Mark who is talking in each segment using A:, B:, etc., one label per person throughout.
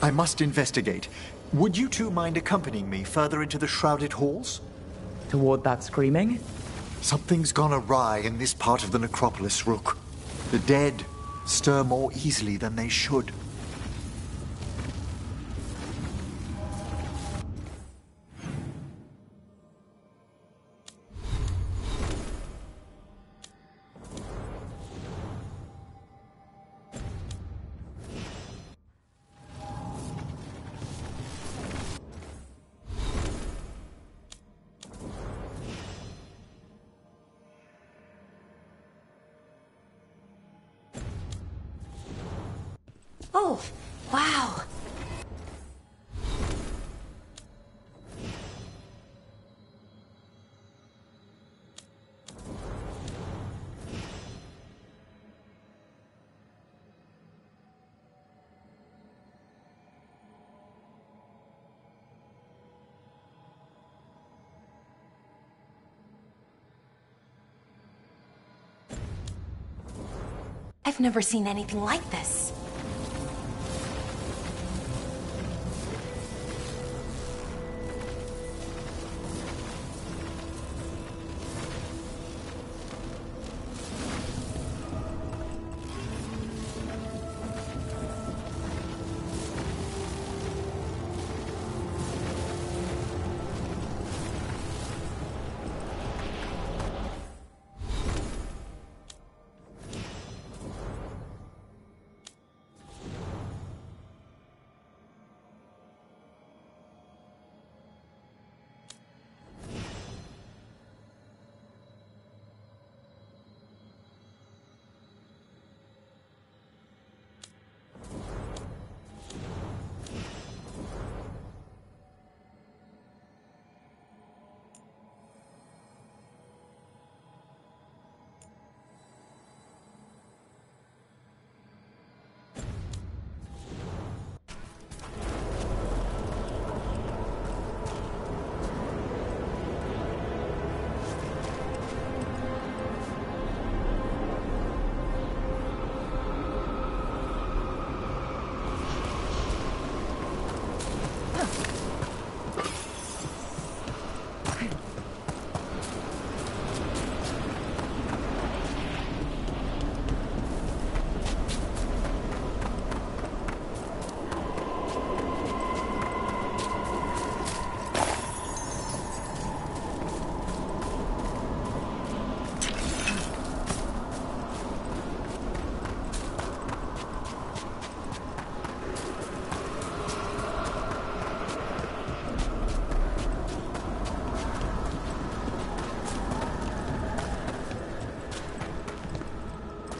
A: I must investigate. Would you two mind accompanying me further into the shrouded halls?
B: Toward that screaming?
A: Something's gone awry in this part of the necropolis, Rook. The dead stir more easily than they should.
C: Oh, wow. I've never seen anything like this.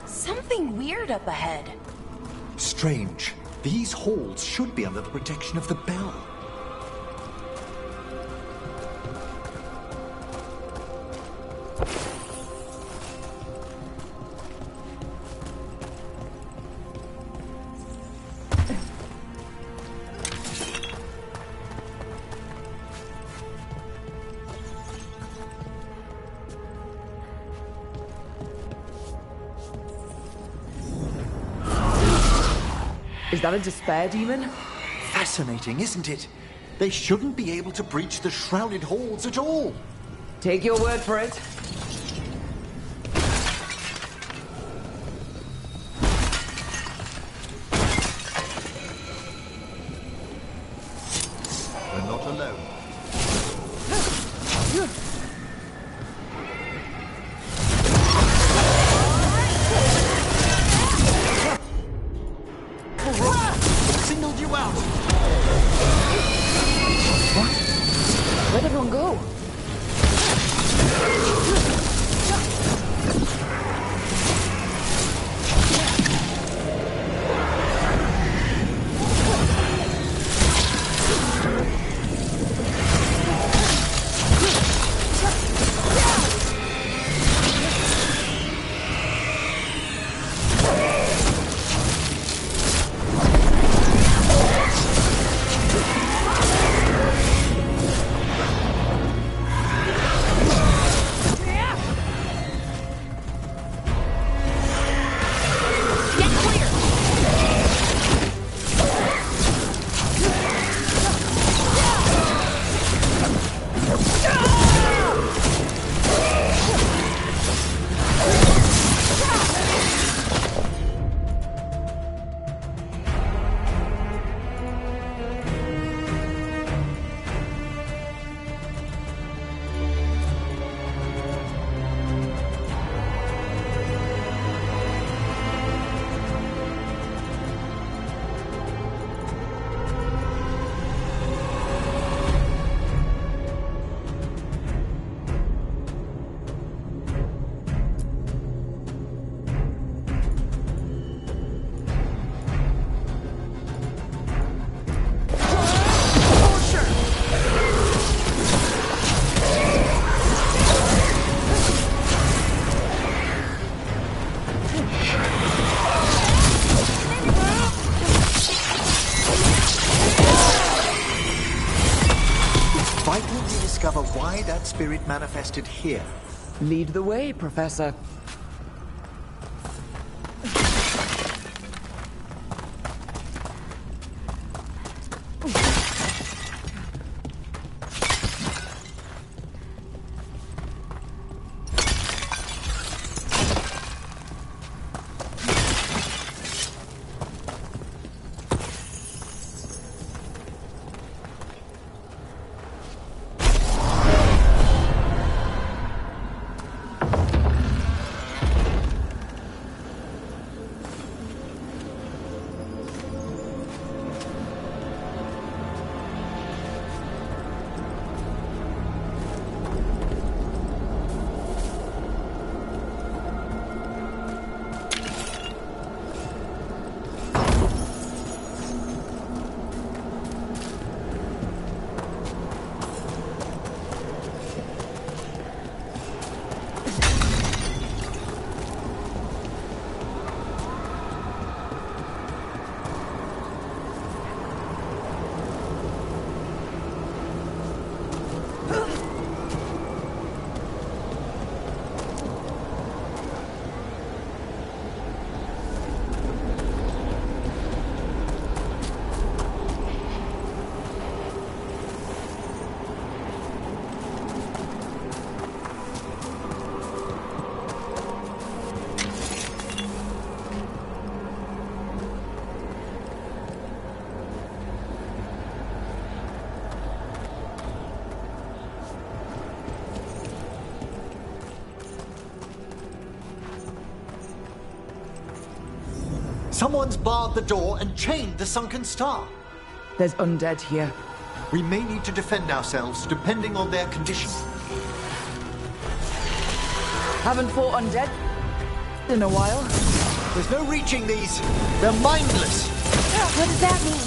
C: Something weird up ahead.
A: Strange. These halls should be under the protection of the bell.
B: Is that a despair demon?
A: Fascinating, isn't it? They shouldn't be able to breach the shrouded halls at all.
B: Take your word for it.
A: We're not alone. Signaled you out.
B: What? Where'd everyone go?
A: that spirit manifested here?
B: Lead the way, Professor.
A: Someone's barred the door and chained the sunken star.
B: There's undead here.
A: We may need to defend ourselves depending on their condition.
B: Haven't fought undead in a while.
A: There's no reaching these. They're mindless.
C: What does that mean?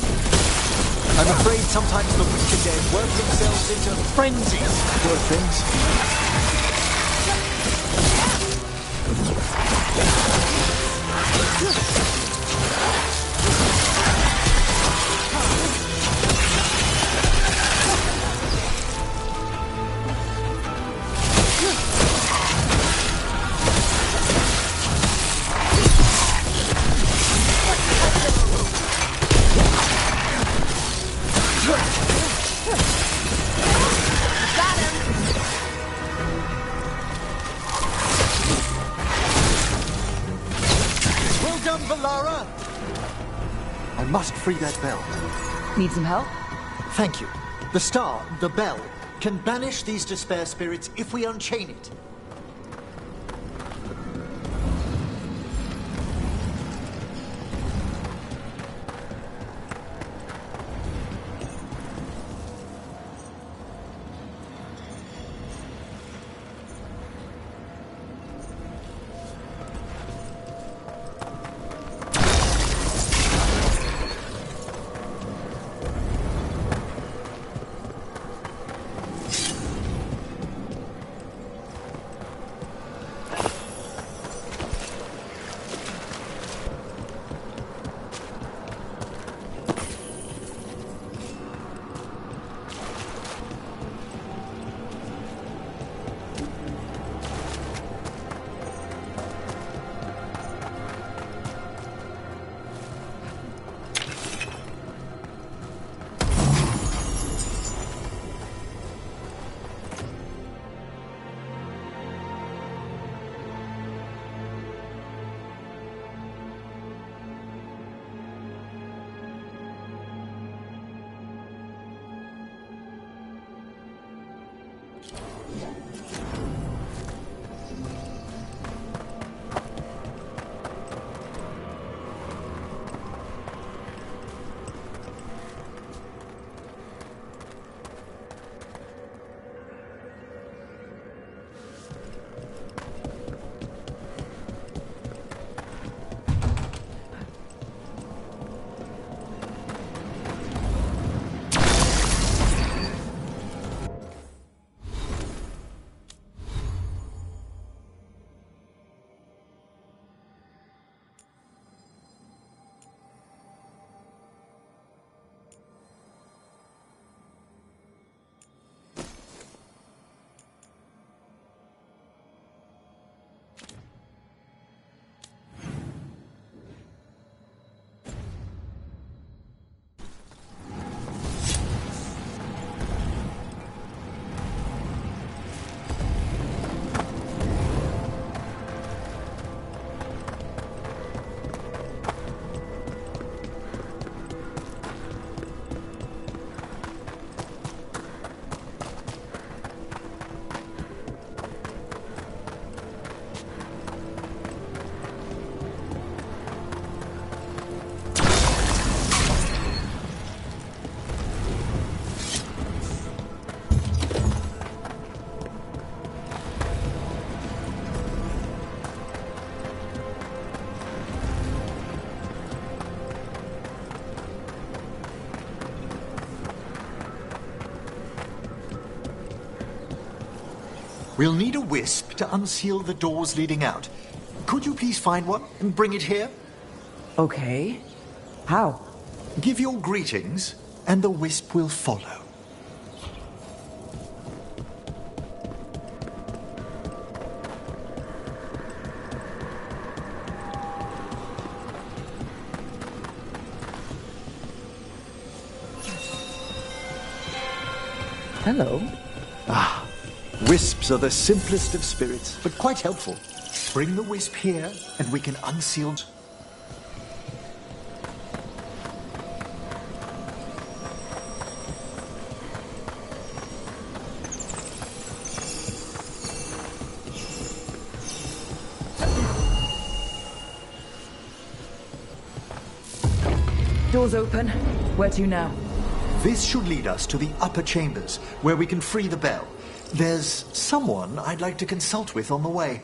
A: I'm afraid sometimes the wicked dead work themselves into frenzies. Poor things. I must free that bell.
B: Need some help?
A: Thank you. The star, the bell, can banish these despair spirits if we unchain it. We'll need a wisp to unseal the doors leading out. Could you please find one and bring it here?
B: Okay. How?
A: Give your greetings, and the wisp will follow.
B: Hello.
A: Wisps are the simplest of spirits, but quite helpful. Bring the wisp here, and we can unseal...
B: Doors open. Where to now?
A: This should lead us to the upper chambers, where we can free the bell. There's someone I'd like to consult with on the way.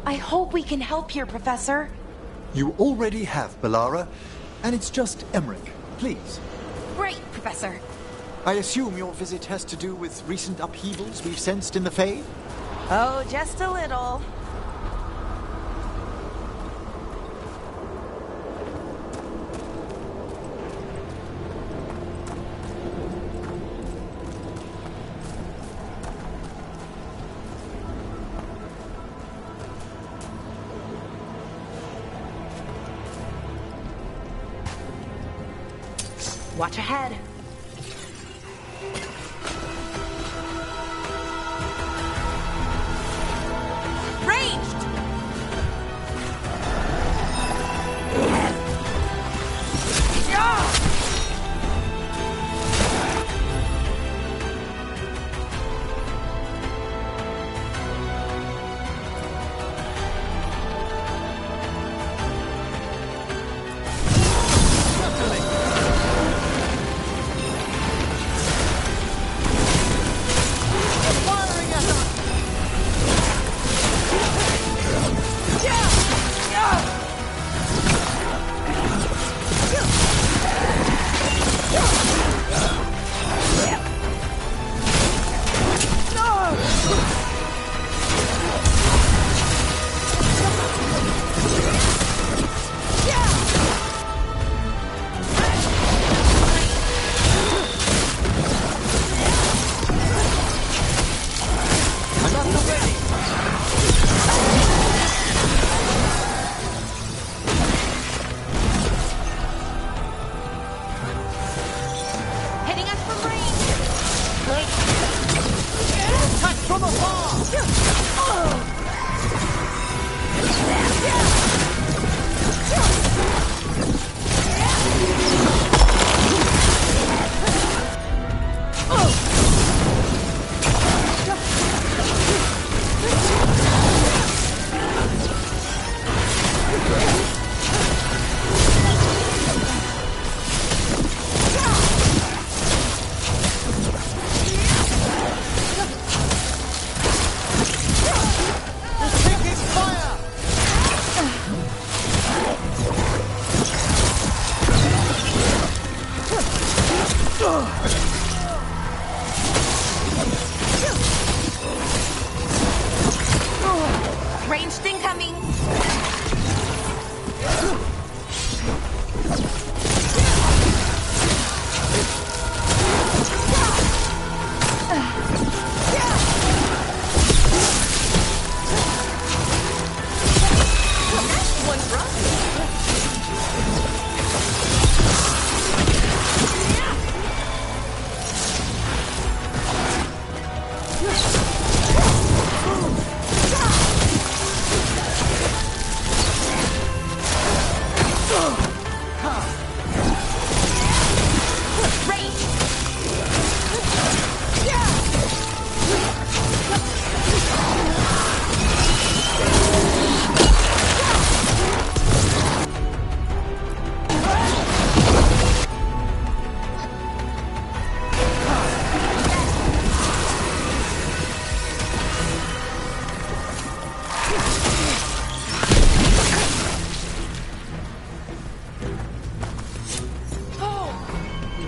C: I hope we can help here, Professor.
A: You already have, Bellara, and it's just Emmerich. Please.
C: Great, Professor.
A: I assume your visit has to do with recent upheavals we've sensed in the Fade?
C: Oh, just a little. Watch ahead. Ranged!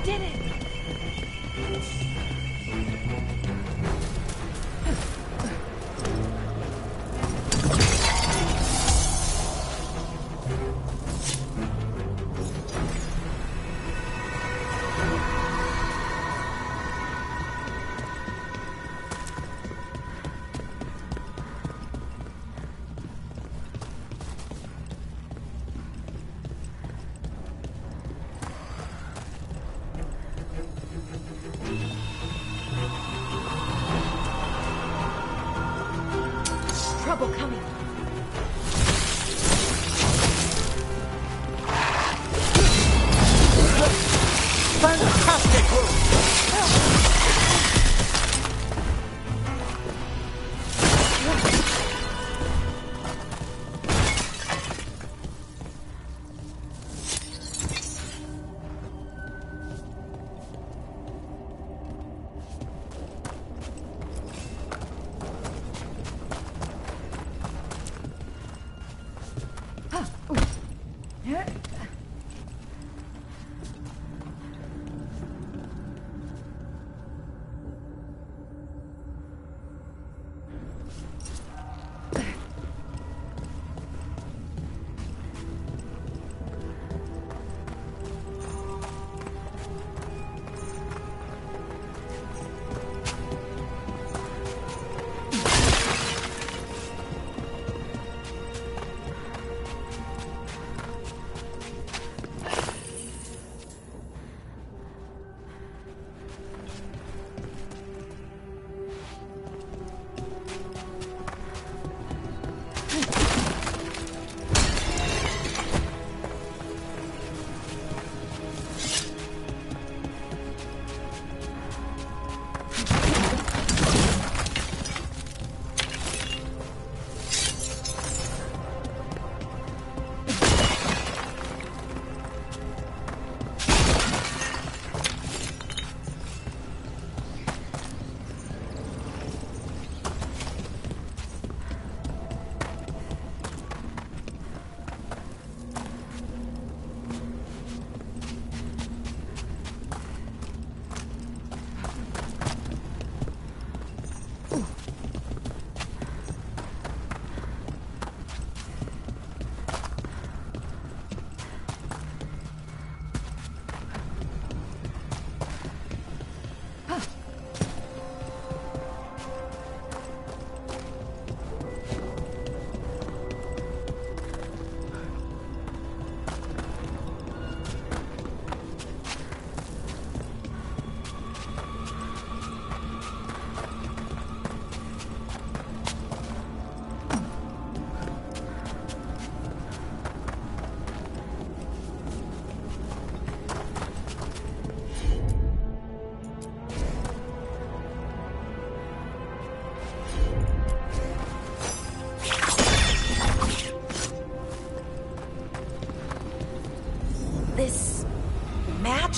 C: did it! Trouble coming.
A: Fantastic work!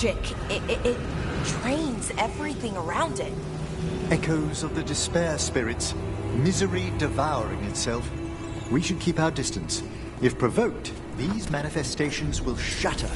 C: It drains everything around it.
A: Echoes of the despair spirits, misery devouring itself. We should keep our distance. If provoked, these manifestations will shatter.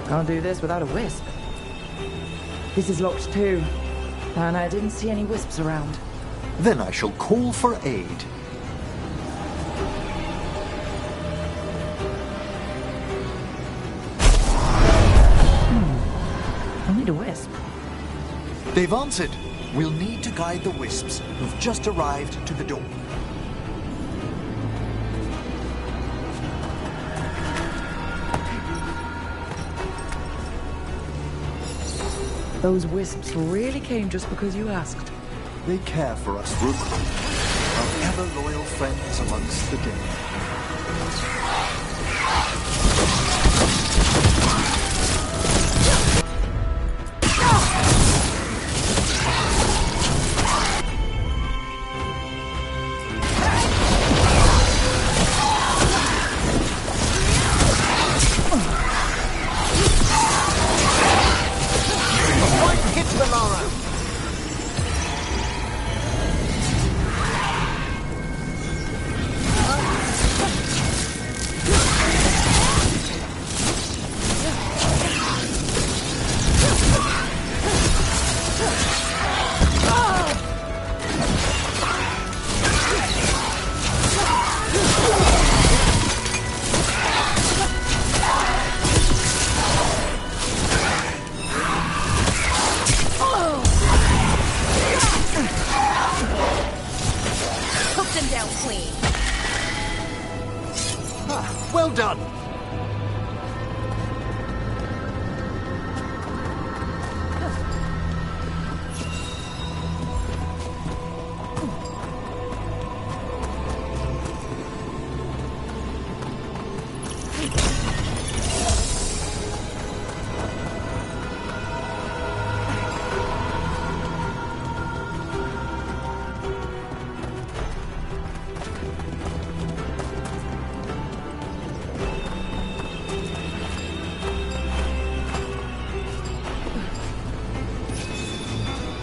B: Can't do this without a wisp. This is locked too, and I didn't see any wisps around.
A: Then I shall call for aid.
B: I'll need a wisp.
A: They've answered. We'll need to guide the wisps who've just arrived to the door.
B: Those wisps really came just because you asked.
A: They care for us, Rook. Our ever-loyal friends amongst the dead. Well done!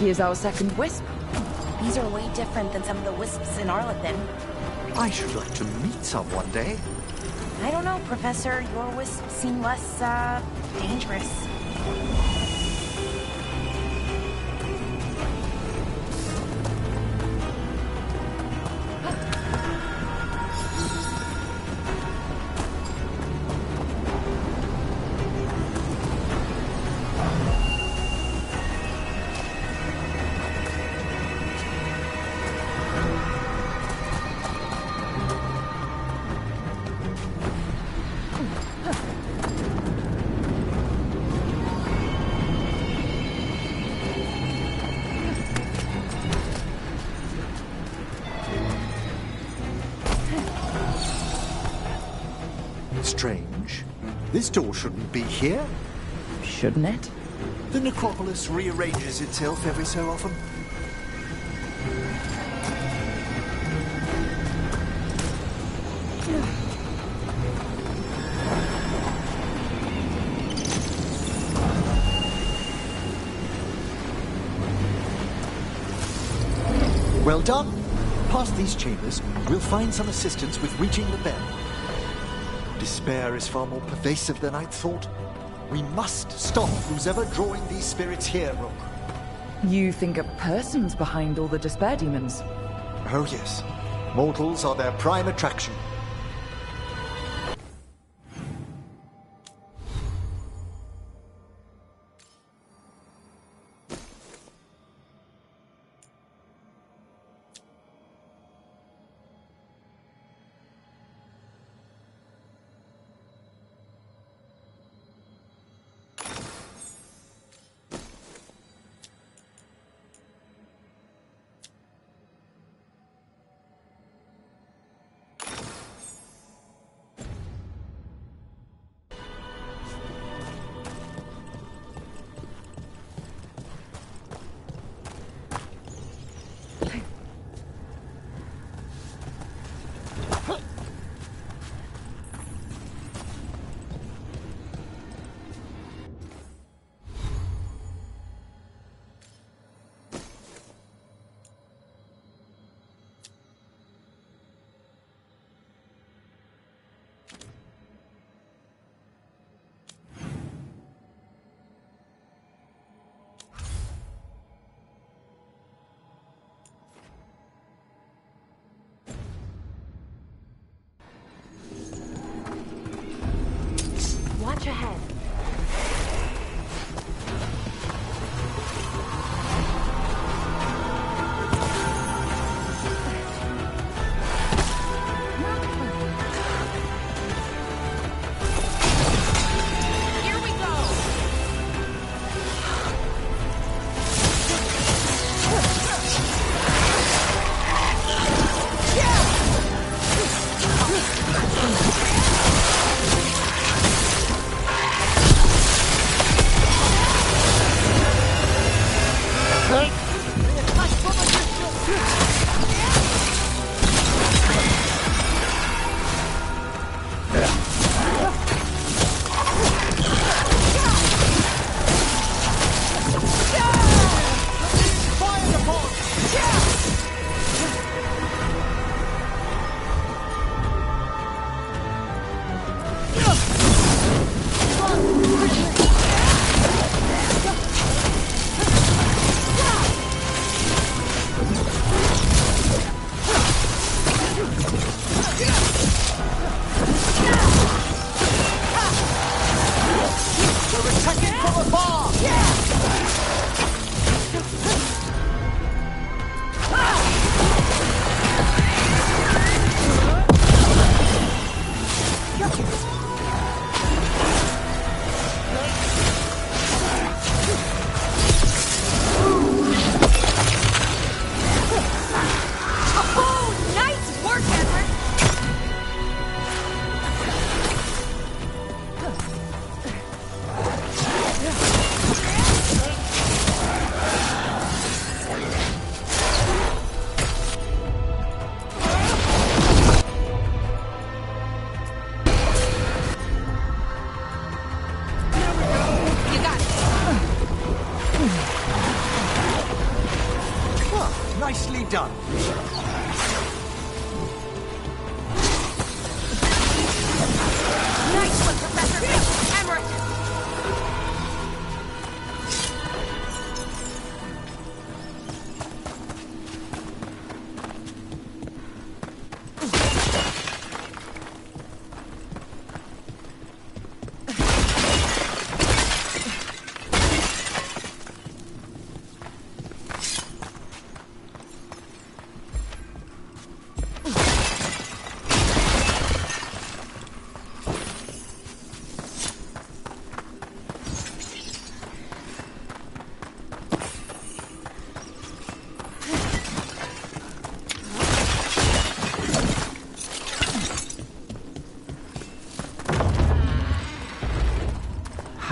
B: Here's our second wisp.
C: These are way different than some of the wisps in Arlethan.
A: I should like to meet some one day.
C: I don't know, Professor. Your wisps seem less, dangerous.
A: Strange. This door shouldn't be here.
B: Shouldn't it?
A: The necropolis rearranges itself every so often. Well done. Past these chambers, we'll find some assistance with reaching the bell. Despair is far more pervasive than I'd thought. We must stop who's ever drawing these spirits here, Rook.
B: You think a person's behind all the despair demons?
A: Oh yes. Mortals are their prime attraction.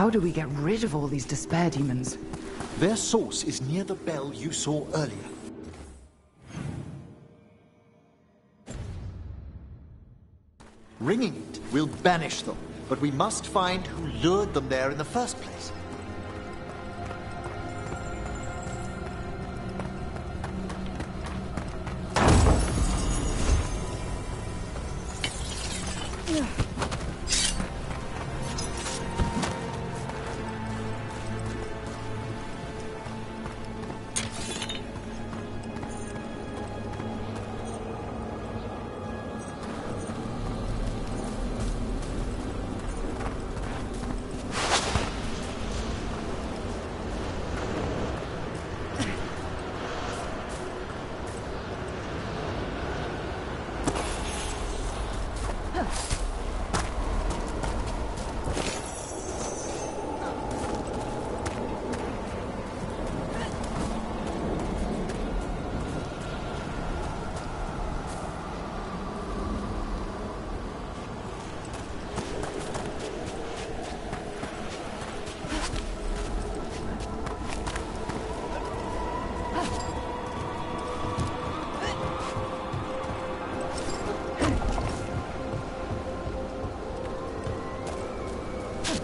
B: How do we get rid of all these despair demons?
A: Their source is near the bell you saw earlier. Ringing it will banish them, but we must find who lured them there in the first place.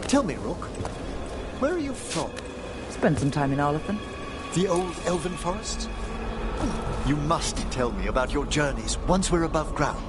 A: Tell me, Rook, where are you from?
B: Spent some time in Arlathan.
A: The old elven forests? You must tell me about your journeys once we're above ground.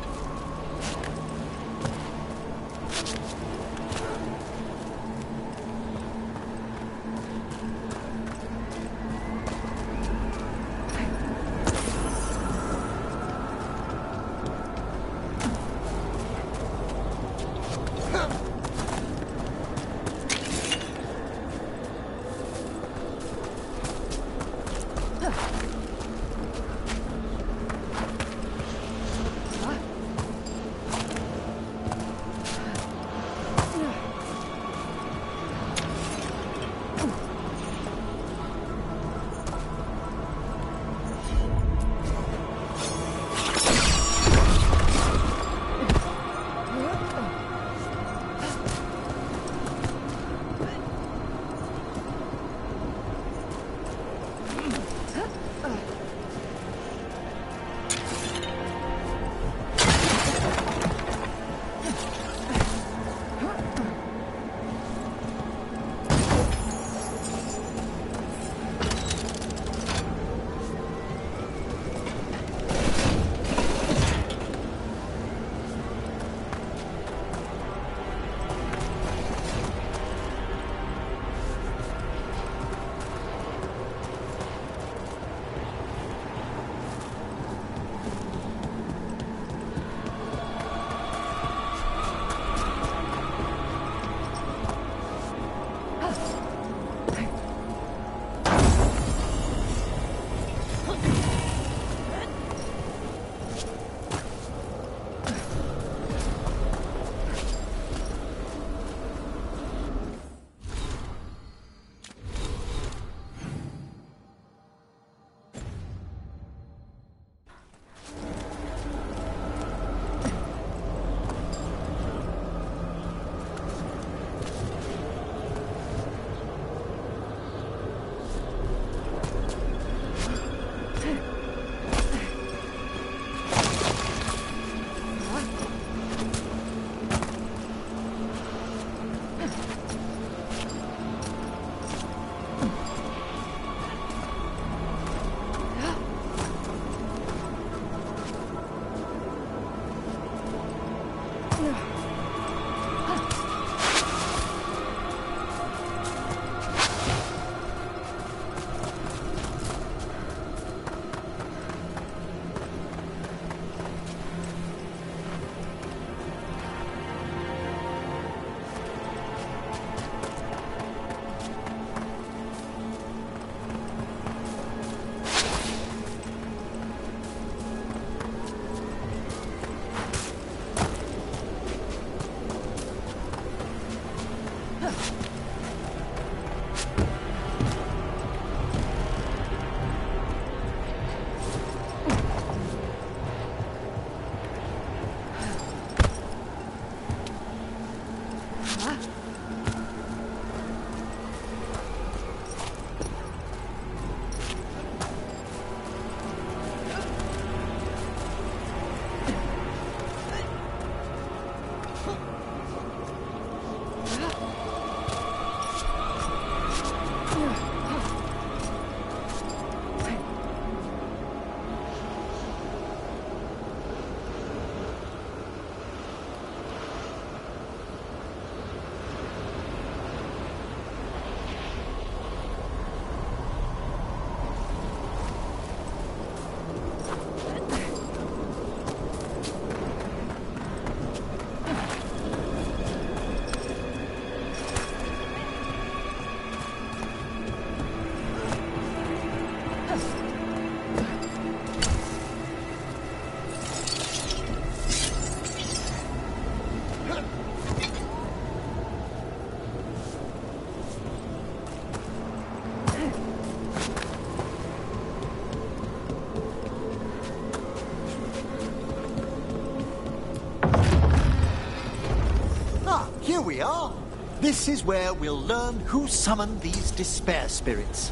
A: Here we are. This is where we'll learn who summoned these despair spirits.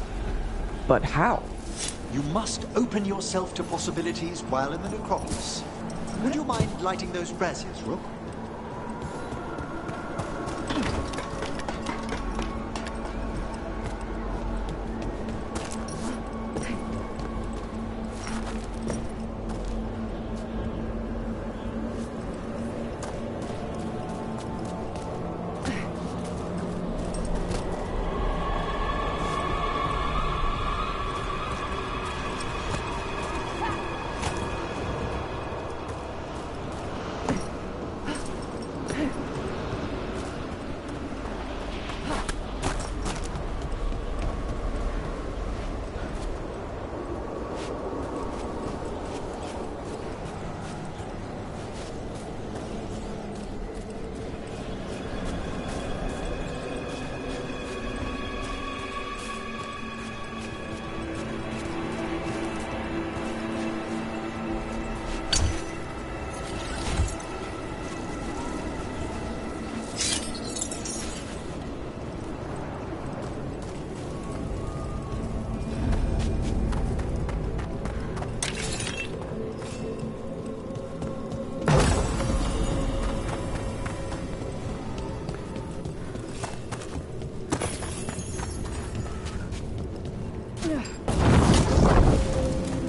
B: But how?
A: You must open yourself to possibilities while in the necropolis. Would you mind lighting those braziers, Rook?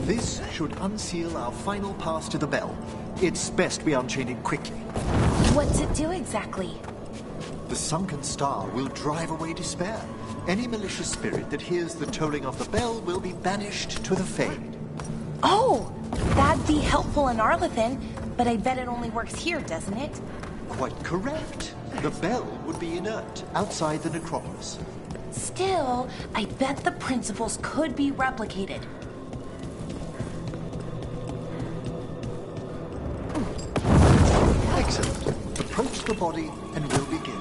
A: This should unseal our final pass to the bell. It's best we unchain it quickly.
C: What's it do exactly?
A: The sunken star will drive away despair. Any malicious spirit that hears the tolling of the bell will be banished to the Fade.
C: Oh, that'd be helpful in Arlethan, but I bet it only works here, doesn't it?
A: Quite correct. The bell would be inert outside the necropolis.
C: Still, I bet the principles could be replicated.
A: Excellent. Approach the body and we'll begin.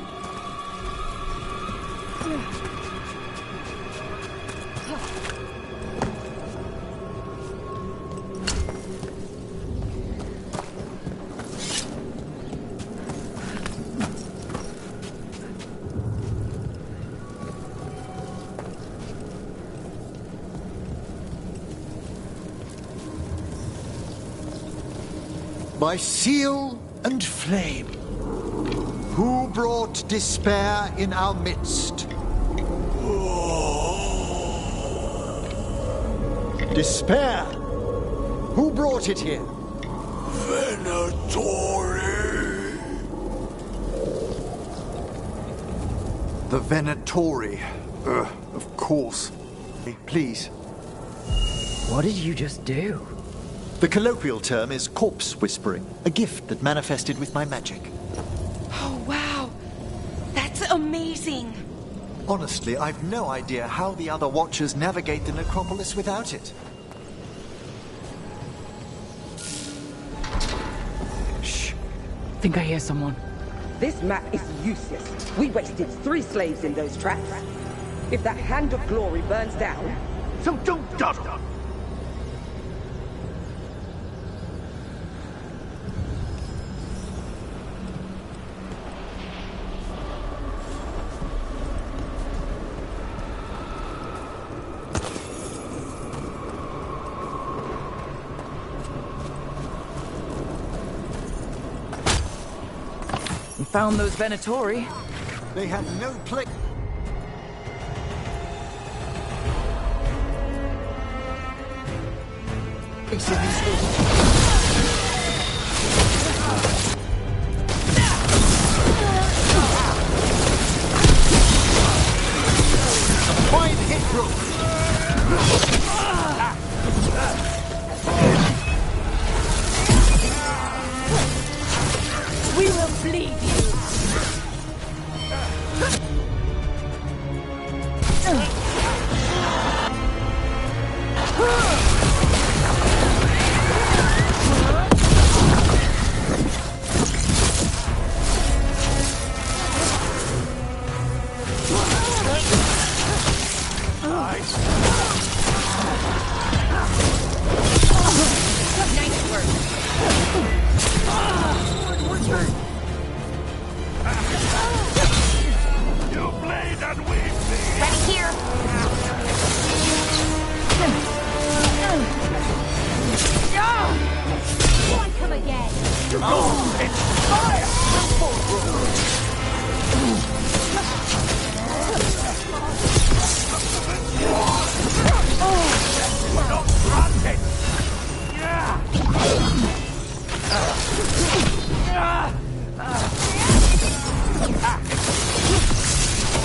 A: By seal and flame, who brought despair in our midst? Despair! Who brought it here?
D: Venatori!
A: The Venatori. Of course. Please.
B: What did you just do?
A: The colloquial term is corpse whispering, a gift that manifested with my magic.
C: Oh, wow. That's amazing.
A: Honestly, I've no idea how the other Watchers navigate the necropolis without it. Shh.
B: Think I hear someone.
E: This map is useless. We wasted 3 slaves in those traps. If that Hand of Glory burns down...
D: So don't dawdle!
B: We found those Venatori.
A: They had no place. Fine hit, Rook.
C: We will bleed you.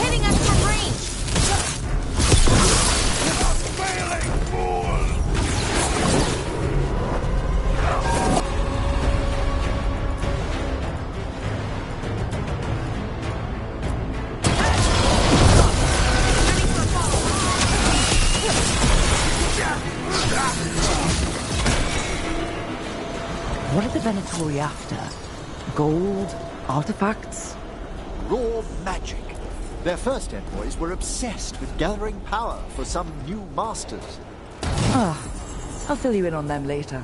C: Hitting us from range.
B: What are the Venatori after? Gold? Artifacts?
A: Raw magic. Their first envoys were obsessed with gathering power for some new masters.
B: Ah, I'll fill you in on them later.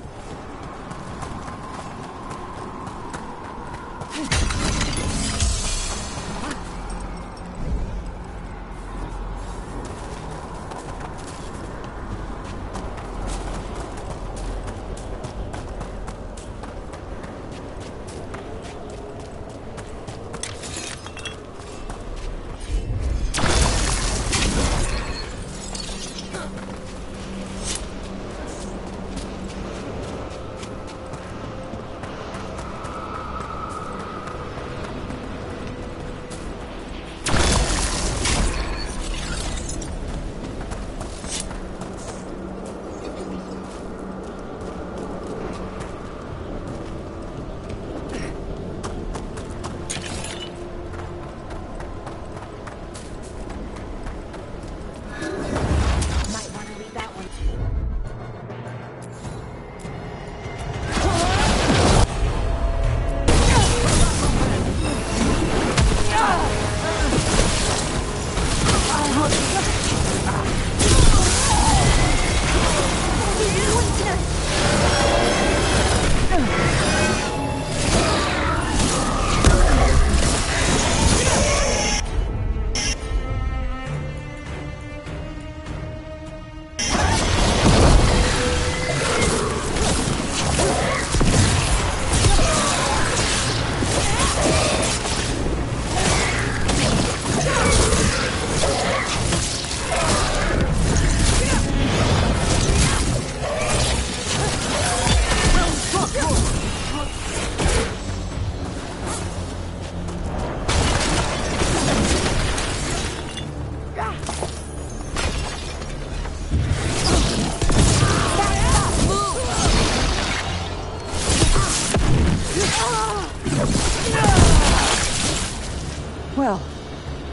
B: Well,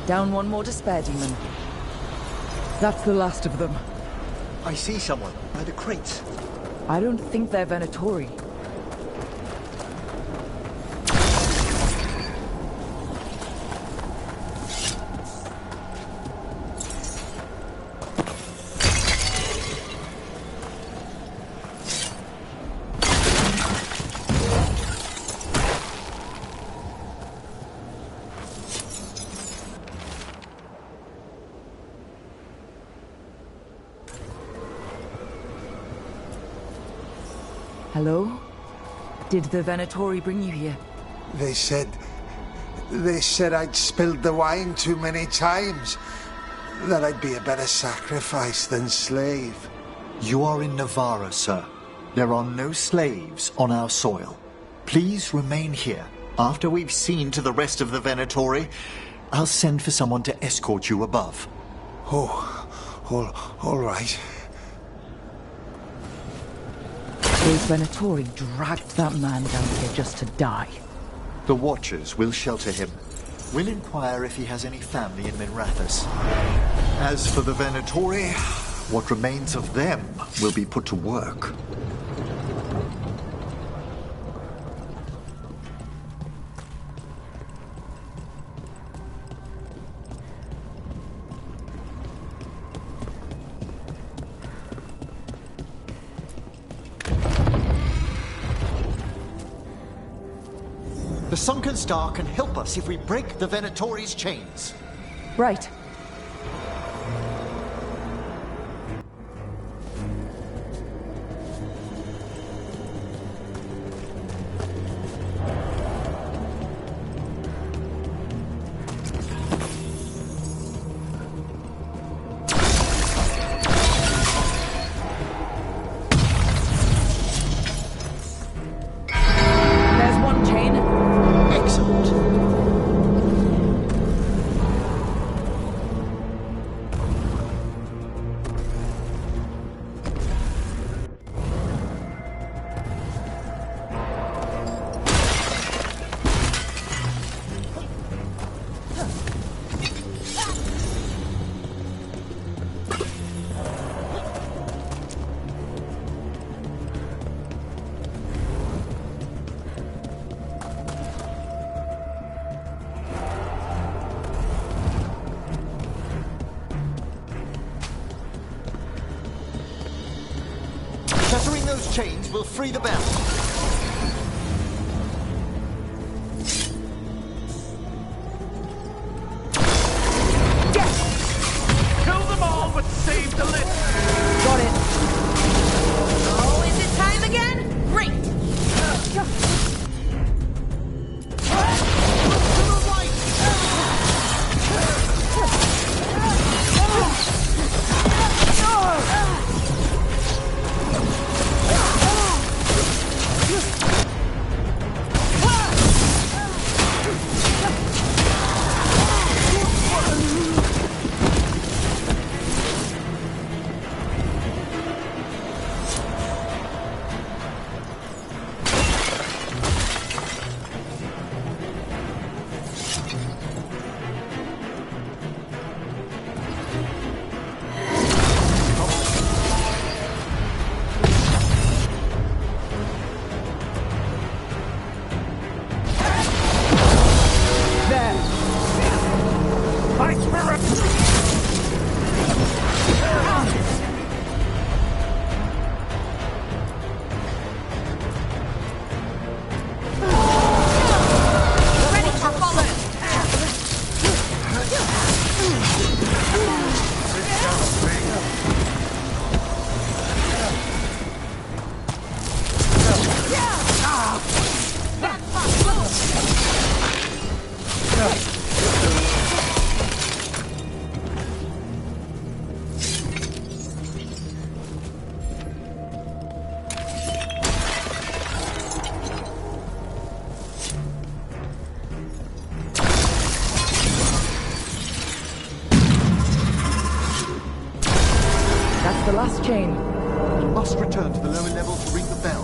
B: down one more despair demon. That's the last of them.
A: I see someone by the crates.
B: I don't think they're Venatori. Hello? Did the Venatori bring you here?
D: They said I'd spilled the wine too many times. That I'd be a better sacrifice than slave.
A: You are in Navarra, sir. There are no slaves on our soil. Please remain here. After we've seen to the rest of the Venatori, I'll send for someone to escort you above.
D: Oh, all right.
B: Those Venatori dragged that man down here just to die.
A: The Watchers will shelter him. We'll inquire if he has any family in Minrathous. As for the Venatori, what remains of them will be put to work. The Sunken Star can help us if we break the Venatori's chains.
B: Right.
A: chains will free the bell.
F: Kill them all, but save the list!
B: Got it.
C: Oh, is it time again? Great!
B: The last chain.
A: We must return to the lower level to ring the bell.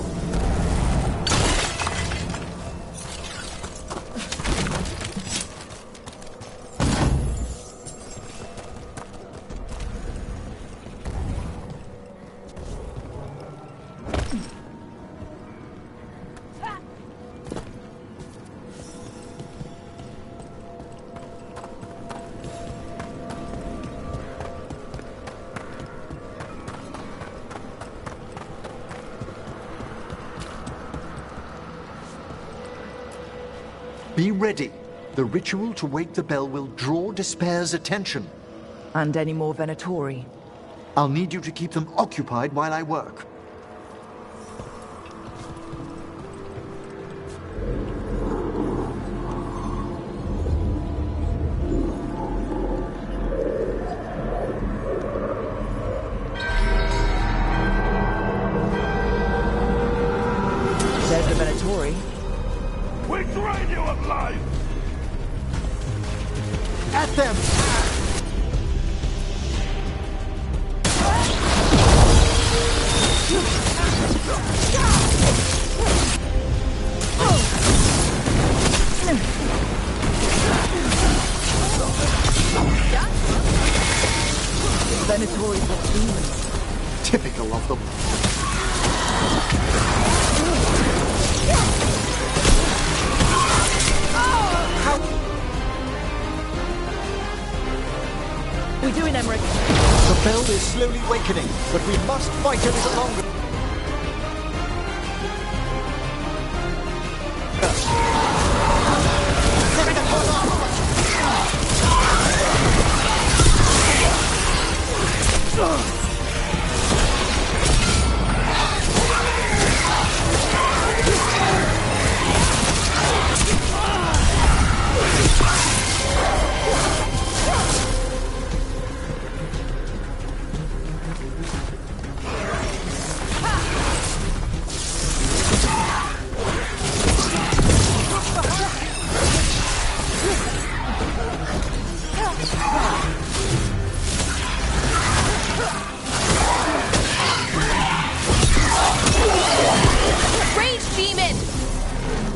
A: Be ready. The ritual to wake the bell will draw Despair's attention.
B: And any more Venatori?
A: I'll need you to keep them occupied while I work.
B: There's the Venatori.
F: We drain you of life!
A: At them!
B: Venatori's not demons.
A: Typical of them.
B: We doing, Emmerich?
A: The bell is slowly wakening, but we must fight a little longer.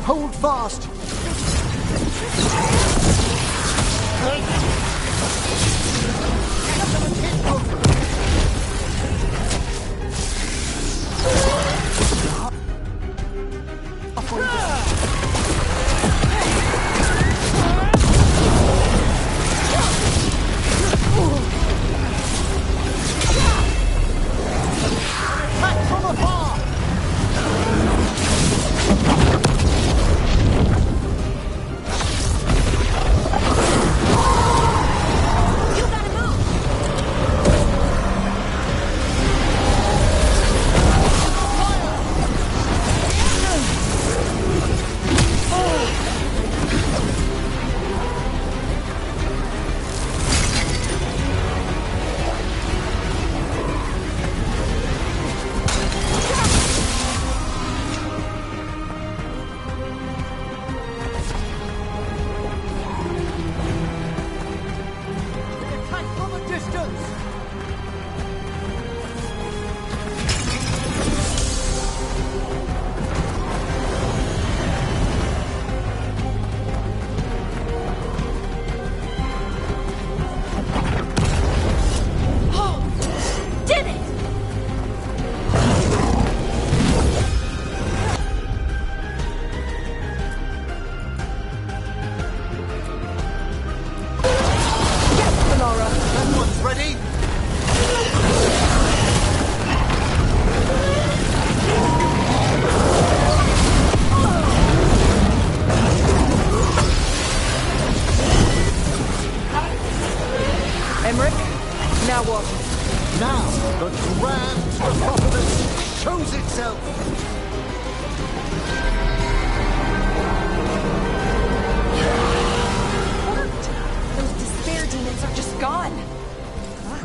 A: Hold fast! Attack from afar!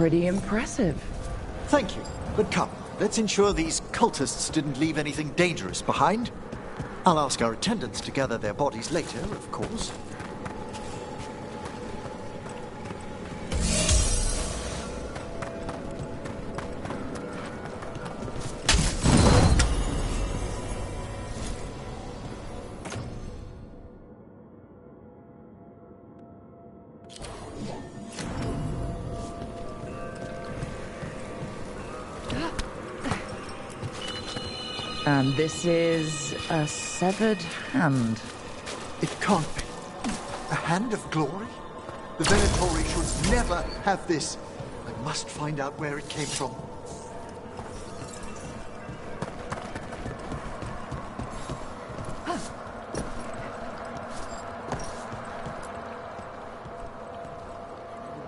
B: pretty impressive.
A: Thank you. But come, let's ensure these cultists didn't leave anything dangerous behind. I'll ask our attendants to gather their bodies later, of course.
B: And this is a severed hand.
A: It can't be. A hand of glory? The Venatori should never have this. I must find out where it came from.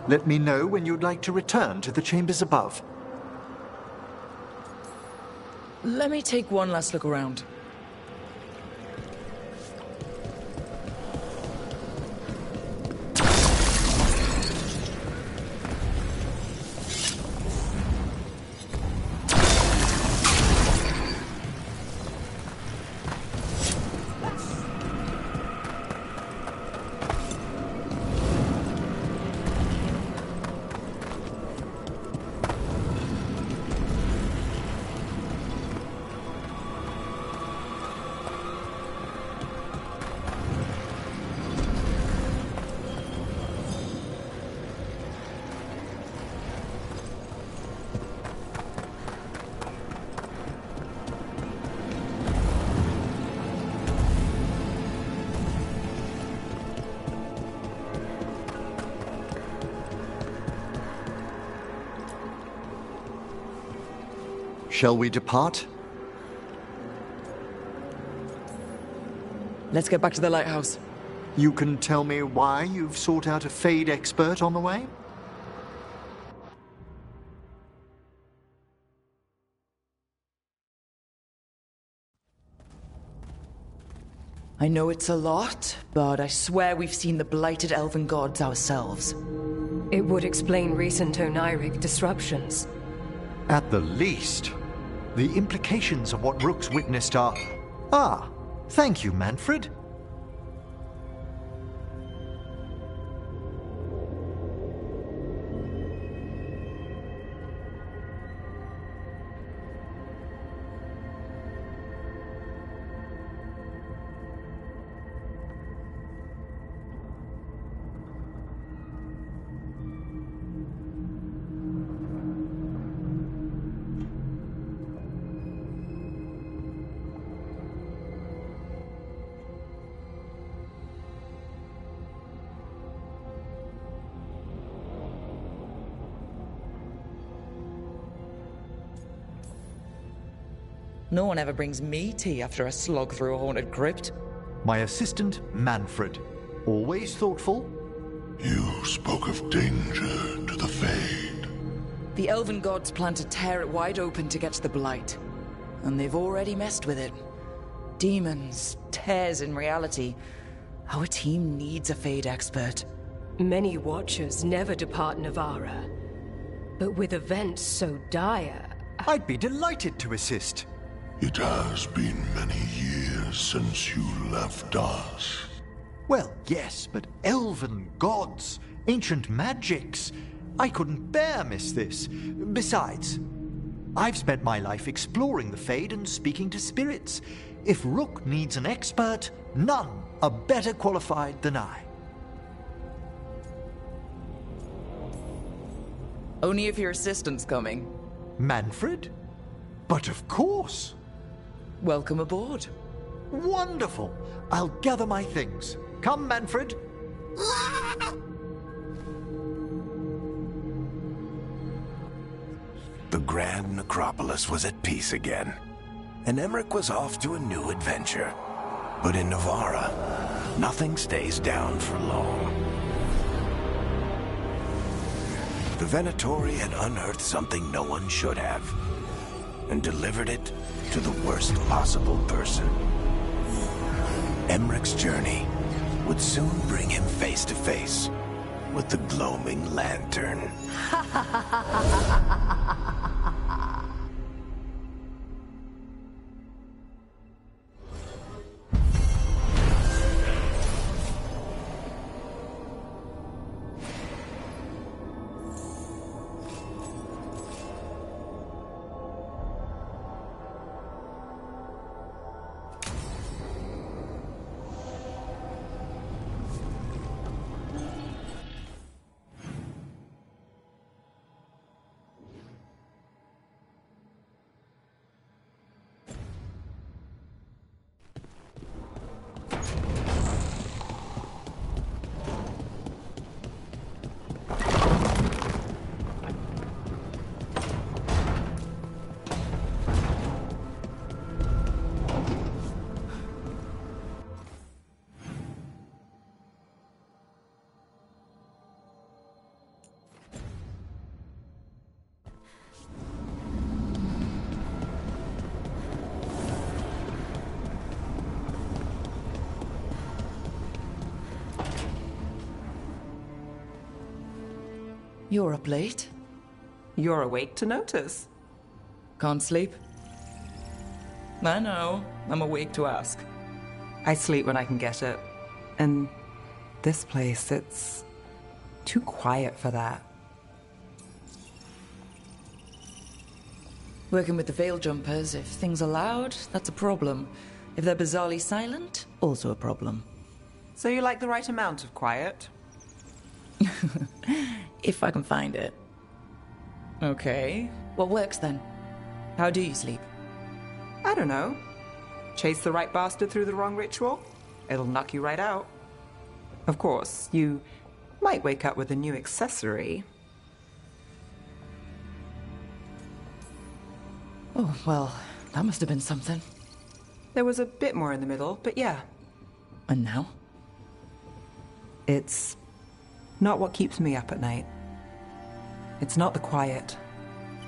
A: Let me know when you'd like to return to the chambers above.
B: Let me take one last look around.
A: Shall we depart?
B: Let's get back to the lighthouse.
A: You can tell me why you've sought out a Fade expert on the way?
B: I know it's a lot, but I swear we've seen the blighted elven gods ourselves.
G: It would explain recent oniric disruptions.
A: At the least. The implications of what Rook's witnessed are... Ah, thank you, Manfred.
B: No one ever brings me tea after a slog through a haunted crypt.
A: My assistant, Manfred. Always thoughtful.
H: You spoke of danger to the Fade.
B: The elven gods plan to tear it wide open to get to the blight. And they've already messed with it. Demons, tears in reality. Our team needs a Fade expert.
G: Many Watchers never depart Navarra. But with events so dire...
A: I'd be delighted to assist.
H: It has been many years since you left us.
A: Well, yes, but elven gods, ancient magics. I couldn't bear miss this. Besides, I've spent my life exploring the Fade and speaking to spirits. If Rook needs an expert, none are better qualified than I.
B: Only if your assistant's coming.
A: Manfred? But of course.
B: Welcome aboard.
A: Wonderful. I'll gather my things. Come, Manfred.
I: The Grand Necropolis was at peace again, and Emmerich was off to a new adventure. But in Navarra, nothing stays down for long. The Venatori had unearthed something no one should have, and delivered it to the worst possible person. Emmerich's journey would soon bring him face to face with the gloaming lantern.
B: You're up late.
J: You're awake to notice.
B: Can't sleep? I know. I'm awake to ask.
J: I sleep when I can get it. And this place, it's too quiet for that.
B: Working with the Veil Jumpers, if things are loud, that's a problem. If they're bizarrely silent, also a problem.
J: So you like the right amount of quiet?
B: If I can find it. Okay. What works then? How do you sleep?
J: I don't know. Chase the right bastard through the wrong ritual? It'll knock you right out. Of course, you might wake up with a new accessory.
B: Oh, well, that must have been something.
J: There was a bit more in the middle, but yeah.
B: And now?
J: It's not what keeps me up at night. It's not the quiet.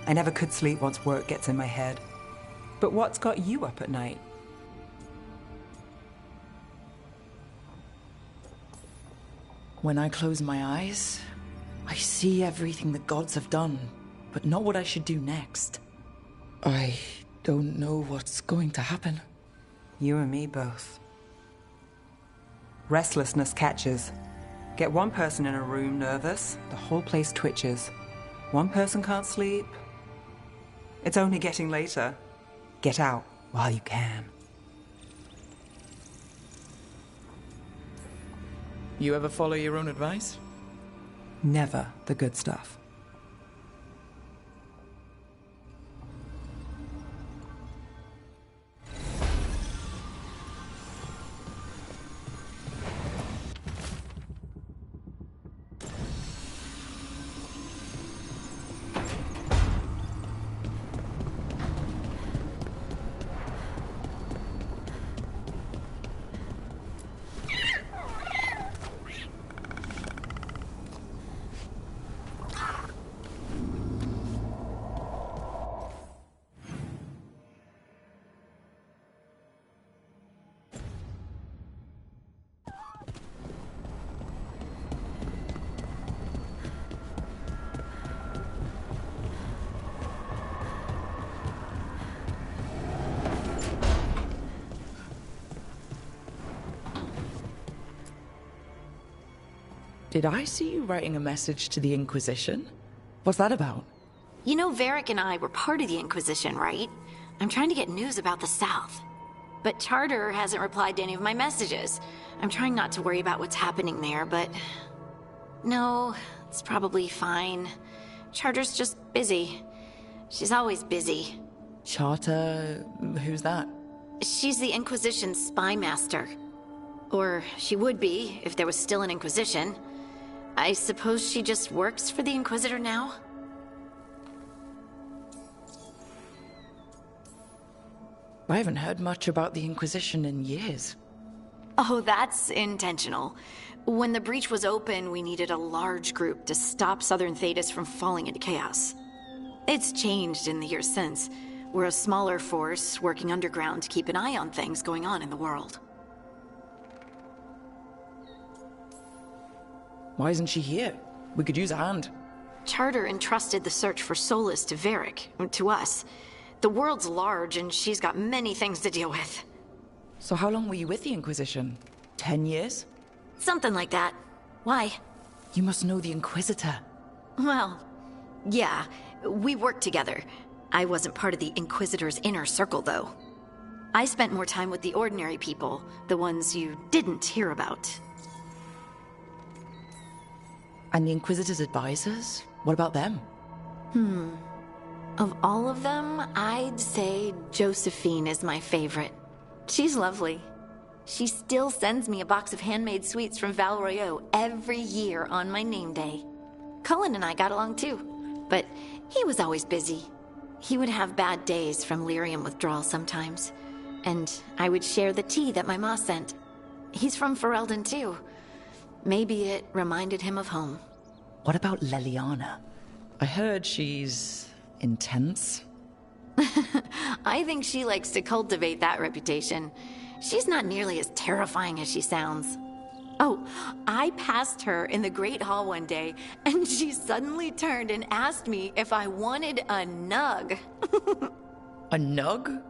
J: I never could sleep once work gets in my head. But what's got you up at night?
B: When I close my eyes, I see everything the gods have done, but not what I should do next. I don't know what's going to happen.
J: You and me both. Restlessness catches. Get one person in a room nervous, the whole place twitches. One person can't sleep. It's only getting later. Get out while you can.
B: You ever follow your own advice?
J: Never the good stuff.
B: Did I see you writing a message to the Inquisition? What's that about?
K: You know, Varric and I were part of the Inquisition, right? I'm trying to get news about the South. But Charter hasn't replied to any of my messages. I'm trying not to worry about what's happening there, but... No, it's probably fine. Charter's just busy. She's always busy.
B: Charter? Who's that?
K: She's the Inquisition's spy master. Or she would be, if there was still an Inquisition. I suppose she just works for the Inquisitor now?
B: I haven't heard much about the Inquisition in years.
K: Oh, that's intentional. When the breach was open, we needed a large group to stop Southern Thedas from falling into chaos. It's changed in the years since. We're a smaller force working underground to keep an eye on things going on in the world.
B: Why isn't she here? We could use a hand.
K: Charter entrusted the search for Solus to Varric, to us. The world's large, and she's got many things to deal with.
B: So how long were you with the Inquisition? 10 years?
K: Something like that. Why?
B: You must know the Inquisitor.
K: Well, yeah, we worked together. I wasn't part of the Inquisitor's inner circle, though. I spent more time with the ordinary people, the ones you didn't hear about.
B: And the Inquisitor's advisors? What about them?
K: Of all of them, I'd say Josephine is my favorite. She's lovely. She still sends me a box of handmade sweets from Val Royeaux every year on my name day. Cullen and I got along too, but he was always busy. He would have bad days from lyrium withdrawal sometimes, and I would share the tea that my ma sent. He's from Ferelden too. Maybe it reminded him of home.
B: What about Leliana? I heard she's intense.
K: I think she likes to cultivate that reputation. She's not nearly as terrifying as she sounds. Oh, I passed her in the Great Hall one day, and she suddenly turned and asked me if I wanted a nug.
B: A nug?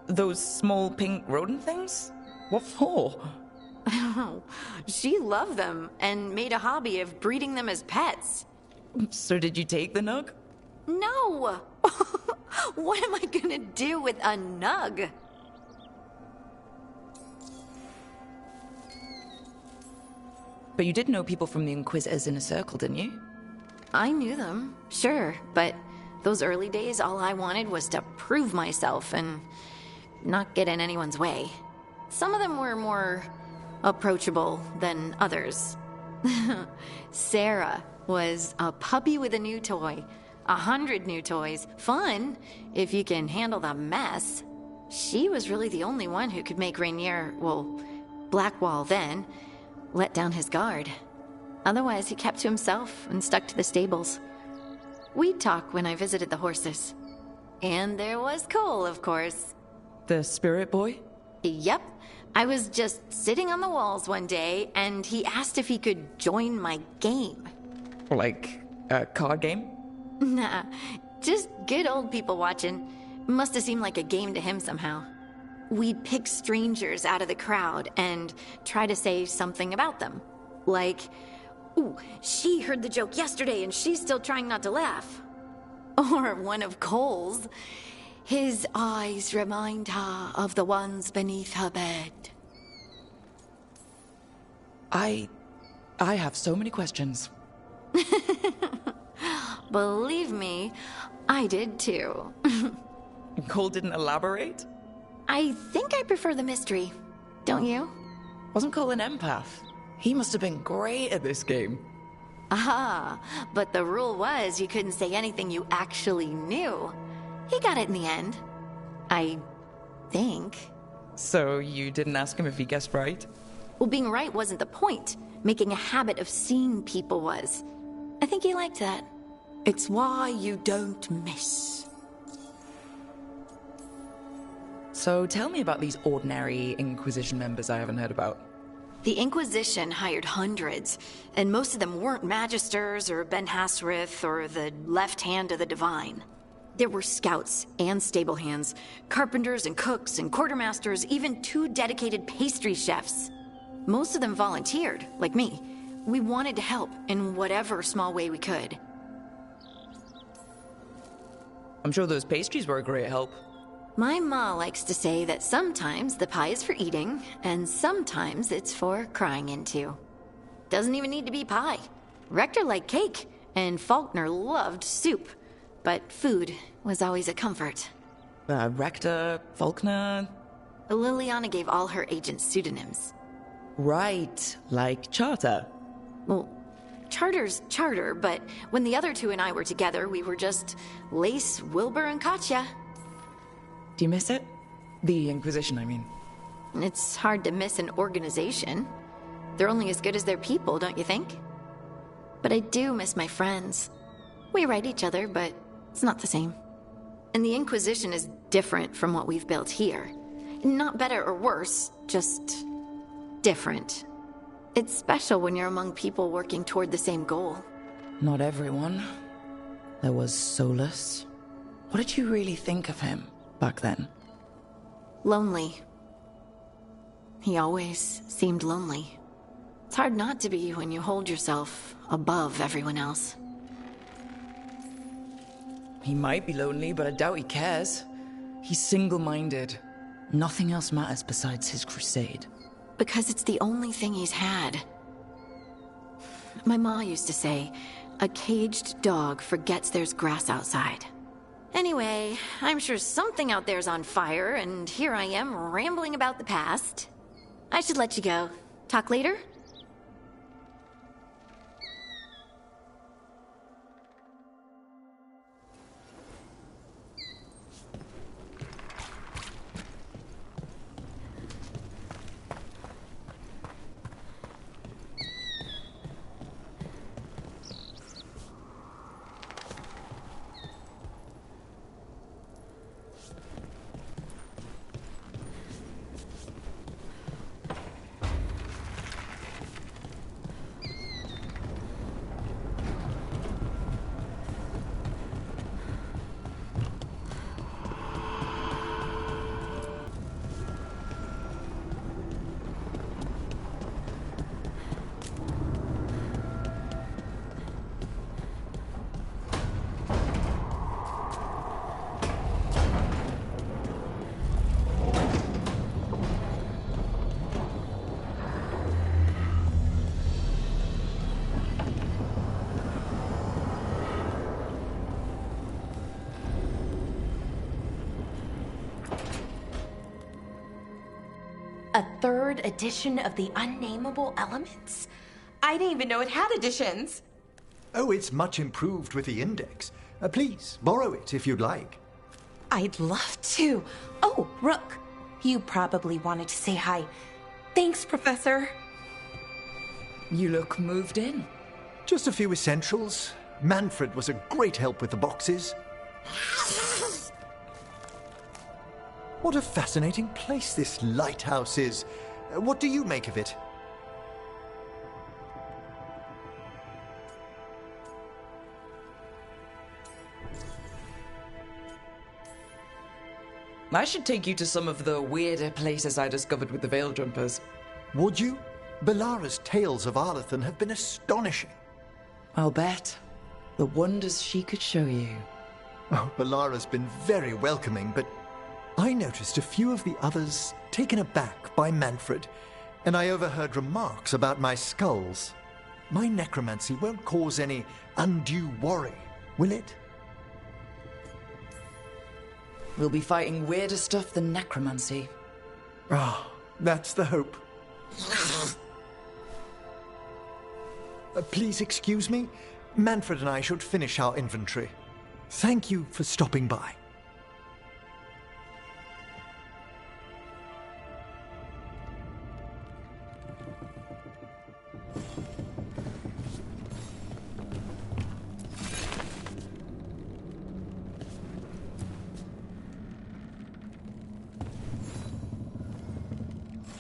B: Those small pink rodent things? What for?
K: She loved them and made a hobby of breeding them as pets.
B: So did you take the nug?
K: No! What am I gonna do with a nug?
B: But you did know people from the Inquisitors Inner Circle, didn't you?
K: I knew them, sure, but those early days, all I wanted was to prove myself and not get in anyone's way. Some of them were more approachable than others. Sarah was a puppy with a new toy. 100 new toys. Fun, if you can handle the mess. She was really the only one who could make Rainier, well, Blackwall then, let down his guard. Otherwise, he kept to himself and stuck to the stables. We'd talk when I visited the horses. And there was Cole, of course.
B: The spirit boy?
K: Yep. I was just sitting on the walls one day, and he asked if he could join my game.
B: Like a card game?
K: Nah, just good old people watching. Must have seemed like a game to him somehow. We'd pick strangers out of the crowd and try to say something about them. Like, ooh, she heard the joke yesterday and she's still trying not to laugh. Or one of Cole's. His eyes remind her of the ones beneath her bed.
B: I have so many questions.
K: Believe me, I did too.
B: Cole didn't elaborate?
K: I think I prefer the mystery. Don't you?
B: Wasn't Cole an empath? He must have been great at this game.
K: Ah, but the rule was you couldn't say anything you actually knew. He got it in the end. I think.
B: So you didn't ask him if he guessed right?
K: Well, being right wasn't the point. Making a habit of seeing people was. I think he liked that. It's why you don't miss.
B: So tell me about these ordinary Inquisition members I haven't heard about.
K: The Inquisition hired hundreds, and most of them weren't Magisters or Ben Hasrith or the left hand of the Divine. There were scouts and stable hands, carpenters and cooks and quartermasters, even 2 dedicated pastry chefs. Most of them volunteered, like me. We wanted to help in whatever small way we could.
B: I'm sure those pastries were a great help.
K: My ma likes to say that sometimes the pie is for eating, and sometimes it's for crying into. Doesn't even need to be pie. Rector liked cake, and Faulkner loved soup. But food was always a comfort.
B: Rector, Faulkner...
K: Liliana gave all her agents pseudonyms.
B: Right, like Charter.
K: Well, Charter's Charter, but when the other 2 and I were together, we were just Lace, Wilbur, and Katya.
B: Do you miss it? The Inquisition, I mean.
K: It's hard to miss an organization. They're only as good as their people, don't you think? But I do miss my friends. We write each other, but it's not the same. And the Inquisition is different from what we've built here. Not better or worse, just different. It's special when you're among people working toward the same goal.
B: Not everyone. There was Solus. What did you really think of him back then?
K: Lonely. He always seemed lonely. It's hard not to be when you hold yourself above everyone else.
B: He might be lonely, but I doubt he cares. He's single-minded. Nothing else matters besides his crusade.
K: Because it's the only thing he's had. My ma used to say, a caged dog forgets there's grass outside. Anyway, I'm sure something out there's on fire, and here I am rambling about the past. I should let you go. Talk later?
C: A third edition of the Unnameable Elements? I didn't even know it had editions.
A: Oh, it's much improved with the index. Please, borrow it if you'd like.
C: I'd love to. Oh, Rook, you probably wanted to say hi. Thanks, Professor.
B: You look moved in.
A: Just a few essentials. Manfred was a great help with the boxes. What a fascinating place this lighthouse is. What do you make of it?
B: I should take you to some of the weirder places I discovered with the Veil Jumpers.
A: Would you? Belara's tales of Arlathan have been astonishing.
B: I'll bet. The wonders she could show you.
A: Oh, Belara's been very welcoming, but I noticed a few of the others taken aback by Manfred, and I overheard remarks about my skulls. My necromancy won't cause any undue worry, will it?
B: We'll be fighting weirder stuff than necromancy.
A: Ah, that's the hope. Please excuse me. Manfred and I should finish our inventory. Thank you for stopping by.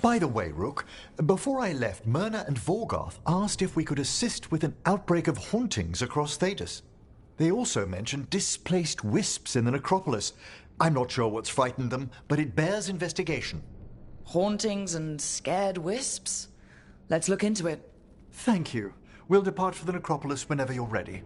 A: By the way, Rook, before I left, Myrna and Vorgarth asked if we could assist with an outbreak of hauntings across Thedas. They also mentioned displaced wisps in the necropolis. I'm not sure what's frightened them, but it bears investigation.
B: Hauntings and scared wisps? Let's look into it.
A: Thank you. We'll depart for the necropolis whenever you're ready.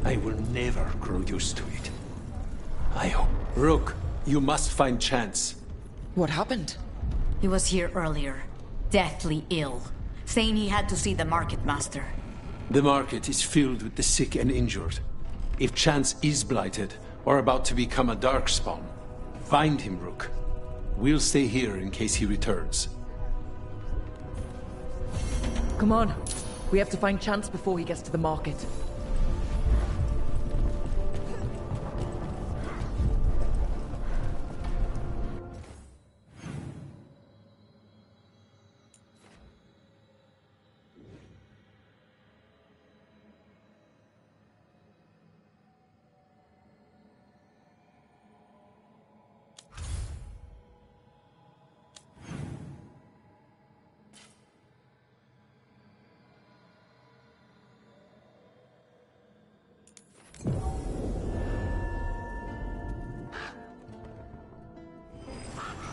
L: I will never grow used to it. I hope. Rook, you must find Chance.
B: What happened?
M: He was here earlier, deathly ill, saying he had to see the market master.
L: The market is filled with the sick and injured. If Chance is blighted, or about to become a darkspawn, find him, Rook. We'll stay here in case he returns.
B: Come on. We have to find Chance before he gets to the market.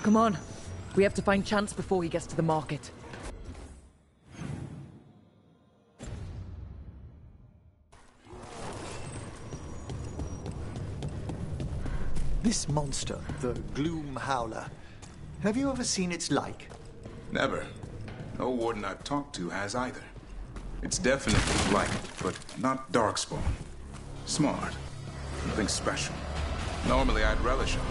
B: Come on. We have to find Chance before he gets to the market.
A: This monster, the Gloom Howler, have you ever seen its like?
N: Never. No warden I've talked to has either. It's definitely blighted, but not darkspawn. Smart. Something special. Normally I'd relish it.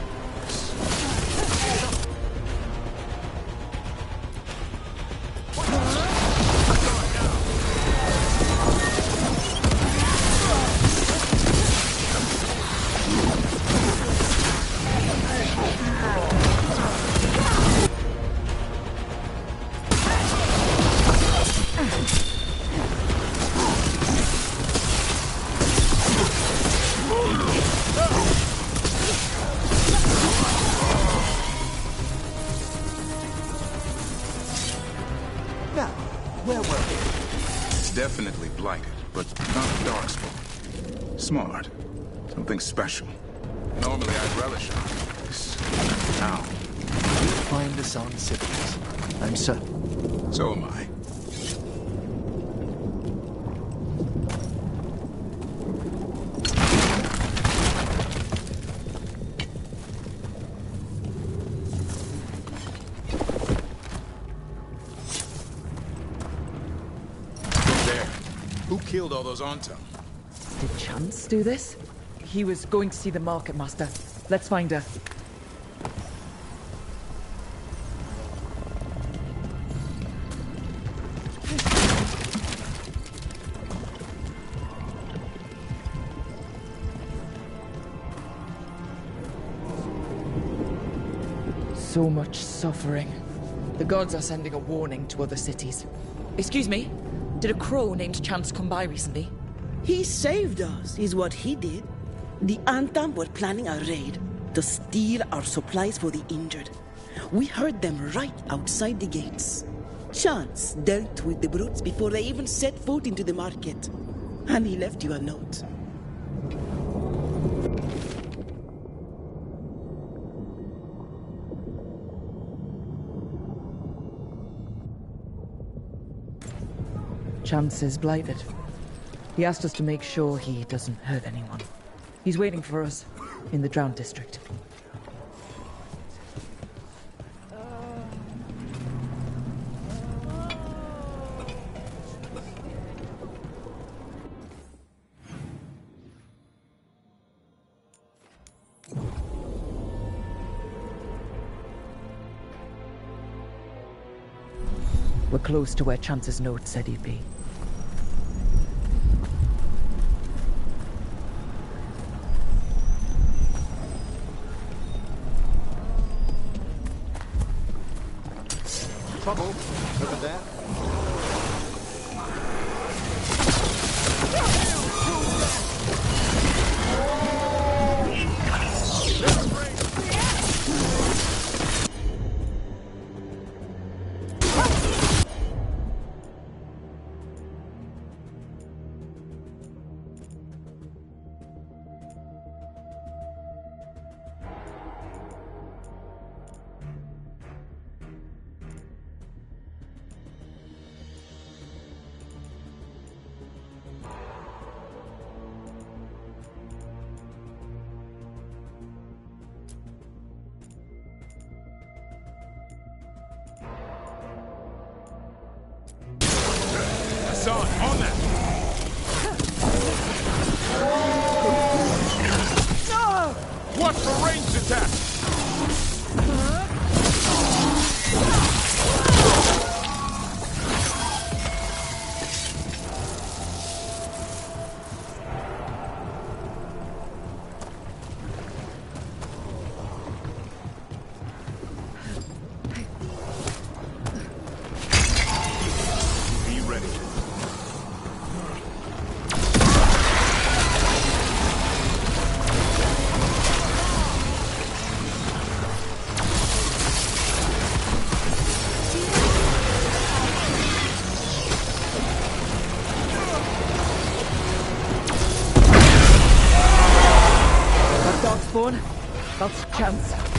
N: Definitely blighted, but not darkspawn. Smart. Something special. Normally I'd relish on this. Now.
A: You'll find the Sun Cities. I'm certain.
N: So am I. Killed all those ANTAAM.
B: Did Chance do this? He was going to see the market master. Let's find her. So much suffering. The gods are sending a warning to other cities. Excuse me? Did a crow named Chance come by recently?
O: He saved us, is what he did. The ANTAAM were planning a raid to steal our supplies for the injured. We heard them right outside the gates. Chance dealt with the brutes before they even set foot into the market. And he left you a note.
B: Chance is blighted. He asked us to make sure he doesn't hurt anyone. He's waiting for us in the Drowned District. We're close to where Chance's note said he'd be.
A: Trouble over there.
N: Hassan, on that! Watch for ranged attacks!
B: That's a chance.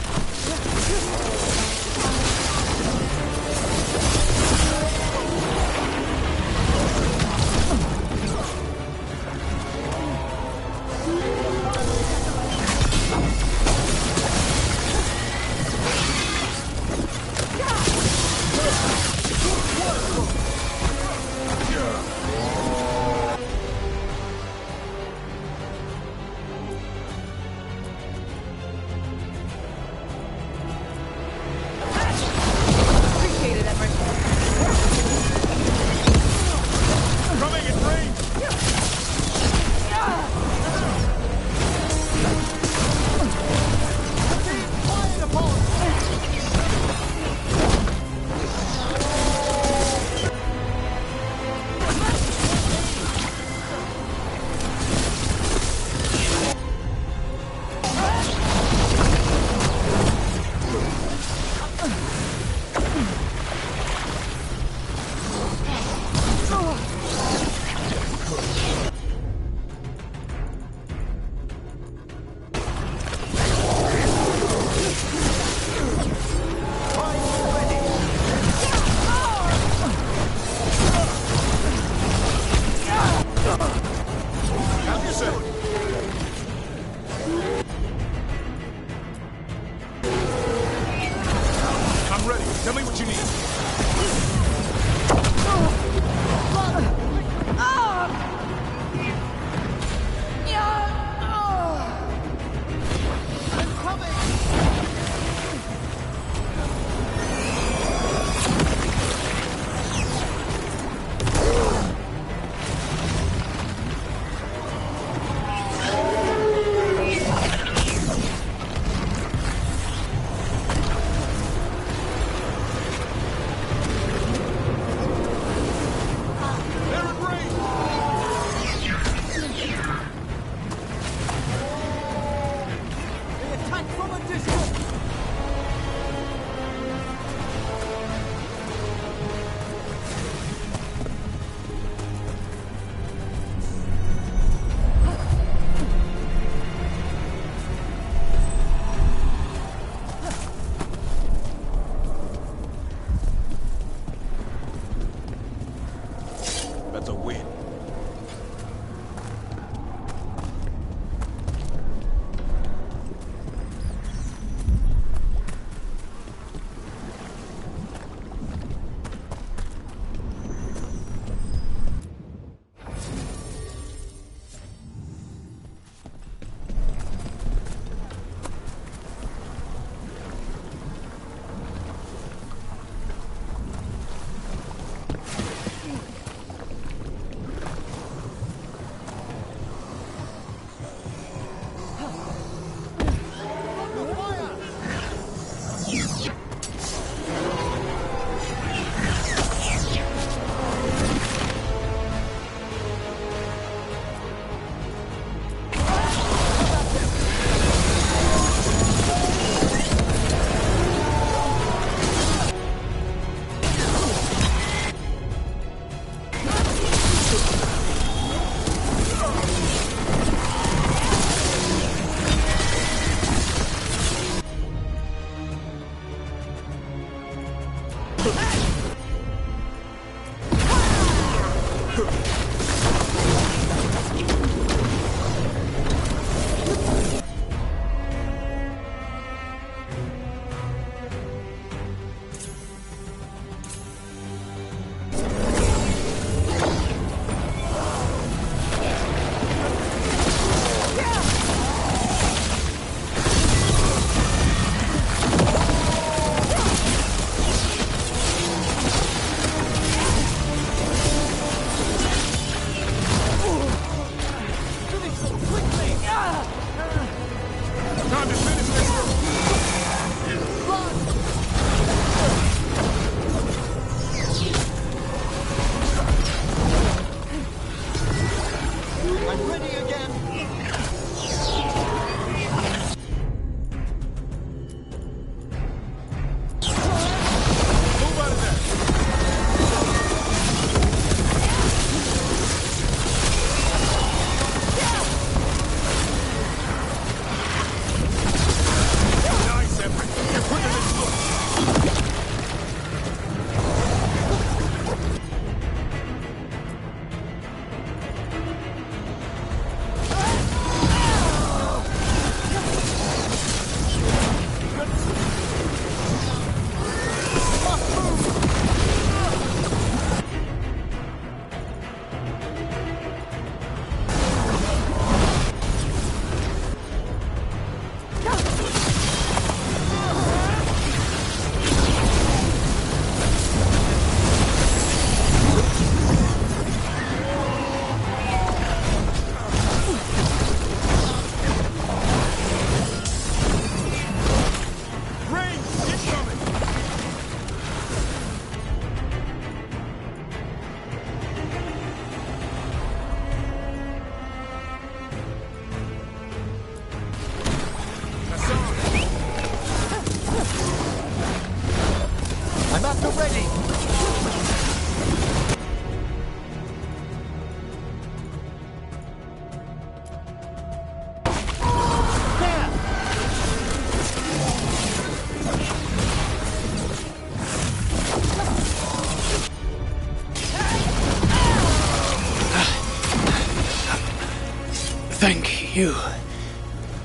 P: Thank you,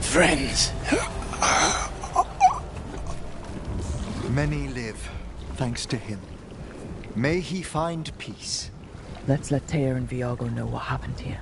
P: friends.
A: Many live, thanks to him. May he find peace.
B: Let's let Teir and Viago know what happened here.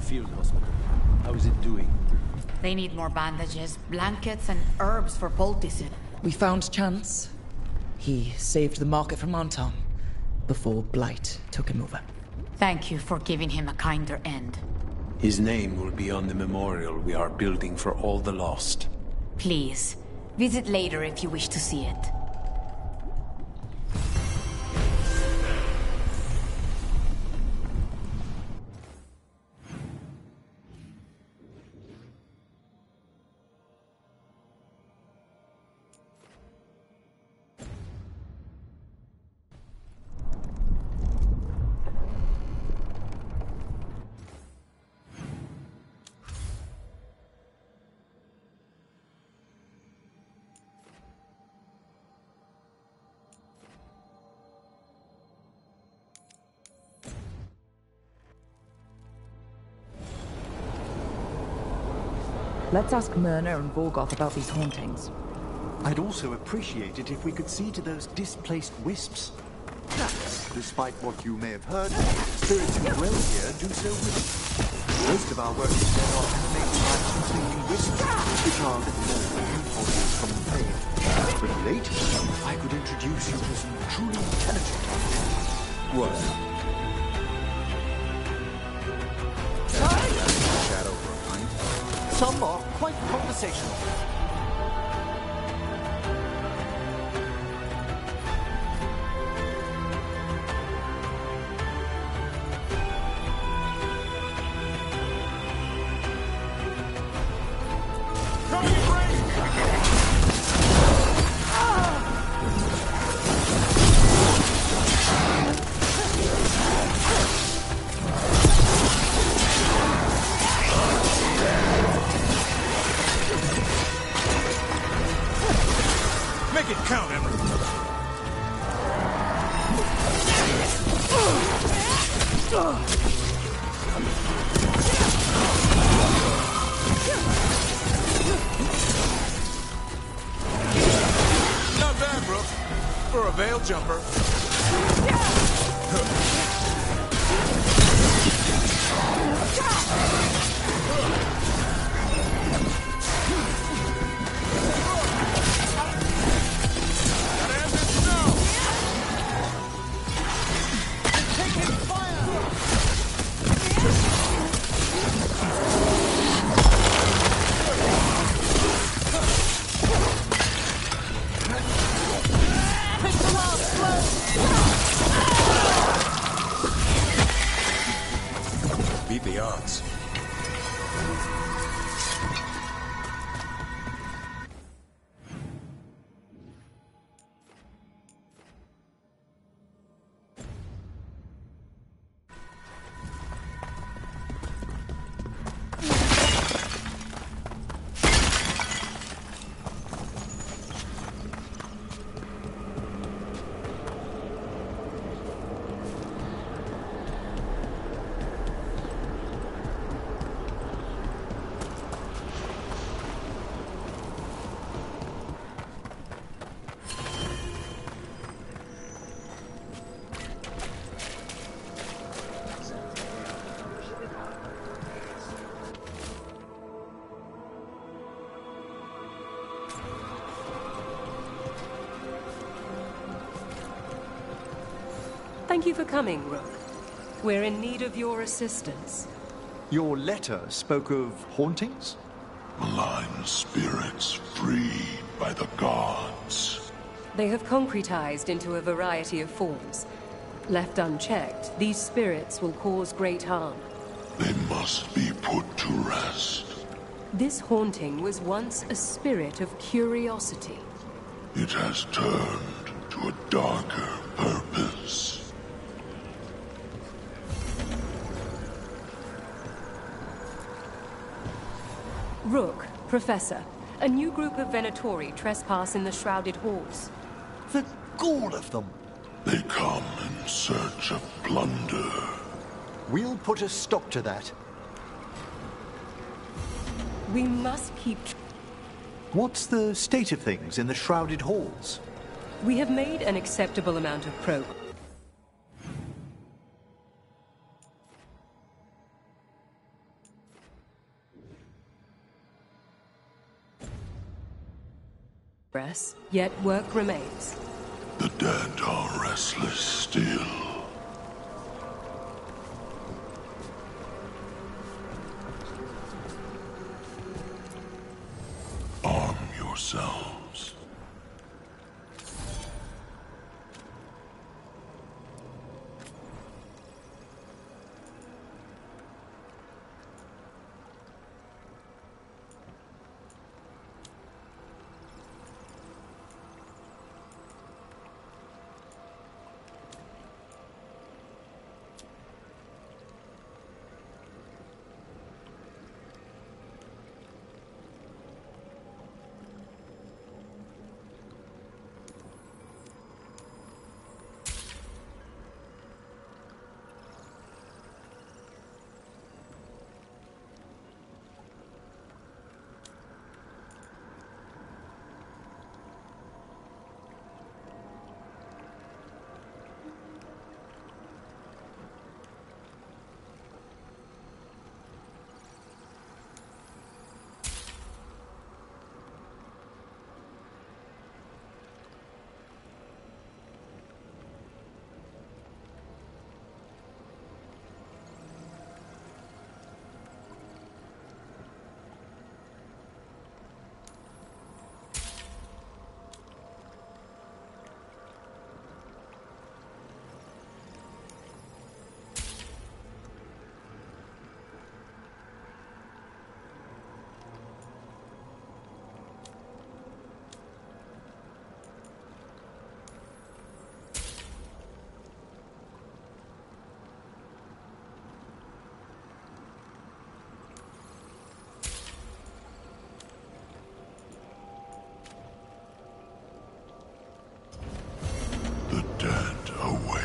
L: Field hospital. How is it doing?
M: They need more bandages, blankets, and herbs for poultices.
B: We found Chance. He saved the market from ANTAAM before Blight took him over.
M: Thank you for giving him a kinder end.
L: His name will be on the memorial we are building for all the lost.
M: Please, visit later if you wish to see it.
B: Let's ask Myrna and Vorgoth about these hauntings.
A: I'd also appreciate it if we could see to those displaced wisps. Despite what you may have heard, spirits who dwell here do so willingly. Most of our work is done on animate time-consuming wisps, which are little more than impulses from the plane. But later, I could introduce you to some truly intelligent
N: What? Shadow for a pint?
A: Some are quite conversational.
F: Make it count, Emma.
N: Not bad, bro. For a veil jumper. Beat the odds.
G: Thank you for coming, Rook. We're in need of your assistance.
A: Your letter spoke of hauntings?
H: Malign spirits freed by the gods.
G: They have concretized into a variety of forms. Left unchecked, these spirits will cause great harm.
H: They must be put to rest.
G: This haunting was once a spirit of curiosity.
H: It has turned to a darker purpose.
G: Rook, Professor, a new group of Venatori trespass in the Shrouded Halls.
A: The gall of them!
H: They come in search of plunder.
A: We'll put a stop to that.
G: We must keep...
A: What's the state of things in the Shrouded Halls?
G: We have made an acceptable amount of progress. Yet work remains.
H: The dead are restless still. Arm yourselves. The dead await.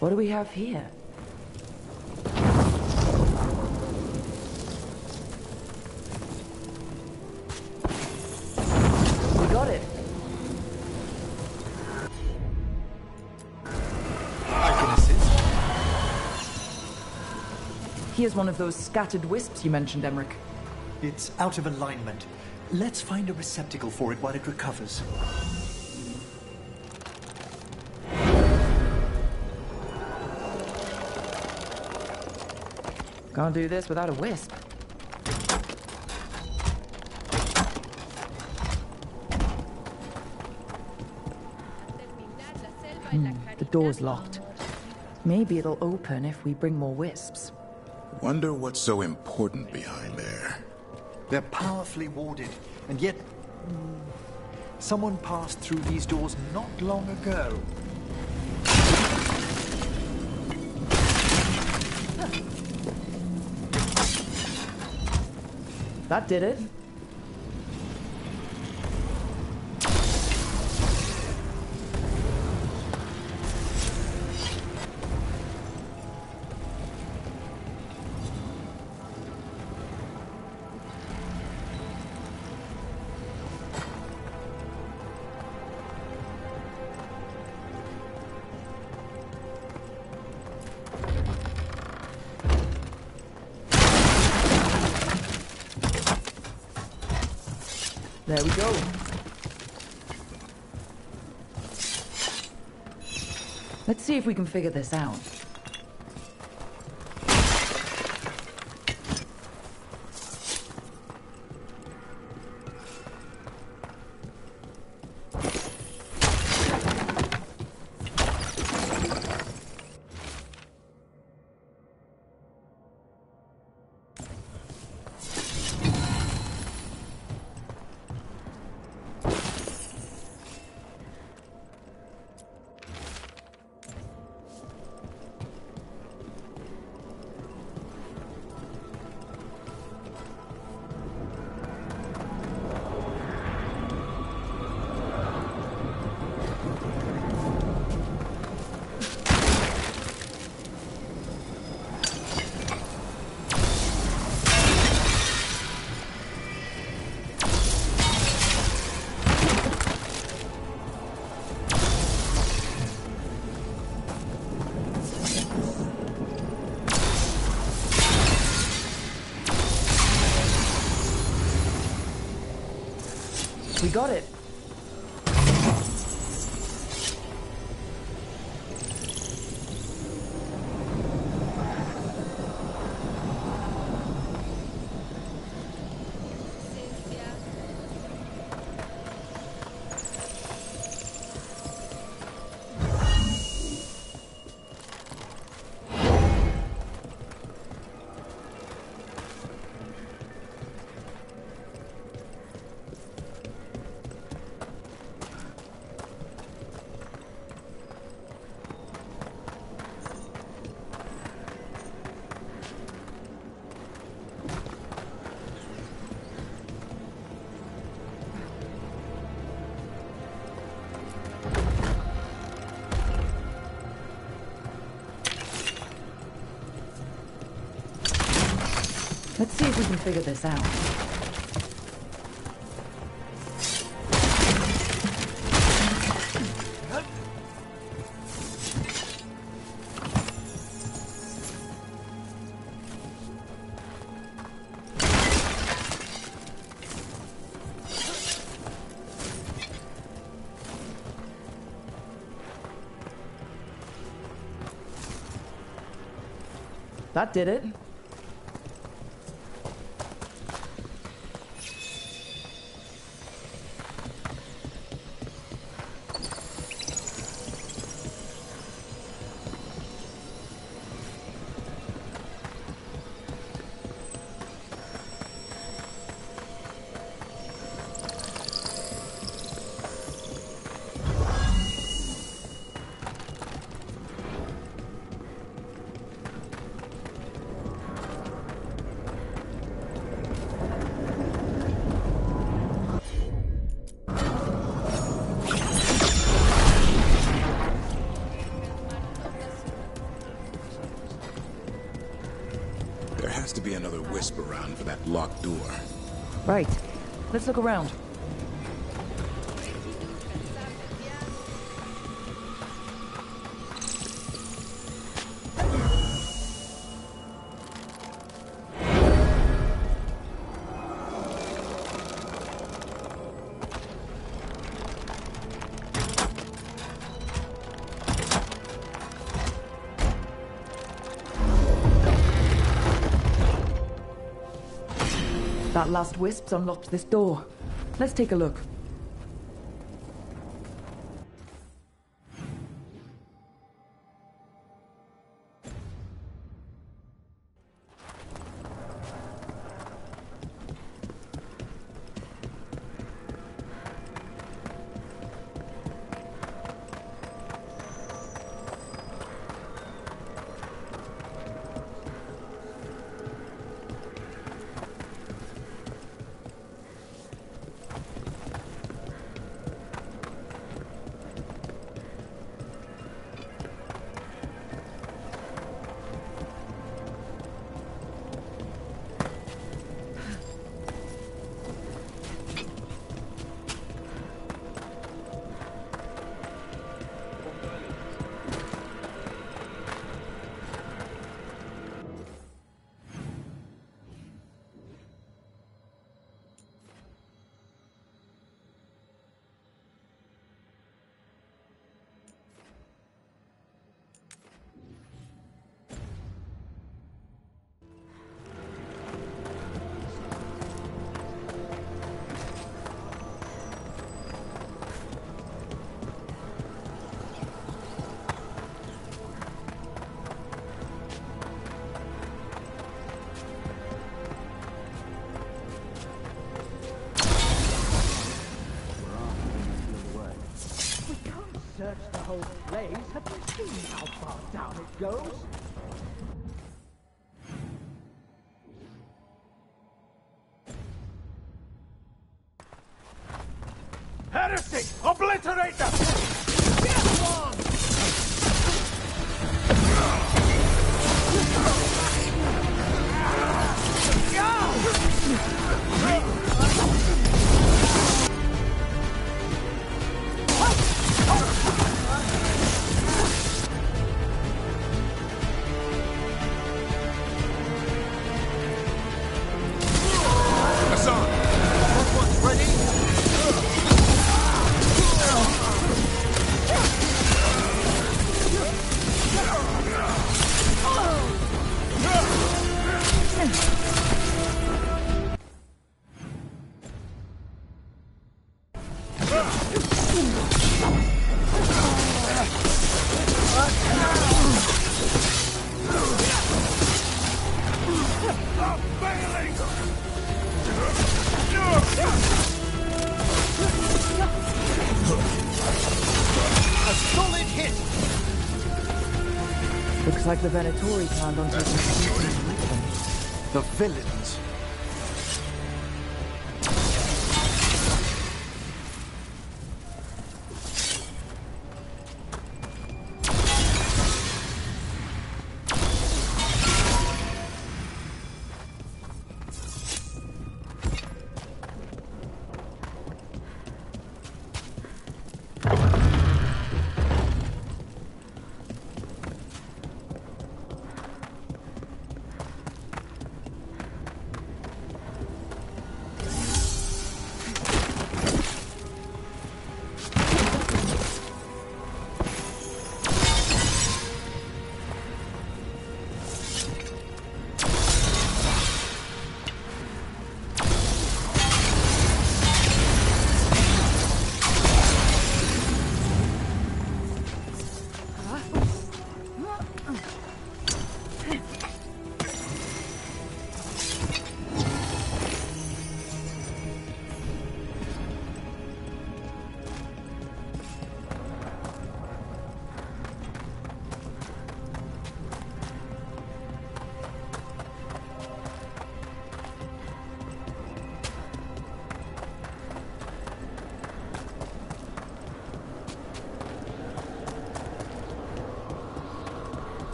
B: What do we have here? We got it.
A: I can assist.
B: Here's one of those scattered wisps you mentioned, Emmerich.
A: It's out of alignment. Let's find a receptacle for it while it recovers.
B: Can't do this without a wisp. The door's locked. Maybe it'll open if we bring more wisps.
N: Wonder what's so important behind there.
A: They're powerfully warded, and yet... someone passed through these doors not long ago.
B: That did it. There we go. Let's see if we can figure this out. We got it. Let's see if we can figure this out. That did it.
N: Another wisp around for that locked door.
B: Right. Let's look around. That last wisp's unlocked this door. Let's take a look.
Q: how far down it goes.
F: Heresy! Obliterate them!
Q: Get one!
B: Looks like the Venatori planned on taking something with them.
A: The villains.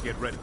F: Get ready.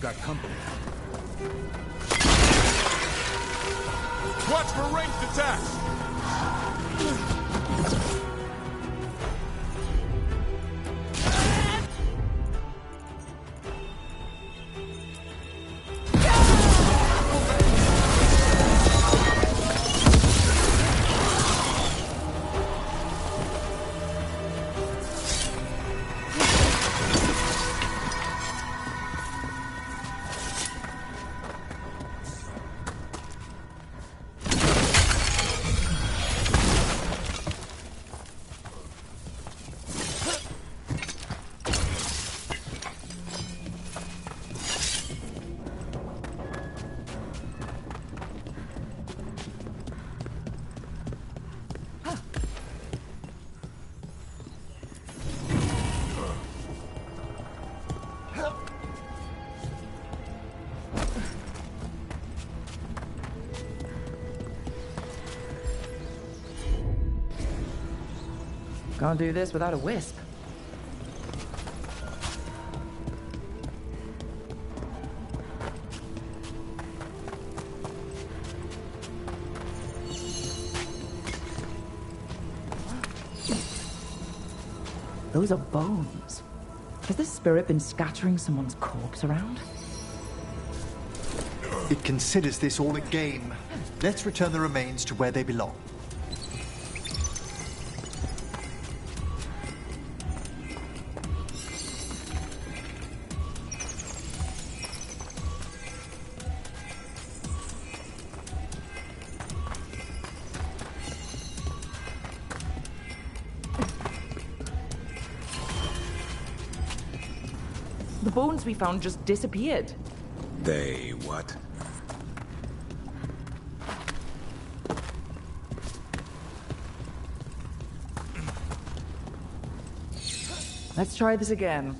N: Got company. Watch for ranged attacks!
B: Can't do this without a wisp. Those are bones. Has this spirit been scattering someone's corpse around?
A: It considers this all a game. Let's return the remains to where they belong.
B: The bones we found just disappeared.
N: They what?
B: Let's try this again.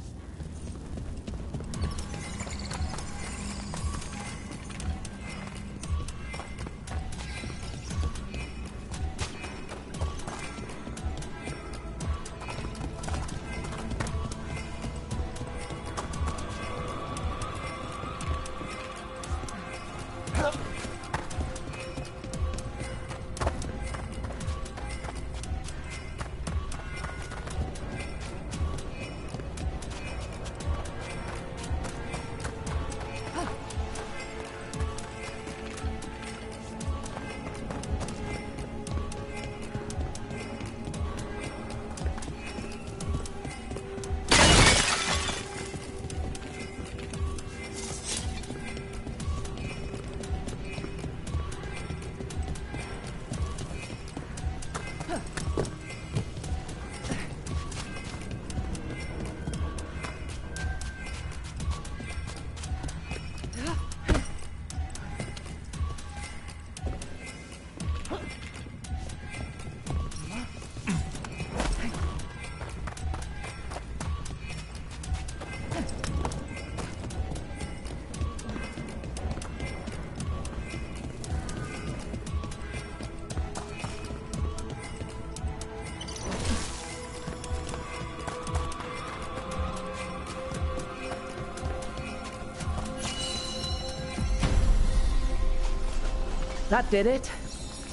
B: That did it.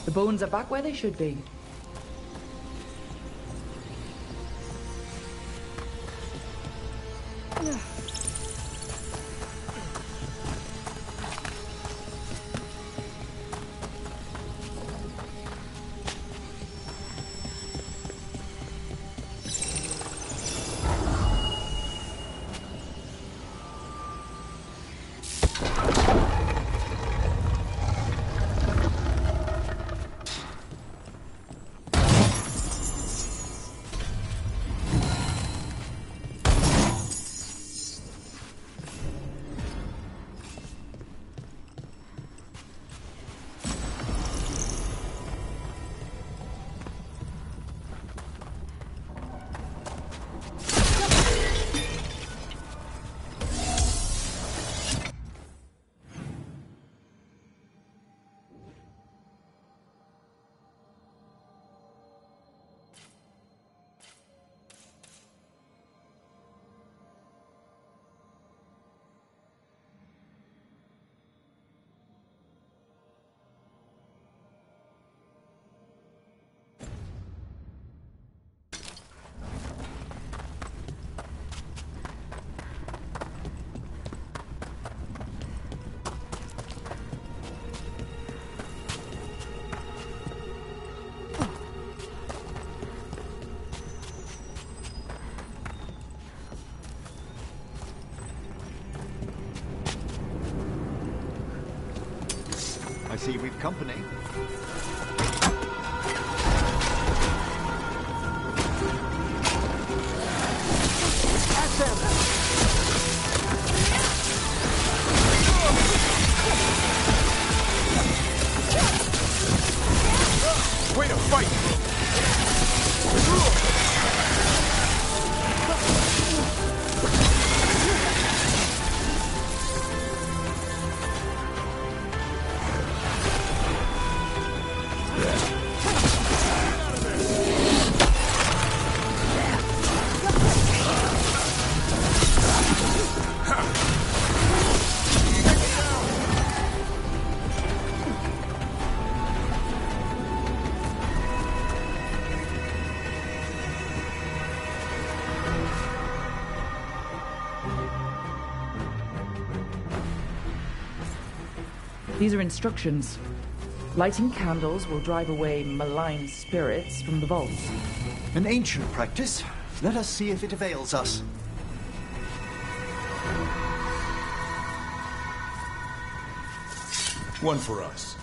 B: The bones are back where they should be.
A: I see we've company.
F: Way to fight!
B: These are instructions. Lighting candles will drive away malign spirits from the vaults.
A: An ancient practice. Let us see if it avails us.
N: One for us.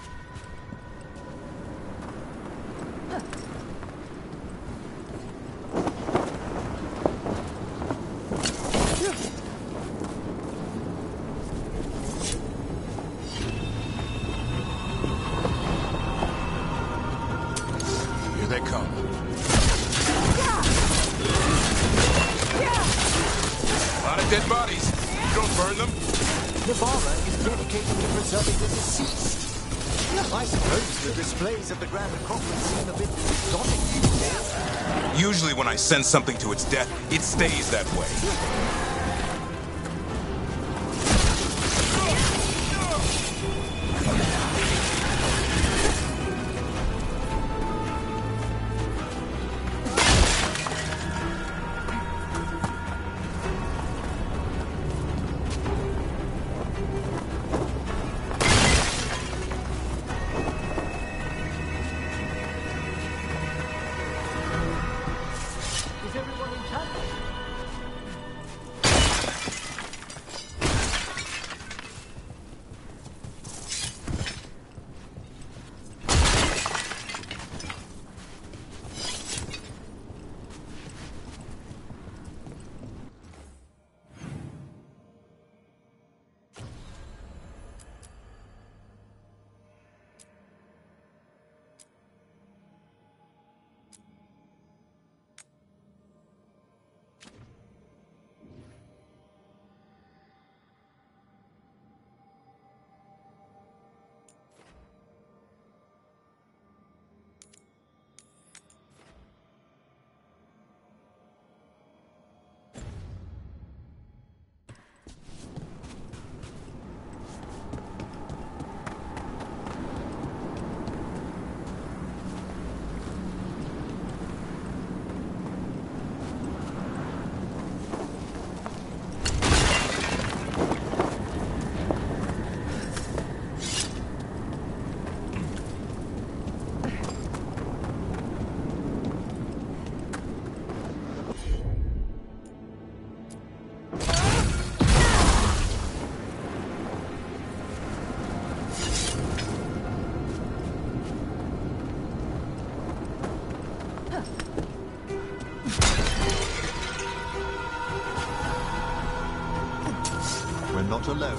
N: Here they come. A lot of dead bodies. You don't burn them.
A: Navarra is dedicated to preserving the deceased. I suppose the displays of the Grand Necropolis seem a bit exotic.
N: Usually when I send something to its death, it stays that way.
A: Not alone.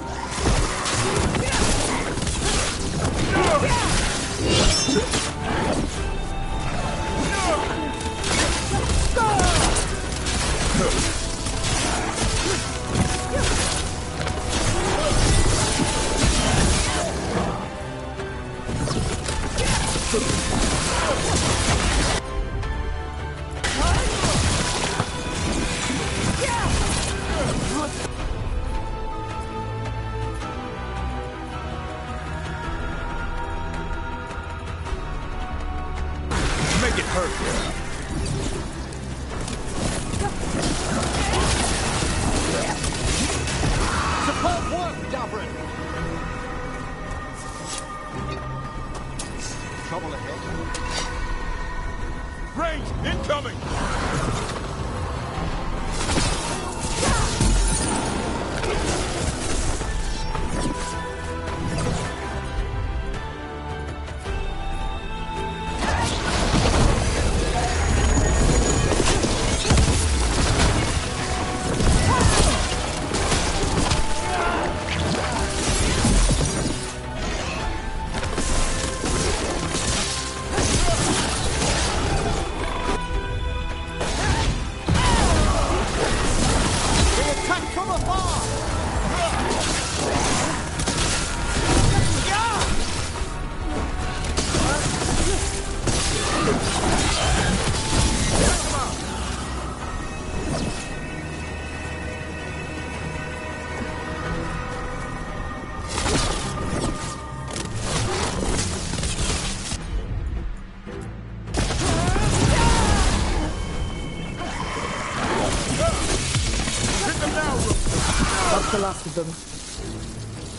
B: The last of them.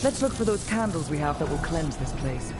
B: Let's look for those candles we have that will cleanse this place.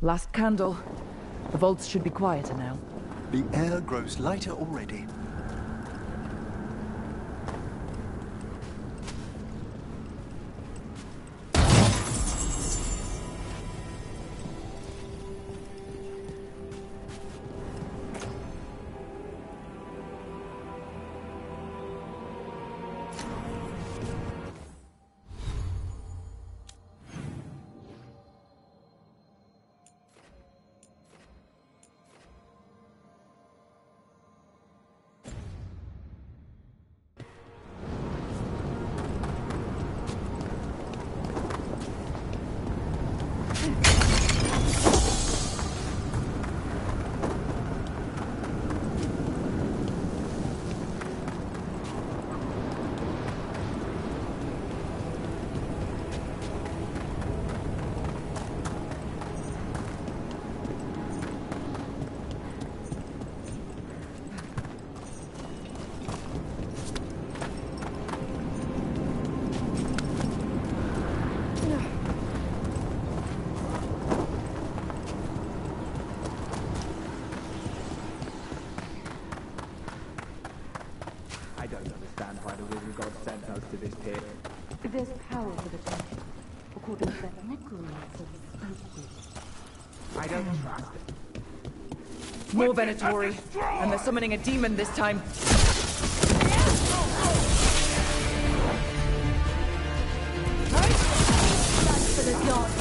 B: Last candle. The vaults should be quieter now.
A: The air grows lighter already.
R: There's power for the temple, according to that necromancer we spoke with.
Q: I don't trust it.
B: More Venatori, and they're summoning a demon this time.
R: That's for the god.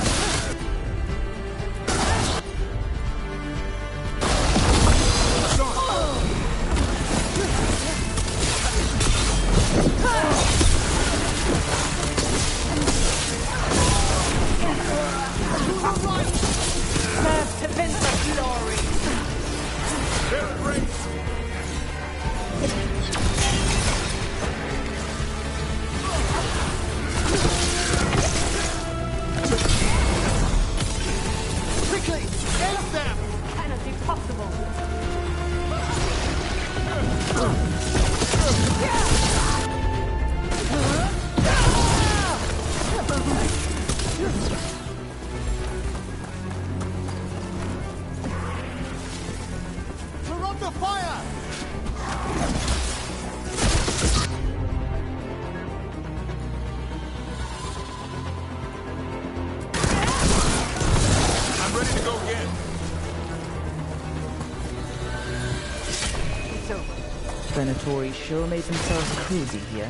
B: Venatori sure made themselves cozy here.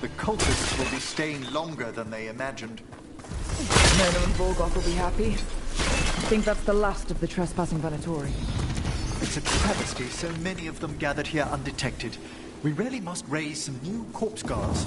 A: The cultists will be staying longer than they imagined.
B: Myrna and Volgoth will be happy. I think that's the last of the trespassing Venatori.
A: It's a travesty so many of them gathered here undetected. We really must raise some new corpse guards.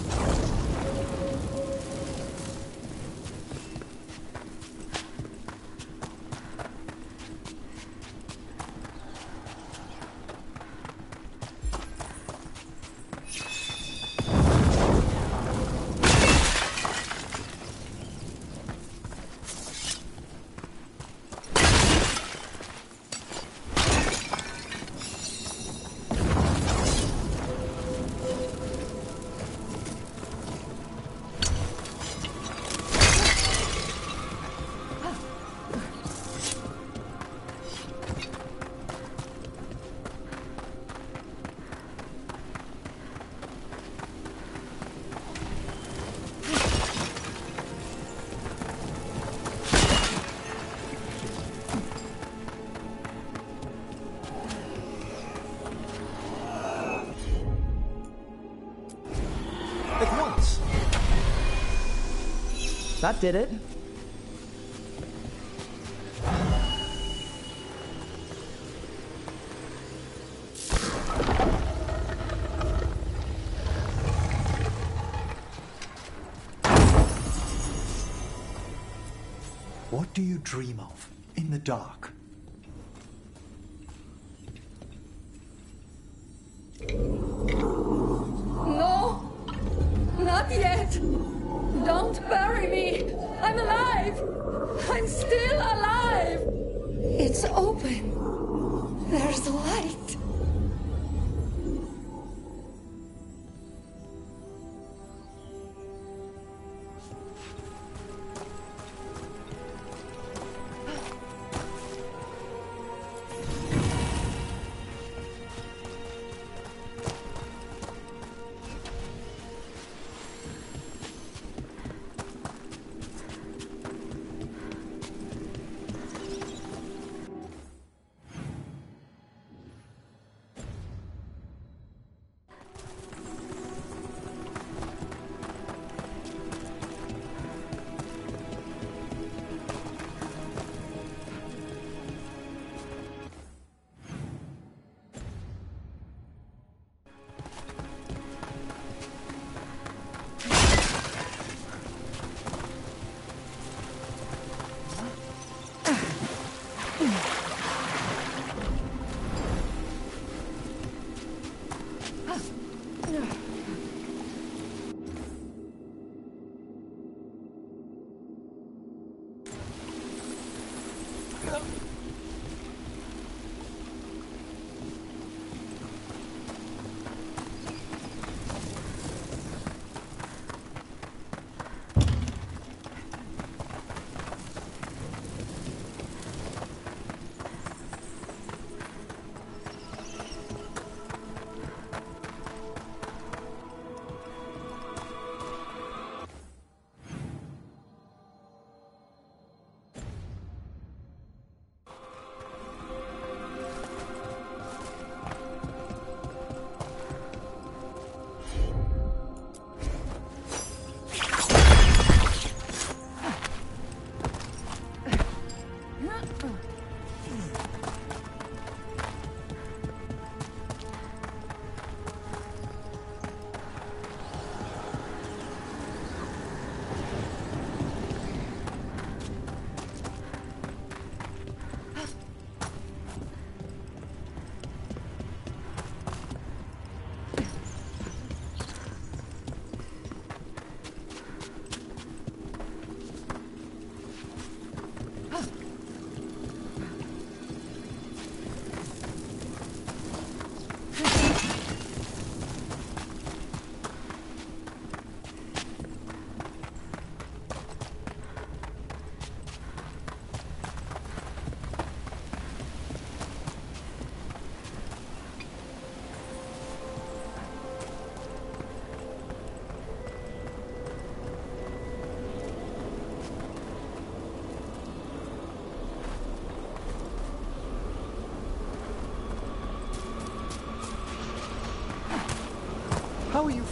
B: That did it.
A: What do you dream of in the dark?
R: No! Not yet! Don't bury me! I'm alive! I'm still alive! It's open. There's light.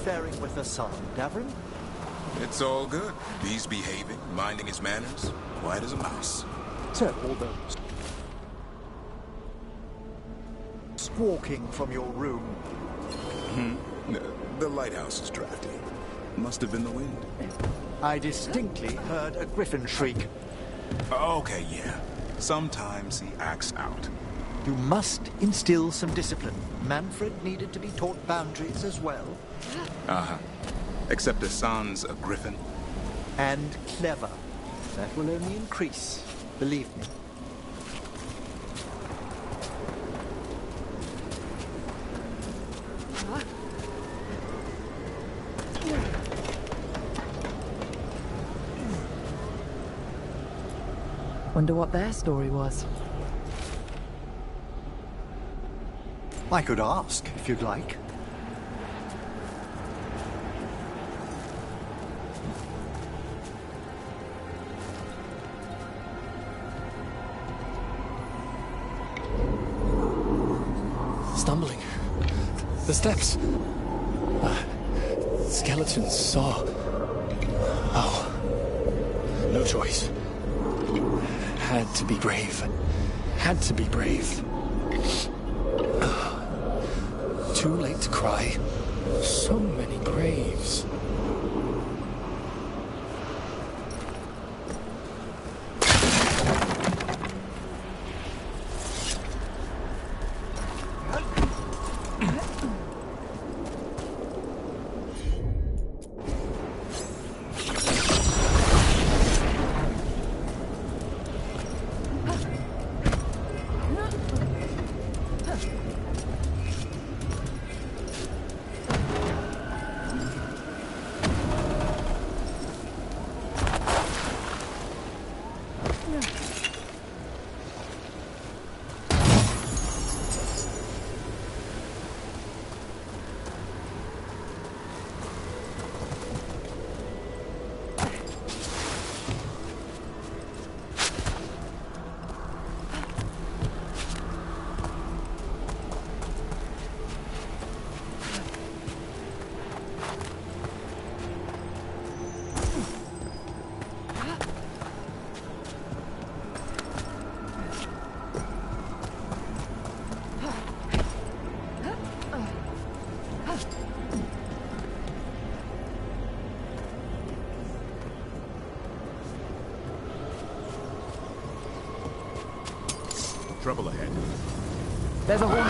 A: faring with Hassan, Davrin?
N: It's all good. He's behaving, minding his manners, quiet as a mouse.
A: So, although squawking from your room.
N: The lighthouse is drafty. Must have been the wind.
A: I distinctly heard a griffin shriek.
N: Okay, yeah. Sometimes he acts out.
A: You must instill some discipline. Manfred needed to be taught boundaries as well.
N: Uh-huh. Except Hassan's a griffin.
A: And clever. That will only increase, believe me.
B: Wonder what their story was.
A: I could ask, if you'd like.
P: Stumbling. The steps. Skeletons saw. Oh. No choice. Had to be brave. Had to be brave. Too late to cry. So many graves.
N: Trouble ahead.
B: There's a horn.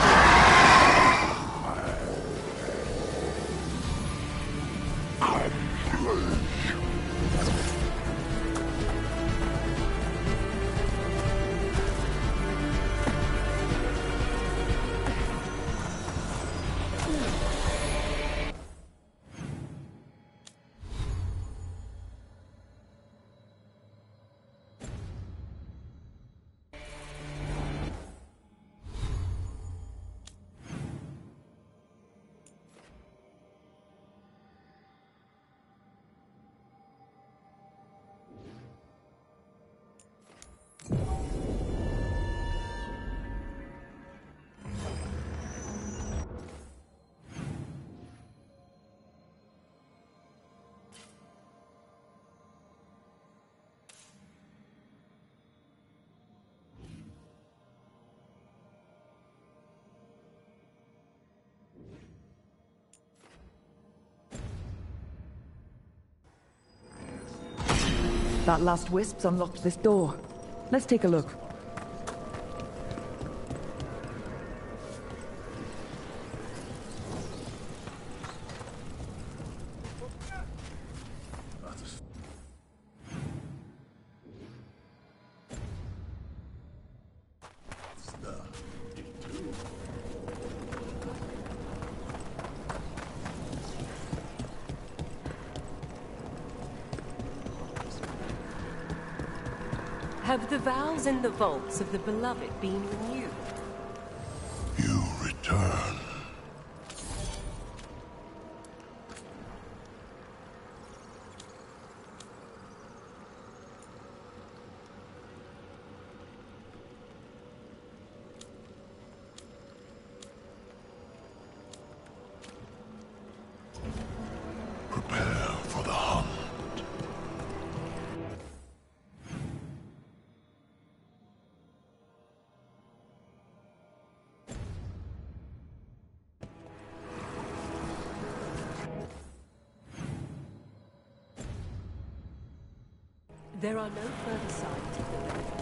B: That last wisp's unlocked this door. Let's take a look.
G: Have the vows in the vaults of the Beloved been renewed?
H: You return.
G: There are no further signs of the benefit.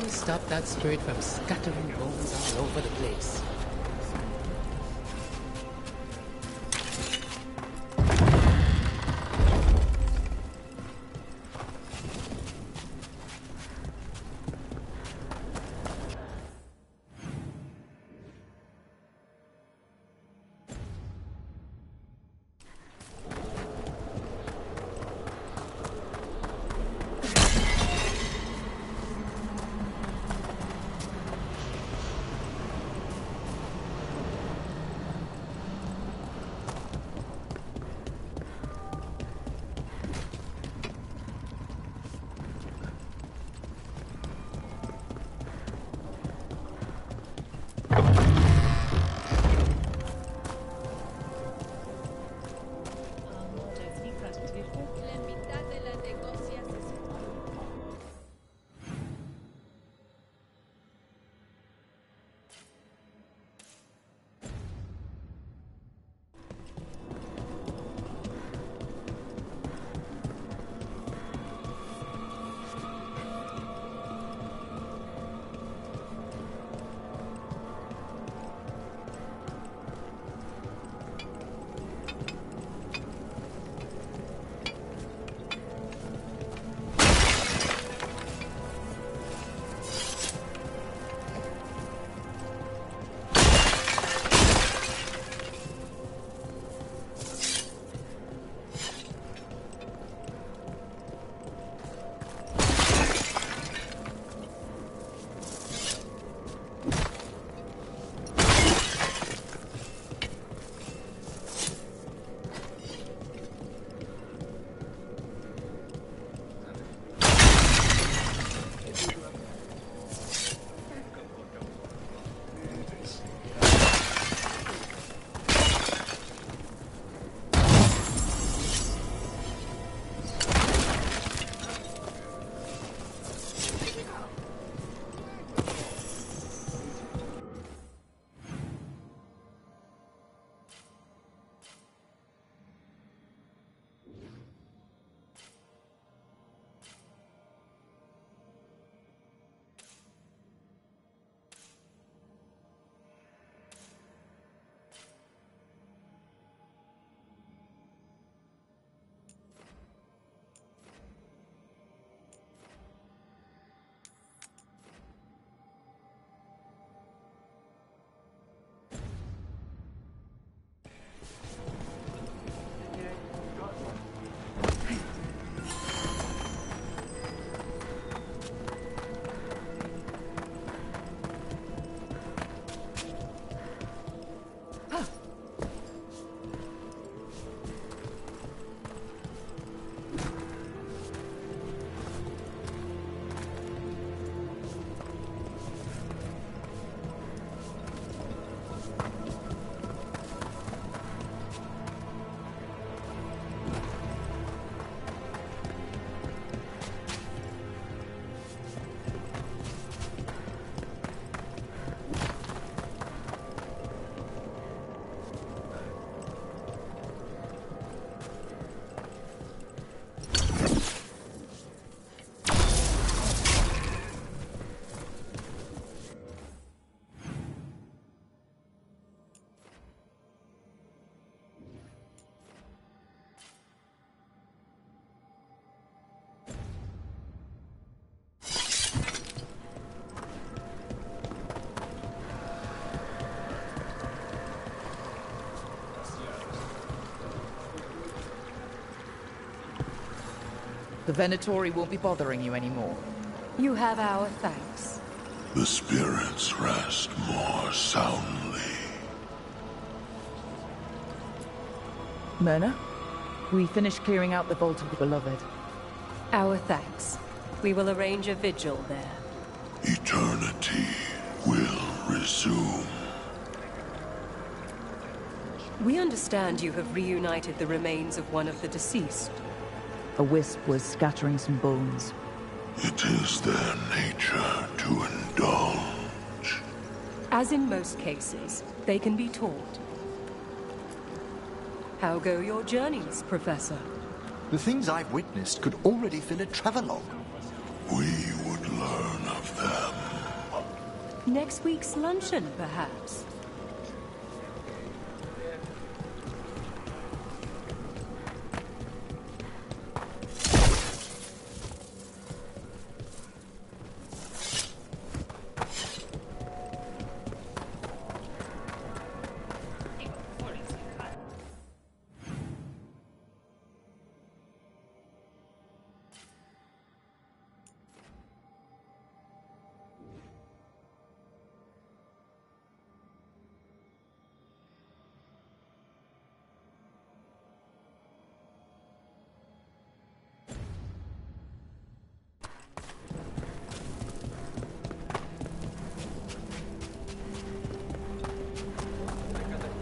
S: Stop that spirit from scattering bones all over the place.
B: The Venatori won't be bothering you anymore.
G: You have our thanks.
H: The spirits rest more soundly.
B: Myrna, we finished clearing out the Vault of the Beloved.
G: Our thanks. We will arrange a vigil there.
H: Eternity will resume.
G: We understand you have reunited the remains of one of the deceased.
B: A wisp was scattering some bones.
H: It is their nature to indulge.
G: As in most cases, they can be taught. How go your journeys, Professor?
A: The things I've witnessed could already fill a travelogue.
H: We would learn of them.
G: Next week's luncheon, perhaps?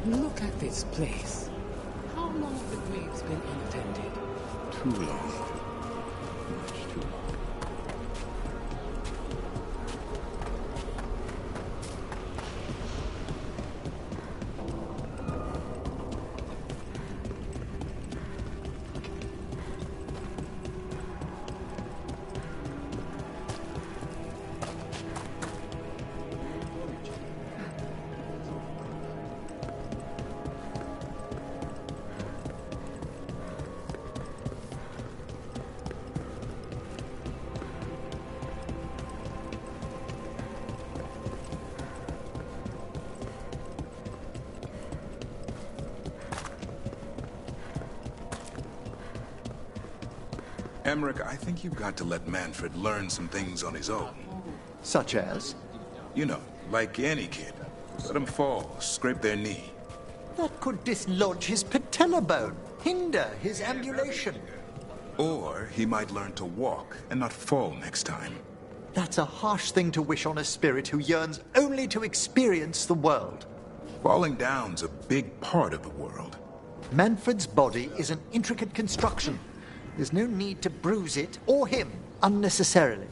S: Look at this place. How long have the graves been unattended?
N: Too long. Much too long. Emmerich, I think you've got to let Manfred learn some things on his own.
A: Such as?
N: You know, like any kid. Let him fall, scrape their knee.
A: That could dislodge his patella bone, hinder his ambulation.
N: Or he might learn to walk and not fall next time.
A: That's a harsh thing to wish on a spirit who yearns only to experience the world.
N: Falling down's a big part of the world.
A: Manfred's body is an intricate construction. There's no need to bruise it, or him, unnecessarily.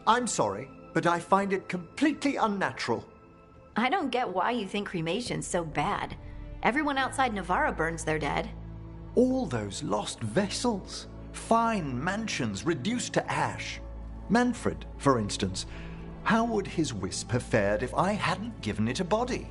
A: I'm sorry, but I find it completely unnatural.
K: I don't get why you think cremation's so bad. Everyone outside Navarra burns their dead.
A: All those lost vessels. Fine mansions reduced to ash. Manfred, for instance. How would his wisp have fared if I hadn't given it a body?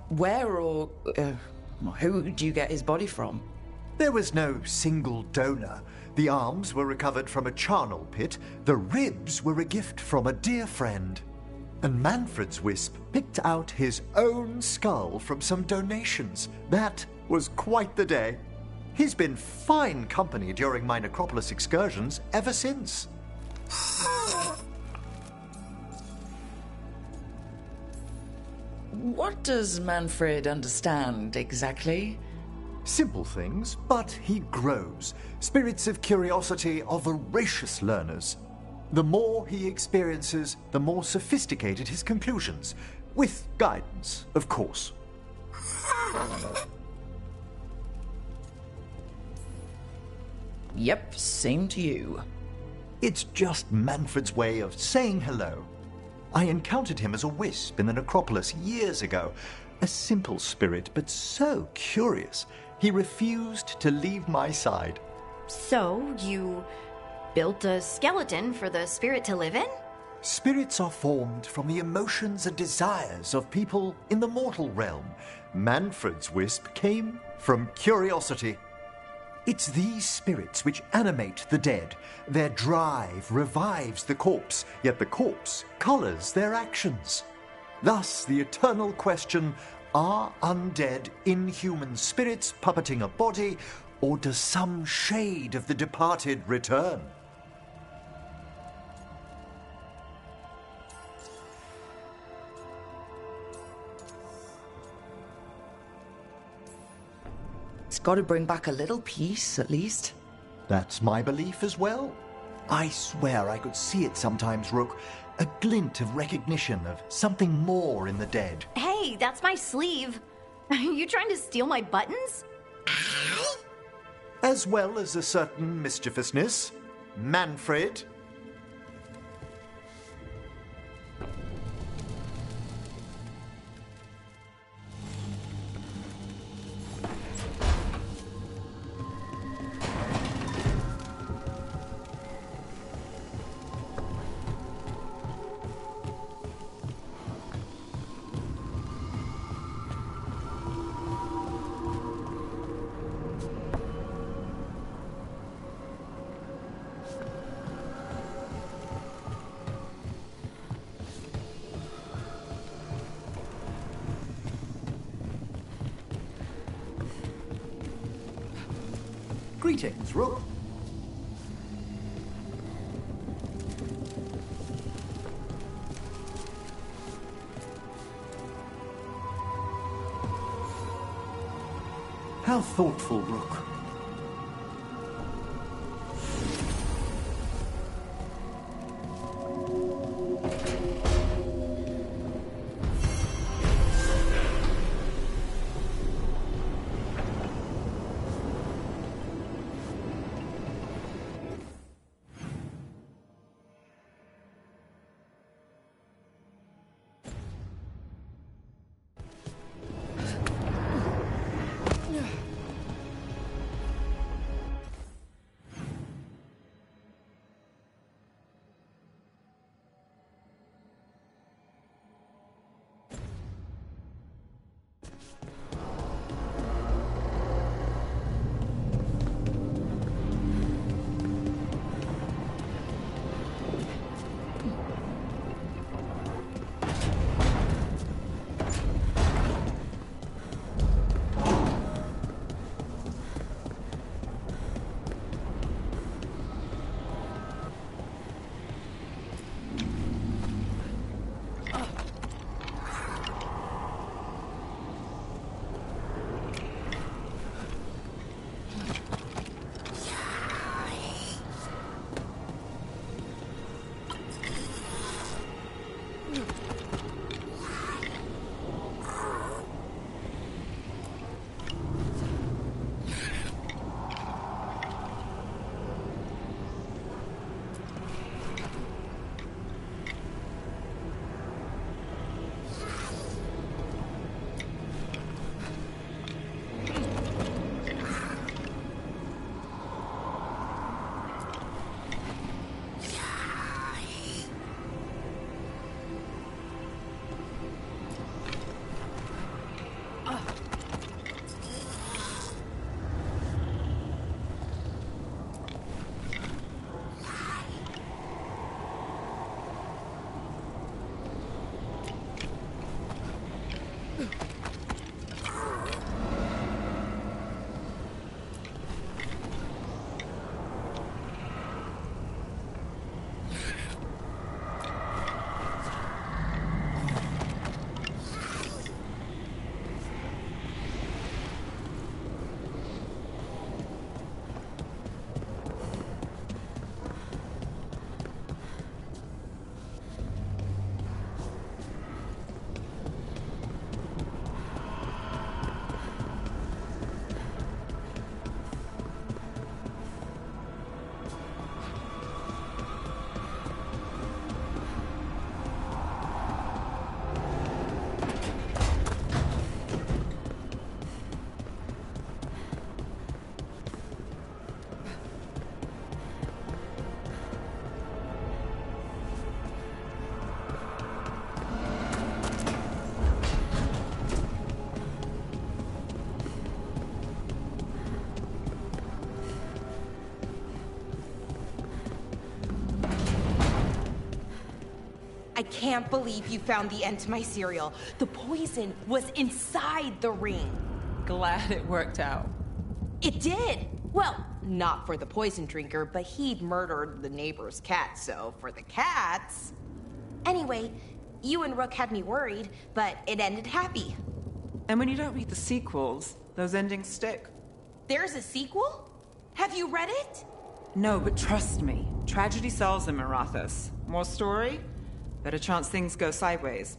B: Where or who do you get his body from?
A: There was no single donor. The arms were recovered from a charnel pit. The ribs were a gift from a dear friend. And Manfred's wisp picked out his own skull from some donations. That was quite the day. He's been fine company during my Necropolis excursions ever since.
B: What does Manfred understand exactly?
A: Simple things, but he grows. Spirits of curiosity are voracious learners. The more he experiences, the more sophisticated his conclusions. With guidance, of course.
B: Yep, same to you.
A: It's just Manfred's way of saying hello. I encountered him as a wisp in the Necropolis years ago. A simple spirit, but so curious. He refused to leave my side.
K: So, you built a skeleton for the spirit to live in?
A: Spirits are formed from the emotions and desires of people in the mortal realm. Manfred's wisp came from curiosity. It's these spirits which animate the dead. Their drive revives the corpse, yet the corpse colors their actions. Thus, the eternal question, are undead inhuman spirits puppeting a body, or does some shade of the departed return?
B: It's got to bring back a little peace, at least.
A: That's my belief as well. I swear I could see it sometimes, Rook. A glint of recognition of something more in the dead.
K: Hey, that's my sleeve. Are you trying to steal my buttons?
A: As well as a certain mischievousness. Manfred. Greetings, Rook. How thoughtful, Rook.
C: can't believe you found the end to my cereal. The poison was inside the ring.
J: Glad it worked out.
C: It did. Well, not for the poison drinker, but he'd murdered the neighbor's cat, so for the cats... Anyway, you and Rook had me worried, but it ended happy.
J: And when you don't read the sequels, those endings stick.
C: There's a sequel? Have you read it?
J: No, but trust me. Tragedy sells in Marathas. More story? Better chance things go sideways.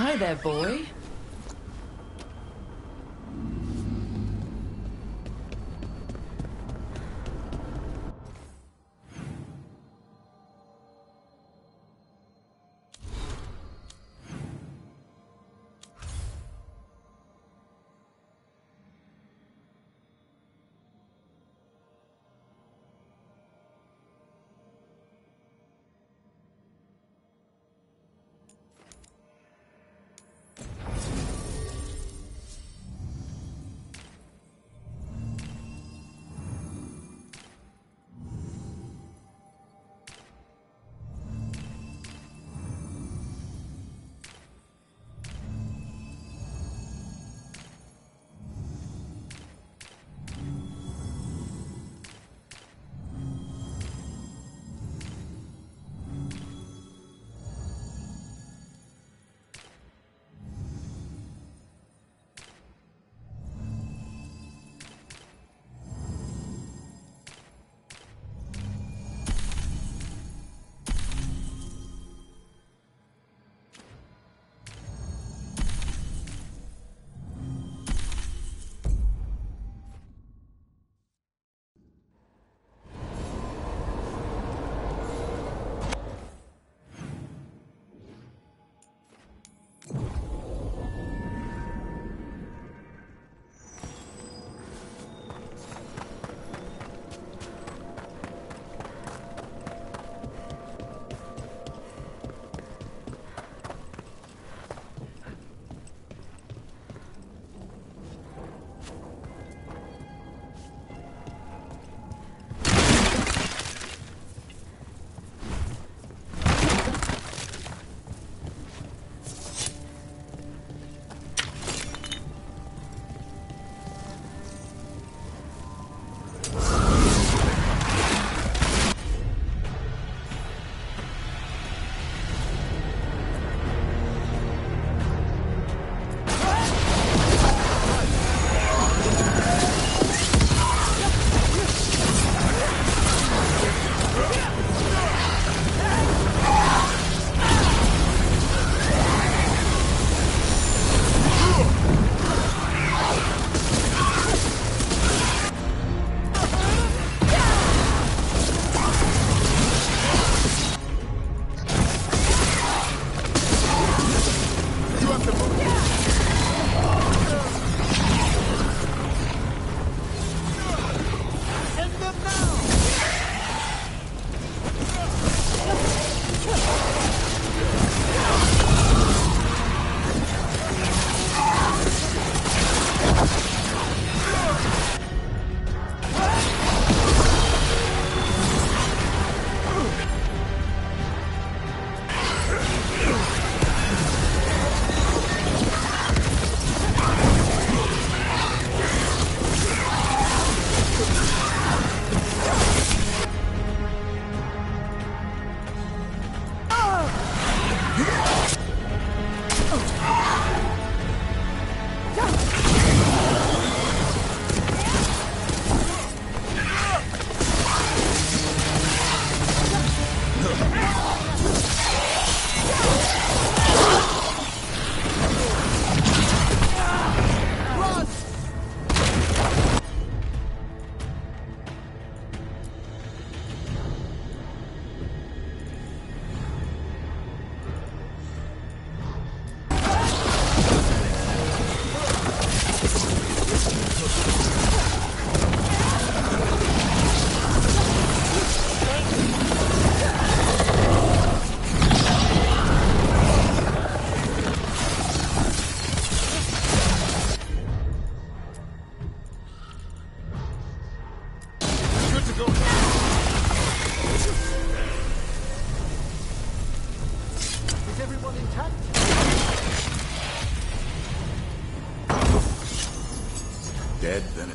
B: Hi there, boy.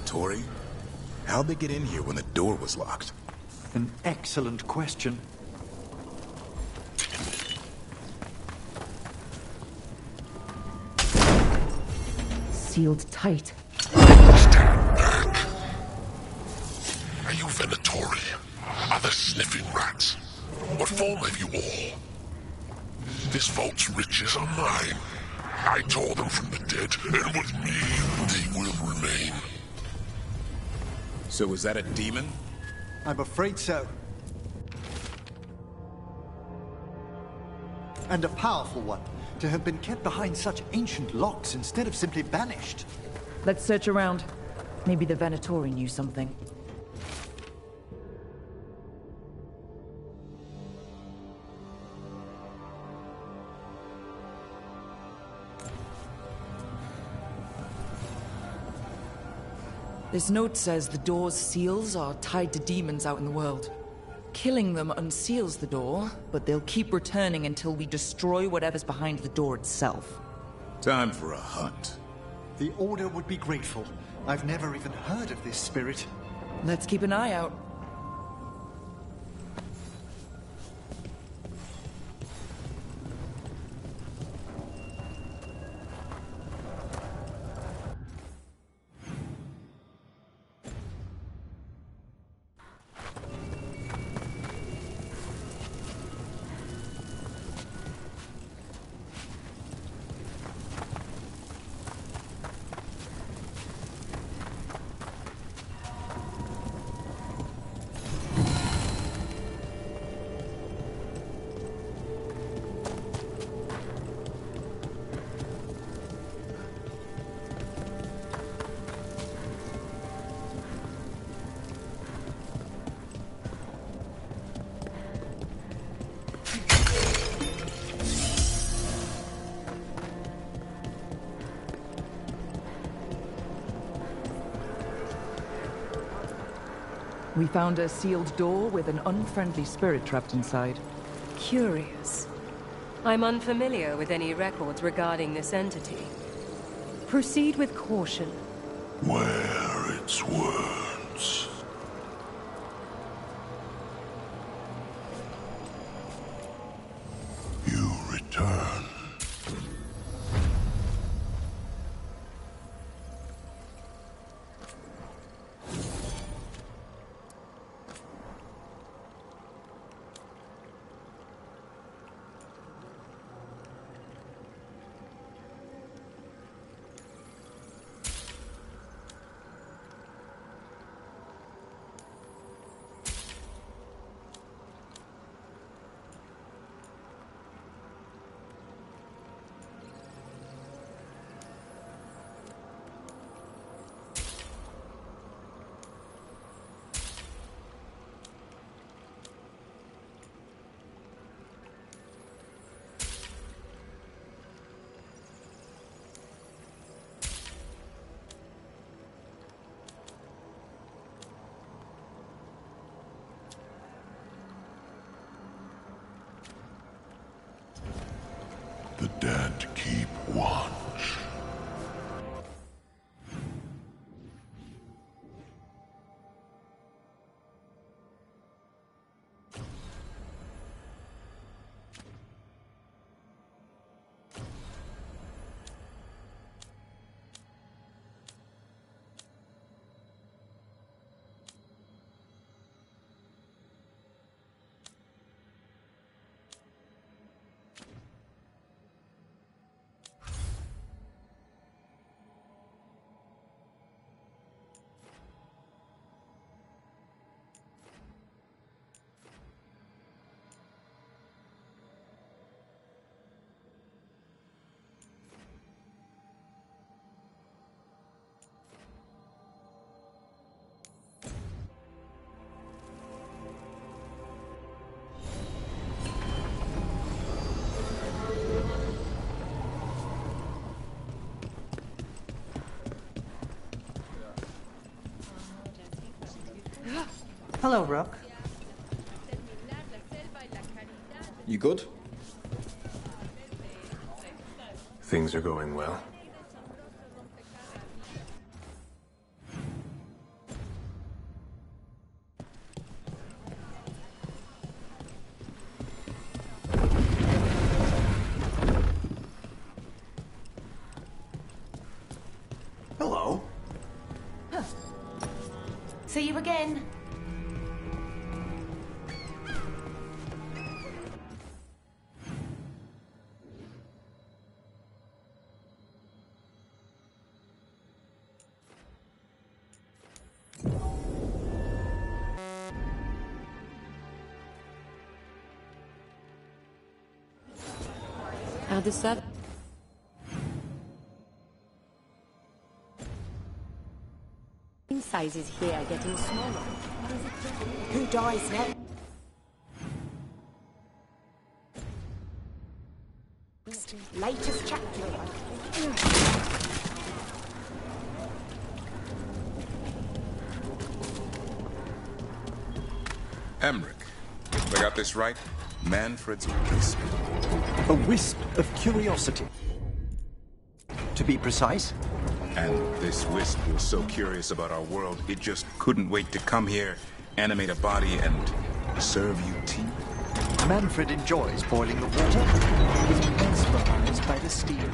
N: Venatori? How'd they get in here when the door was locked?
A: An excellent question.
B: Sealed tight.
H: Stand back. Are you Venatori? Are the sniffing rats? What form have you all? This vault's riches are mine. I tore them from the dead, and with me, they will remain.
N: So is that a demon?
A: I'm afraid so. And a powerful one, to have been kept behind such ancient locks instead of simply banished.
B: Let's search around. Maybe the Venatori knew something. This note says the door's seals are tied to demons out in the world. Killing them unseals the door, but they'll keep returning until we destroy whatever's behind the door itself.
N: Time for a hunt.
A: The Order would be grateful. I've never even heard of this spirit.
B: Let's keep an eye out. We found a sealed door with an unfriendly spirit trapped inside.
G: Curious. I'm unfamiliar with any records regarding this entity. Proceed with caution.
H: Where its words. You return. The dead keep watch.
J: Hello, Rook.
P: You good?
T: Things are going well.
C: See you again.
G: How does that... sizes here getting smaller.
C: Who dies next? Latest chapter.
N: Emmerich, if I got this right, Manfred's wisp.
A: A wisp of curiosity. To be precise.
N: And this wisp was so curious about our world, it just couldn't wait to come here, animate a body, and serve you tea.
A: Manfred enjoys boiling the water. He's mesmerized by the steel.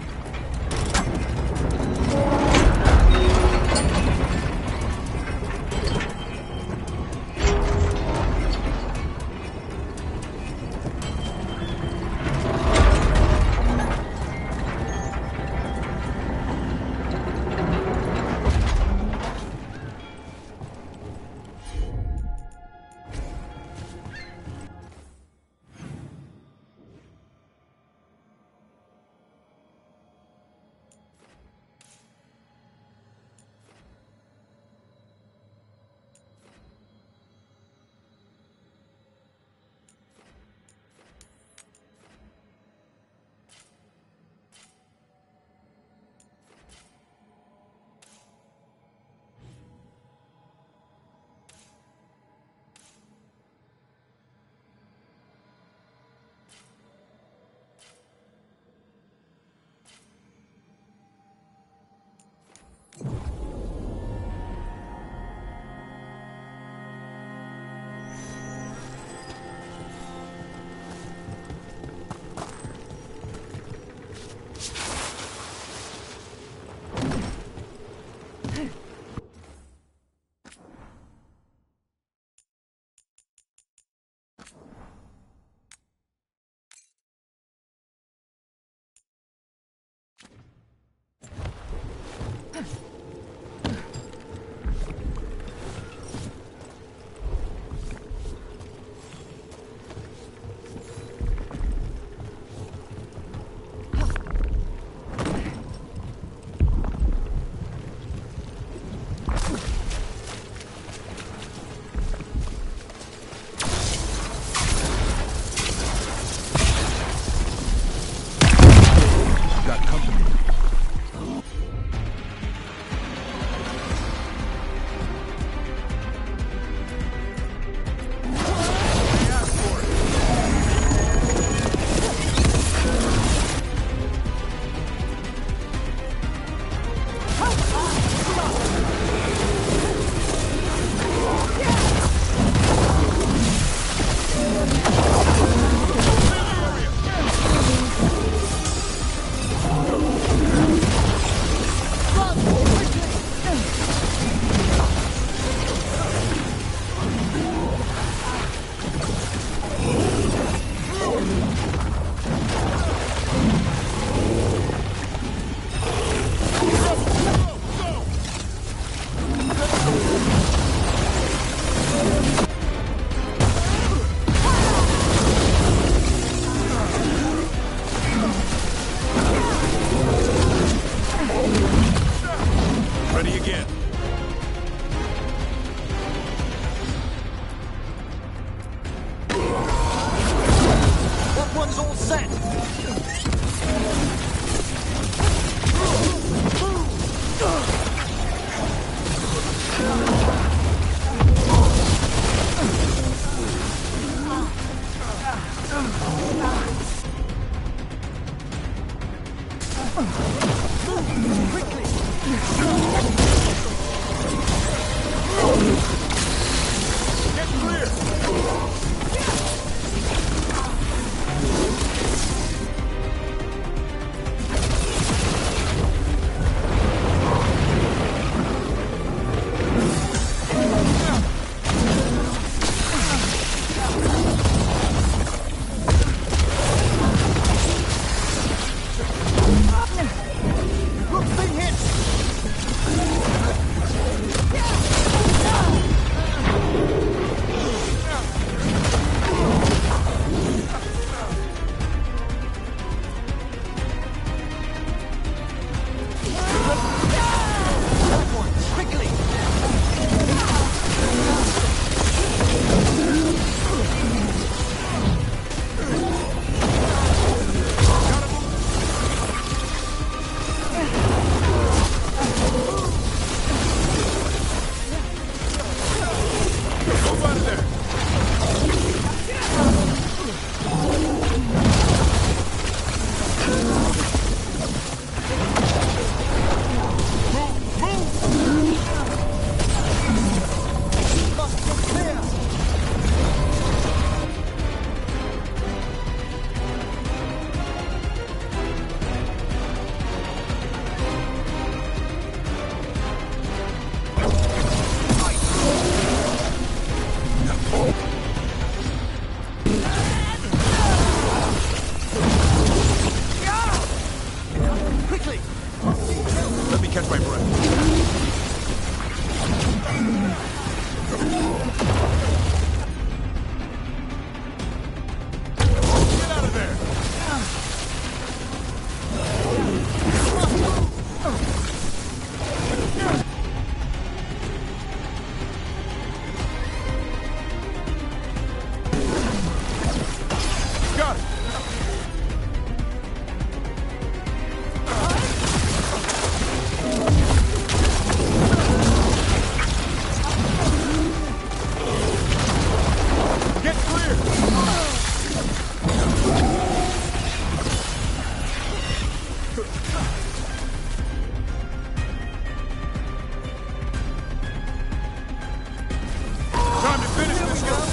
F: Time to finish this girl.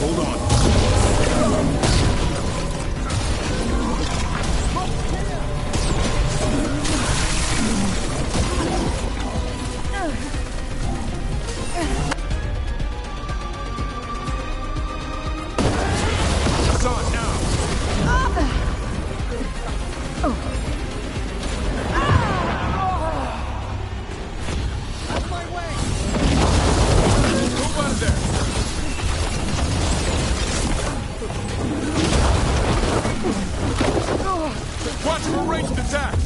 F: Hold on. It's on now. Out my way. Move out of there. Watch for ranged attack!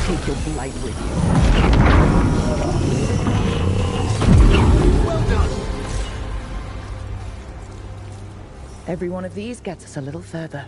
E: Take your blight with you.
B: Well done. Every one of these gets us a little further.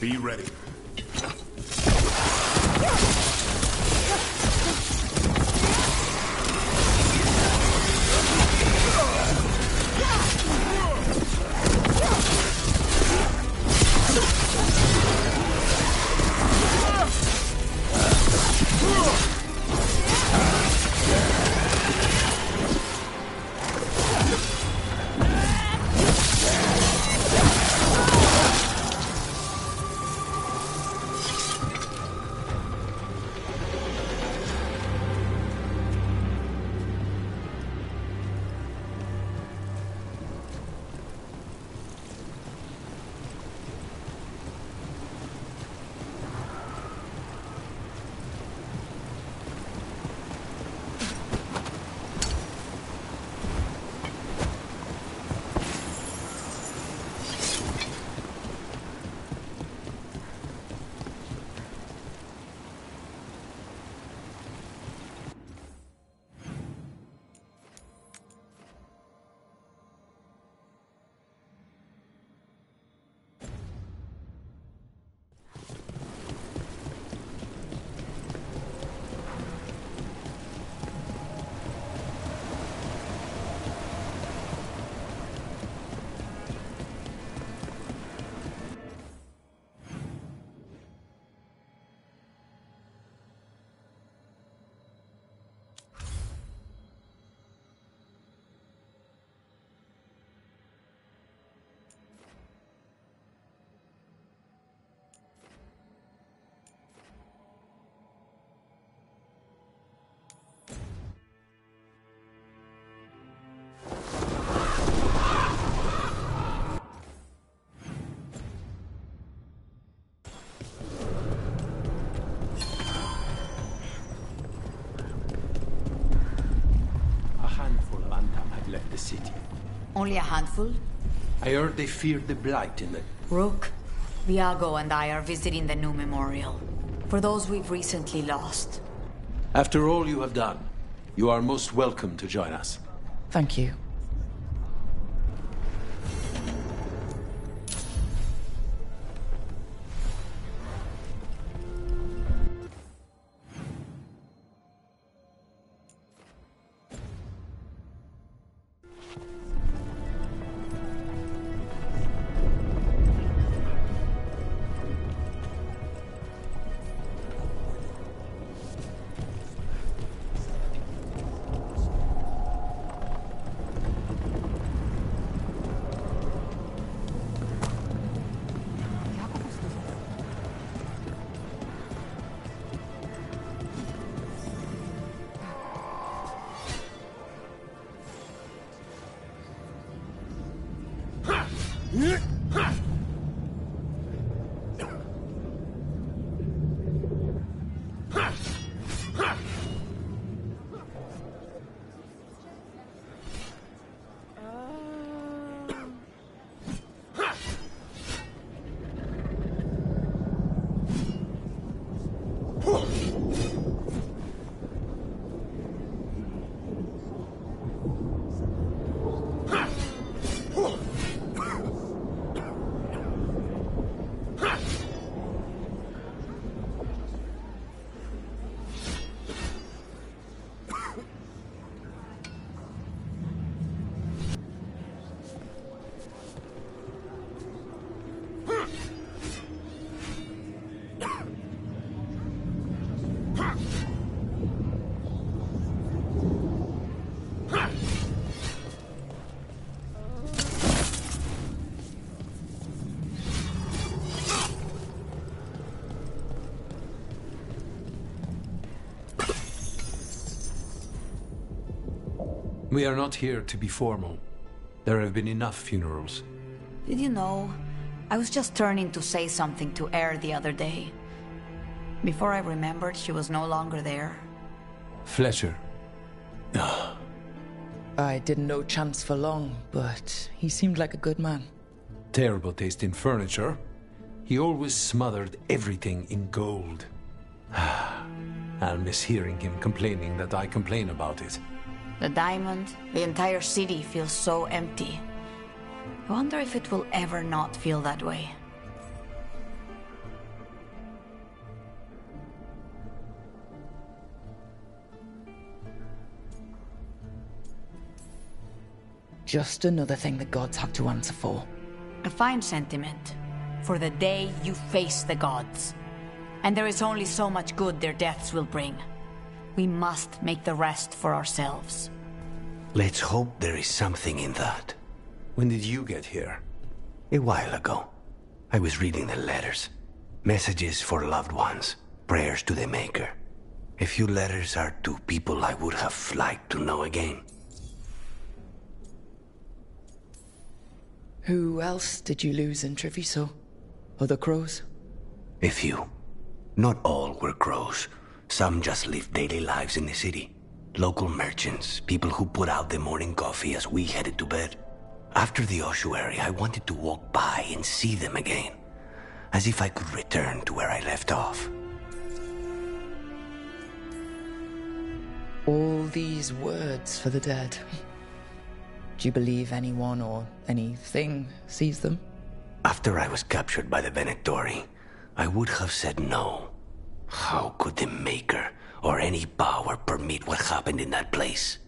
F: Be ready.
M: City. Only a handful?
L: I heard they feared the Blight in the...
M: Rook, Viago and I are visiting the new memorial. For those we've recently lost.
L: After all you have done, you are most welcome to join us.
B: Thank you.
L: We are not here to be formal. There have been enough funerals.
M: Did you know? I was just turning to say something to Air the other day. Before I remembered, she was no longer there.
L: Fletcher.
B: I didn't know Chance for long, but he seemed like a good man.
L: Terrible taste in furniture. He always smothered everything in gold. I'll miss hearing him complaining that I complain about it.
M: The diamond, the entire city feels so empty. I wonder if it will ever not feel that way.
B: Just another thing the gods have to answer for.
M: A fine sentiment. For the day you face the gods. And there is only so much good their deaths will bring. We must make the rest for ourselves.
I: Let's hope there is something in that. When did you get here? A while ago. I was reading the letters. Messages for loved ones. Prayers to the Maker. A few letters are to people I would have liked to know again.
B: Who else did you lose in Treviso? Other crows?
I: A few. Not all were crows. Some just lived daily lives in the city. Local merchants, people who put out the morning coffee as we headed to bed. After the ossuary, I wanted to walk by and see them again. As if I could return to where I left off.
B: All these words for the dead. Do you believe anyone or anything sees them?
I: After I was captured by the Venatori, I would have said no. How could the Maker or any power permit what happened in that place?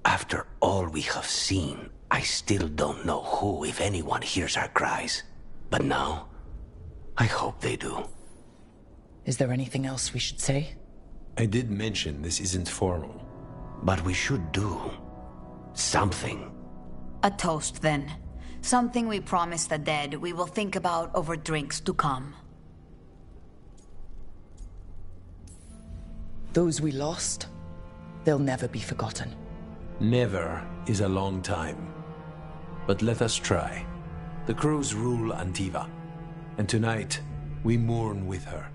I: After all we have seen, I still don't know who, if anyone, hears our cries. But now, I hope they do.
B: Is there anything else we should say?
L: I did mention this isn't formal.
I: But we should do something.
M: A toast, then. Something we promise the dead we will think about over drinks to come.
B: Those we lost, they'll never be forgotten.
L: Never is a long time. But let us try. The crows rule Antiva, and tonight we mourn with her.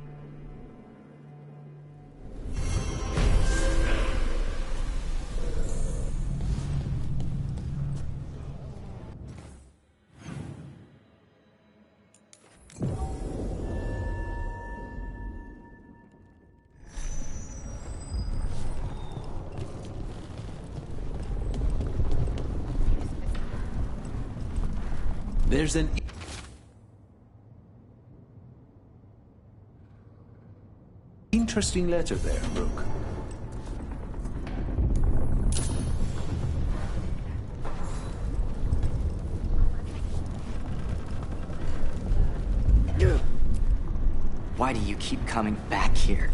L: There's an interesting letter there, Rook.
T: Why do you keep coming back here?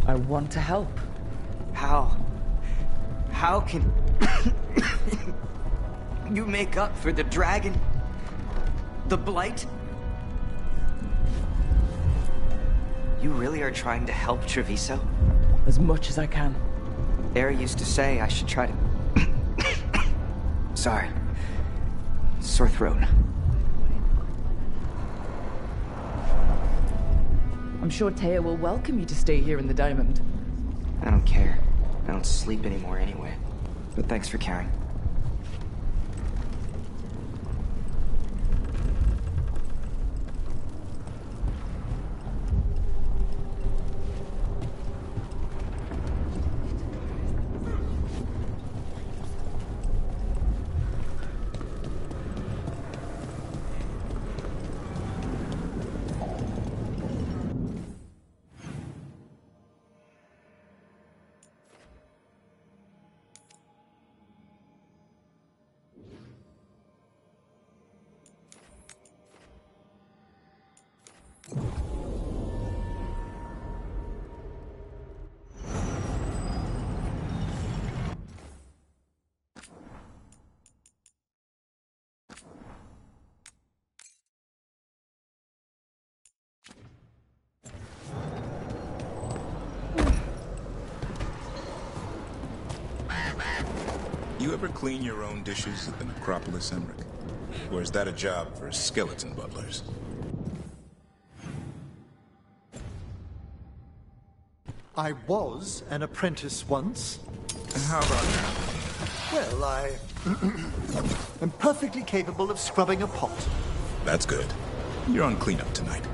B: I want to help.
T: How? How can you make up for the dragon? The blight? You really are trying to help Treviso?
B: As much as I can.
T: Era used to say I should try to... Sorry. Sore throat.
B: I'm sure Taya will welcome you to stay here in the Diamond.
T: I don't care. I don't sleep anymore anyway. But thanks for caring.
N: You ever clean your own dishes at the necropolis, Emmerich? Or is that a job for skeleton butlers?
A: I was an apprentice once.
N: And how about now?
A: Well, I am perfectly capable of scrubbing a pot.
N: That's good. You're on cleanup tonight.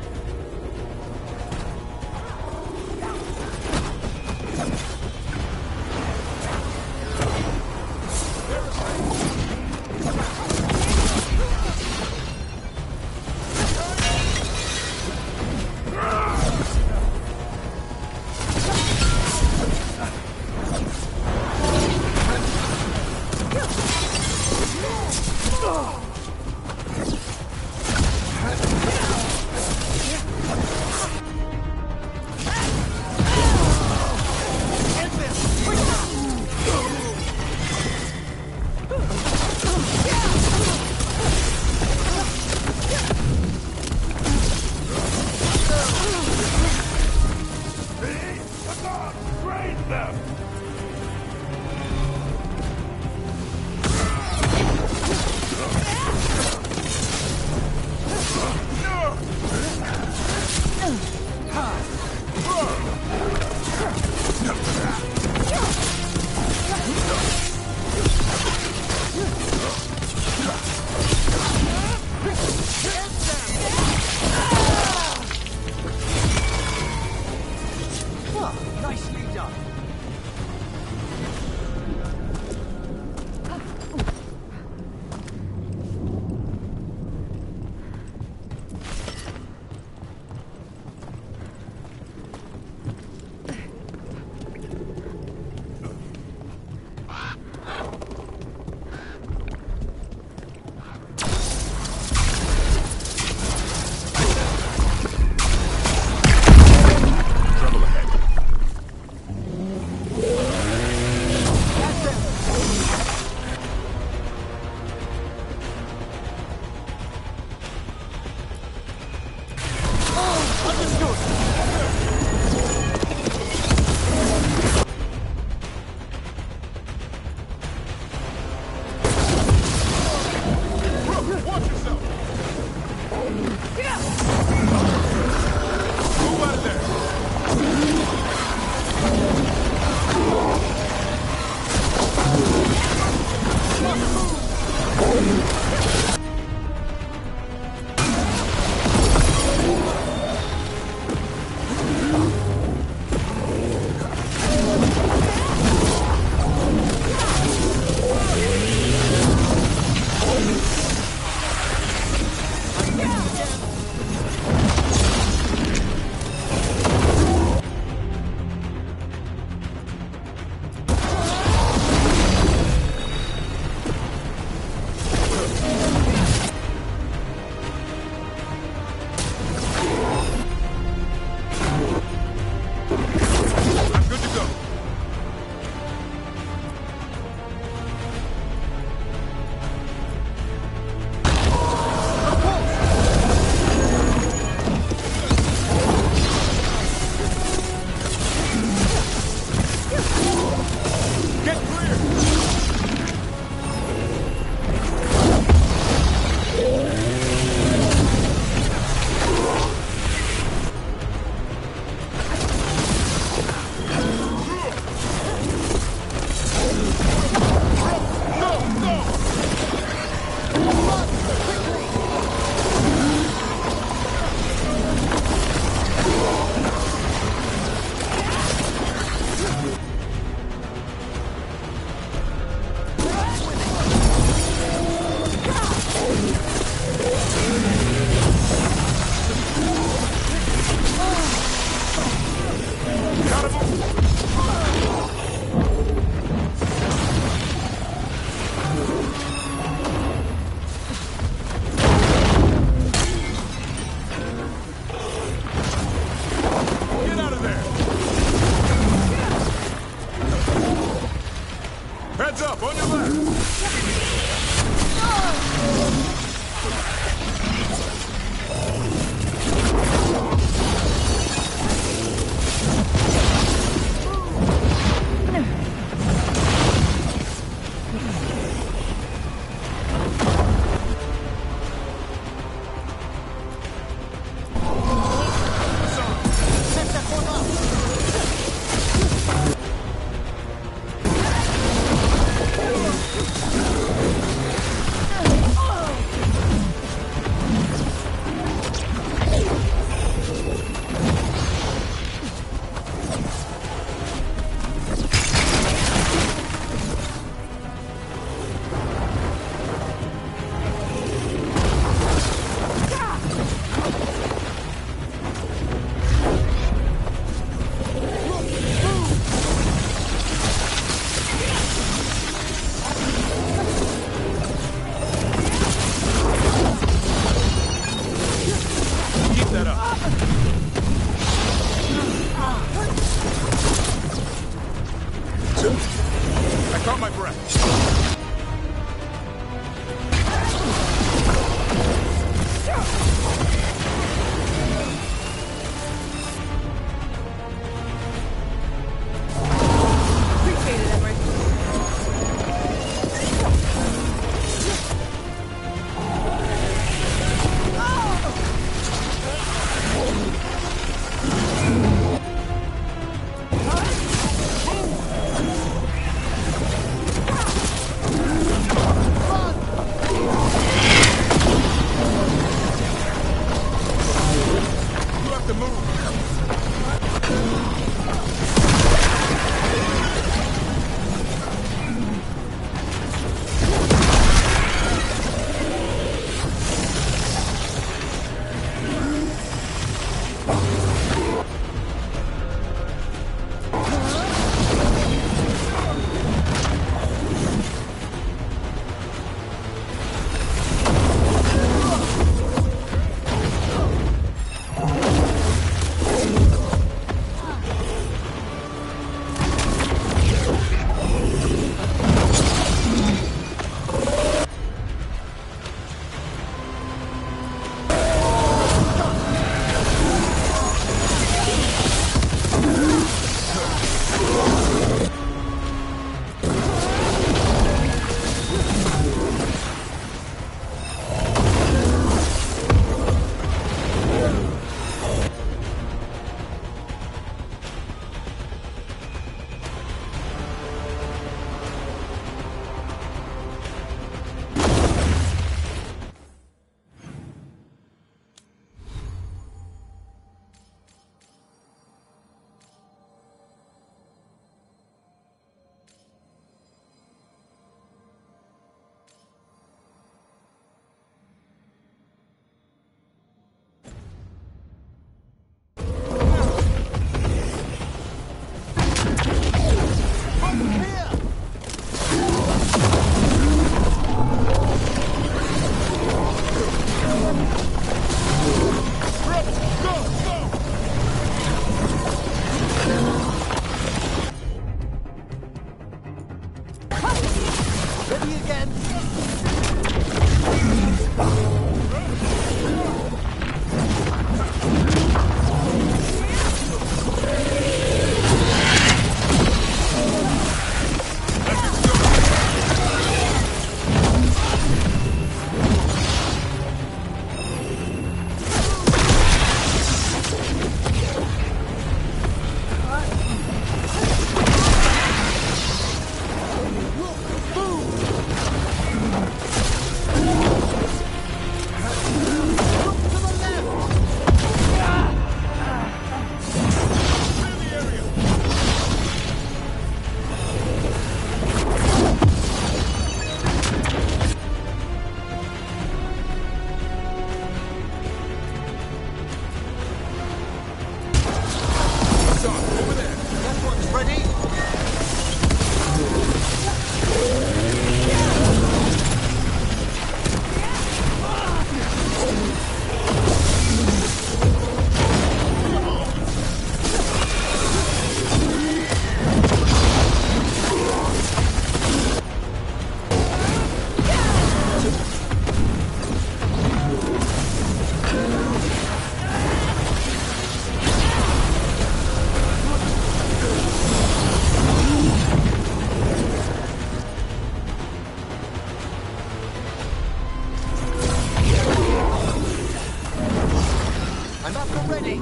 A: I'm up and ready.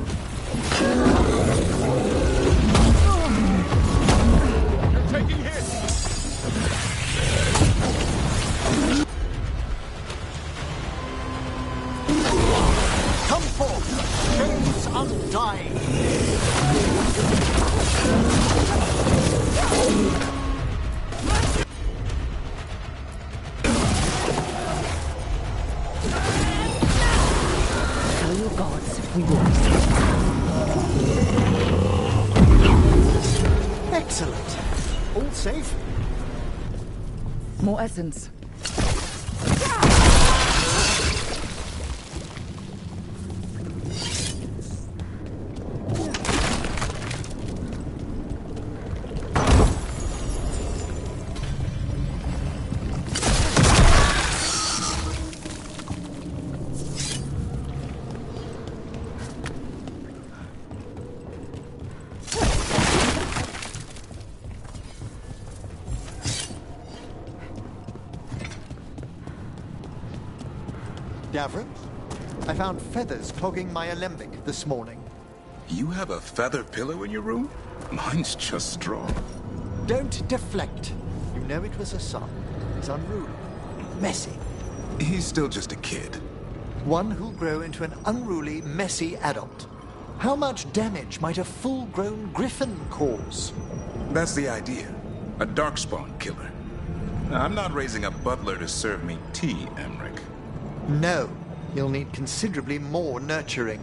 F: You're taking hits!
A: Come forth, chains undying.
B: Tell your gods we will.
A: Excellent. All safe?
B: More essence.
A: Davra, I found feathers clogging my alembic this morning.
N: You have a feather pillow in your room? Mine's just straw.
A: Don't deflect. You know it was a son. He's unruly, messy.
N: He's still just a kid.
A: One who'll grow into an unruly, messy adult. How much damage might a full-grown griffin cause?
N: That's the idea. A darkspawn killer. I'm not raising a butler to serve me tea, Emmerich.
A: No, you'll need considerably more nurturing.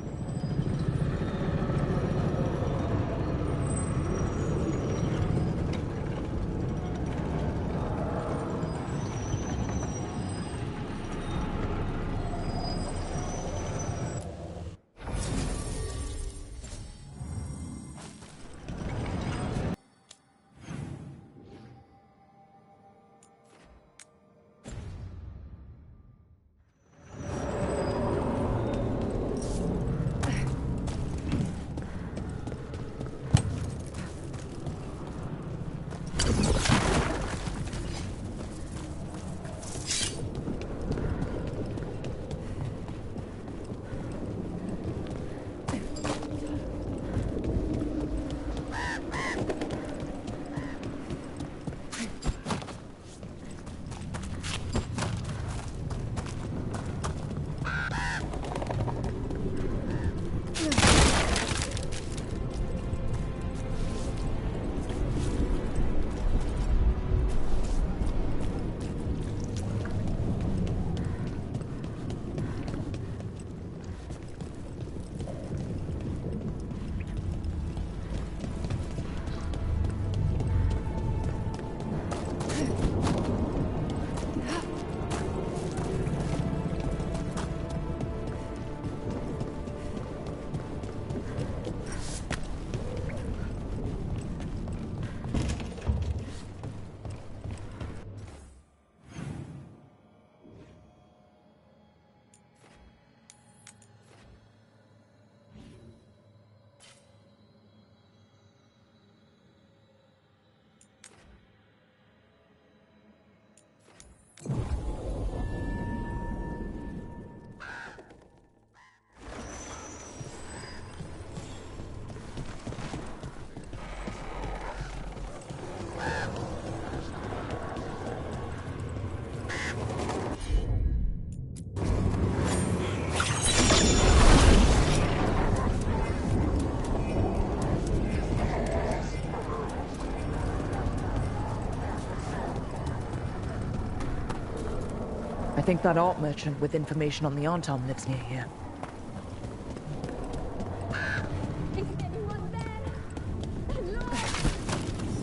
B: I think that art merchant with information on the ANTAAM lives near here.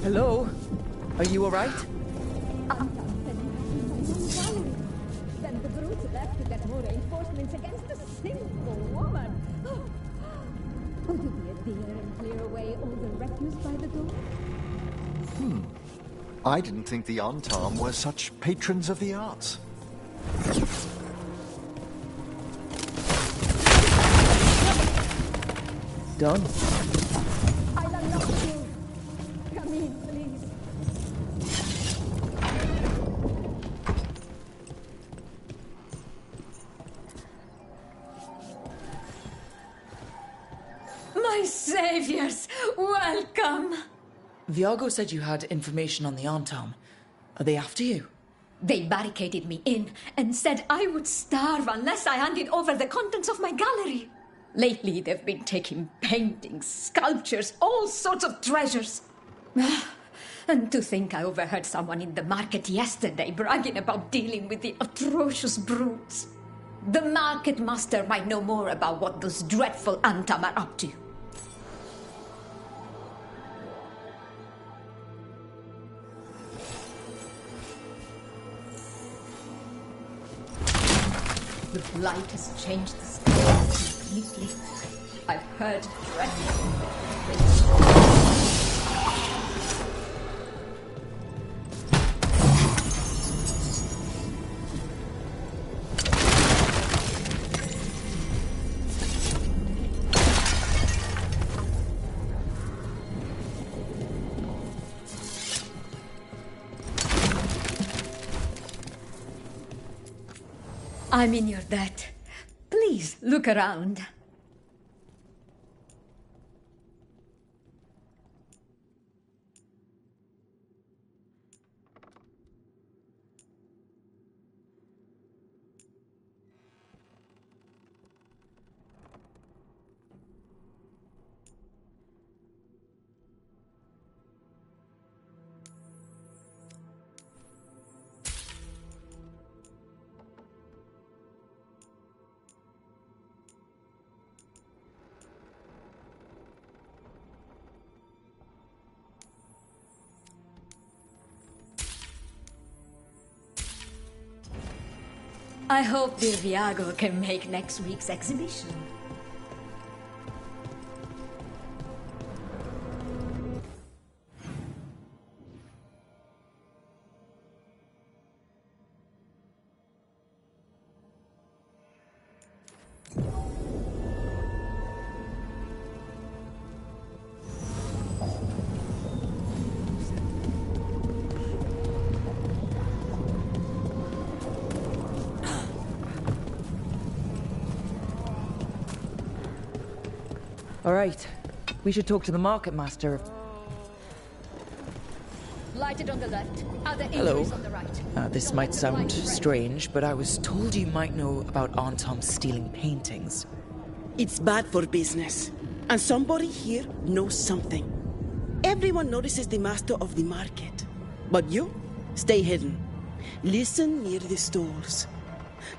B: Hello? Are you alright?
R: Then the brutes left to get more reinforcements against a single woman. Would you be a dear and clear away all the refuse by the door?
A: I didn't think the ANTAAM were such patrons of the arts.
B: Done.
R: I'll unlock you. Come in, please.
M: My saviors, welcome!
B: Viago said you had information on the ANTAAM. Are they after you?
M: They barricaded me in and said I would starve unless I handed over the contents of my gallery. Lately, they've been taking paintings, sculptures, all sorts of treasures. And to think I overheard someone in the market yesterday bragging about dealing with the atrocious brutes. The market master might know more about what those dreadful ANTAAM are up to. The blight has changed the sky completely. I've heard dreadful. I'm in your debt. Please look around. I hope dear Viago can make next week's exhibition.
B: All right. We should talk to the market master.
M: Lighted on the left, other
B: Hello.
M: injuries on the right.
B: This might sound strange, but I was told you might know about ANTAAM stealing paintings.
O: It's bad for business. And somebody here knows something. Everyone notices the master of the market. But you, stay hidden. Listen near the stores.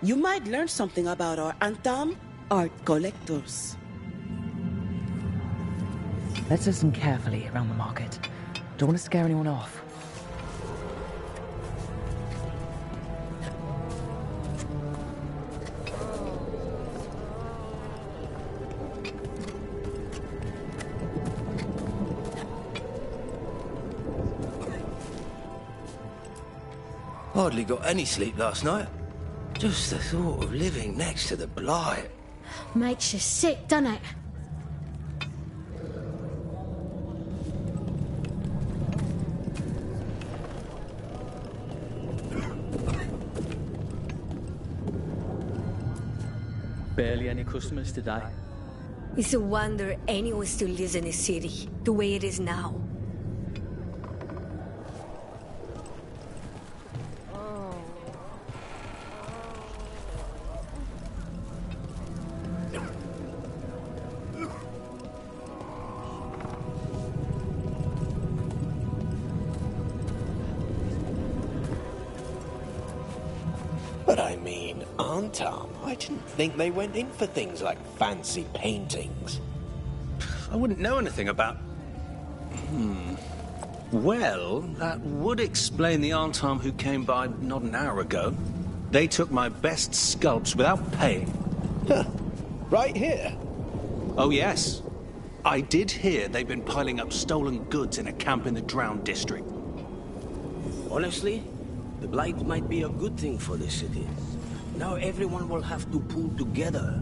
O: You might learn something about our ANTAAM art collectors.
B: Let's listen carefully around the market. Don't want to scare anyone off.
I: Hardly got any sleep last night. Just the thought of living next to the blight.
U: Makes you sick, doesn't it?
V: Barely any customers today.
M: It's a wonder anyone still lives in the city, the way it is now.
I: But I mean, ANTAAM, I didn't think they went in for things like fancy paintings.
L: I wouldn't know anything about... Well, that would explain the ANTAAM who came by not an hour ago. They took my best sculpts without paying.
I: Right here?
L: Oh, yes. I did hear they've been piling up stolen goods in a camp in the Drowned District.
I: Honestly, the blight might be a good thing for the city. Now everyone will have to pull together.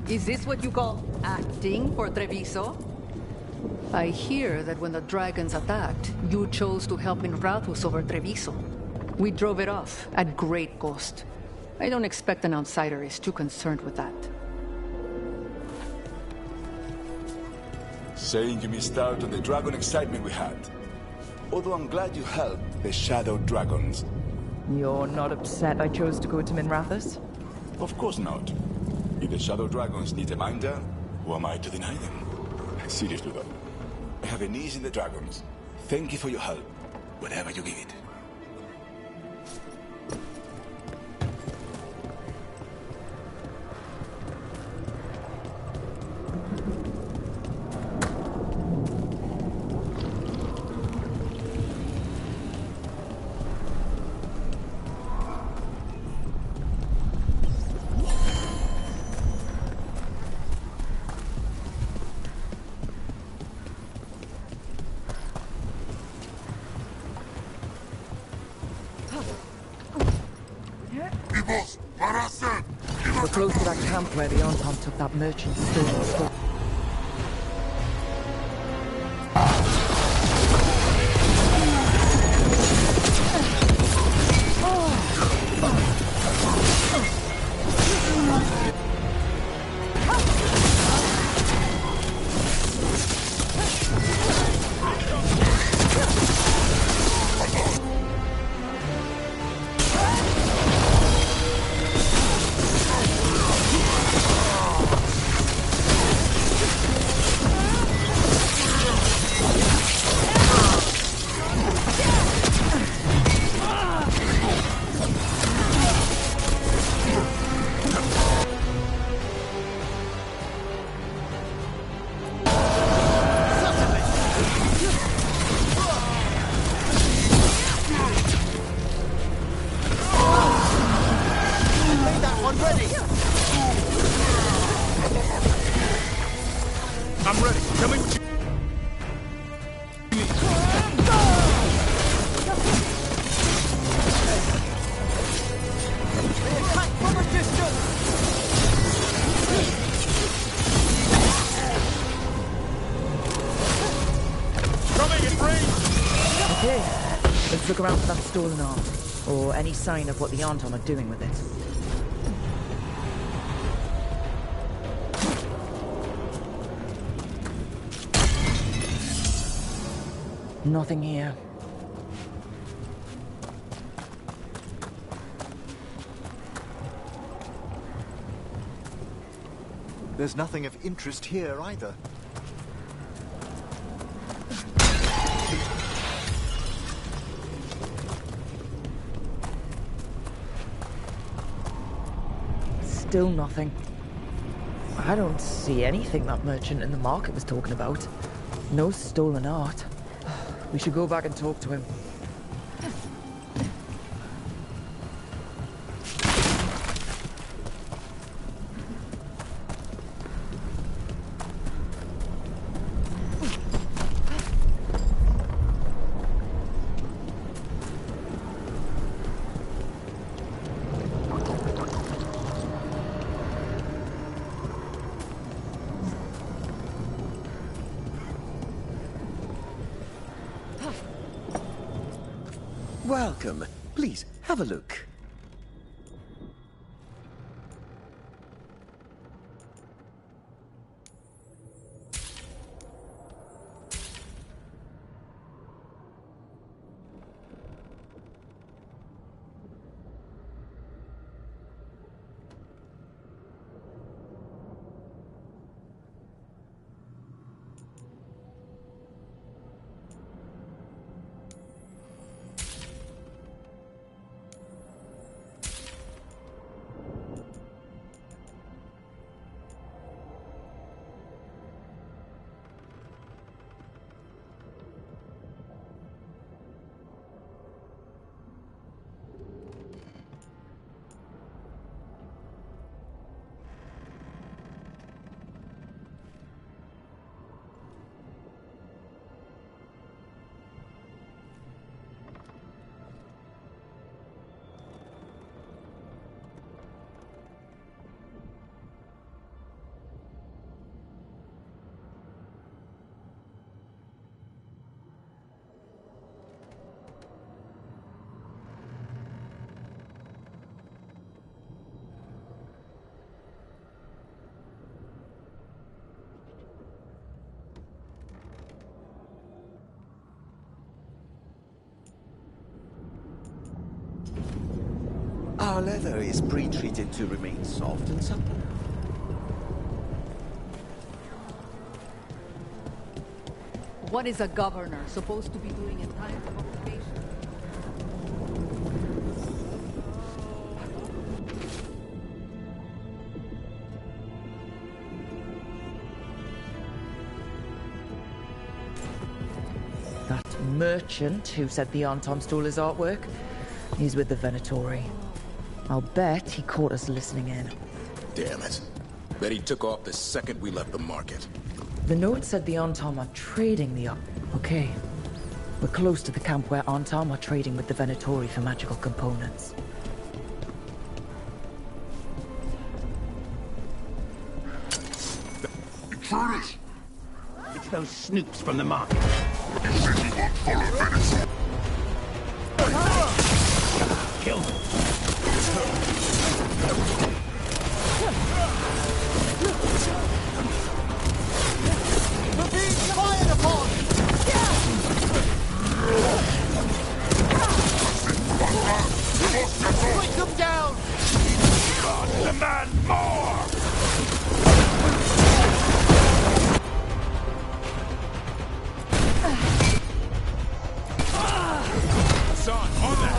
W: Is this what you call acting for Treviso?
D: I hear that when the dragons attacked, you chose to help in Rathus over Treviso. We drove it off, at great cost. I don't expect an outsider is too concerned with that.
F: Saying you missed out on the dragon excitement we had. Although I'm glad you helped the Shadow Dragons.
B: You're not upset I chose to go to Minrathous?
F: Of course not. If the Shadow Dragons need a minder, who am I to deny them? Seriously though, I have a niece in the Dragons. Thank you for your help, whatever you give it.
B: We're close to that camp where the ANTAAM took that merchant's stolen stuff.
F: I'm ready. Tell me what you...
B: Okay, let's look around for that stolen arm, or any sign of what the ANTAAM are doing with it. Nothing here.
A: There's nothing of interest here either.
B: Still nothing. I don't see anything that merchant in the market was talking about. No stolen art. We should go back and talk to him.
Q: Welcome. Please, have a look. Our leather is pre-treated to remain soft and supple.
D: What is a governor supposed to be doing in times of occupation?
B: That merchant who said the ANTAAM stole his artwork, he's with the Venatori. I'll bet he caught us listening in.
N: Damn it. Bet he took off the second we left the market.
B: The note said the ANTAAM are trading the art. Okay. We're close to the camp where ANTAAM are trading with the Venatori for magical components.
H: Intruders!
I: It's those snoops from the market.
H: You think you won't follow Venezuela?
I: Kill them.
A: We're being fired upon! Break them down!
H: God, demand more!
N: Son, on that!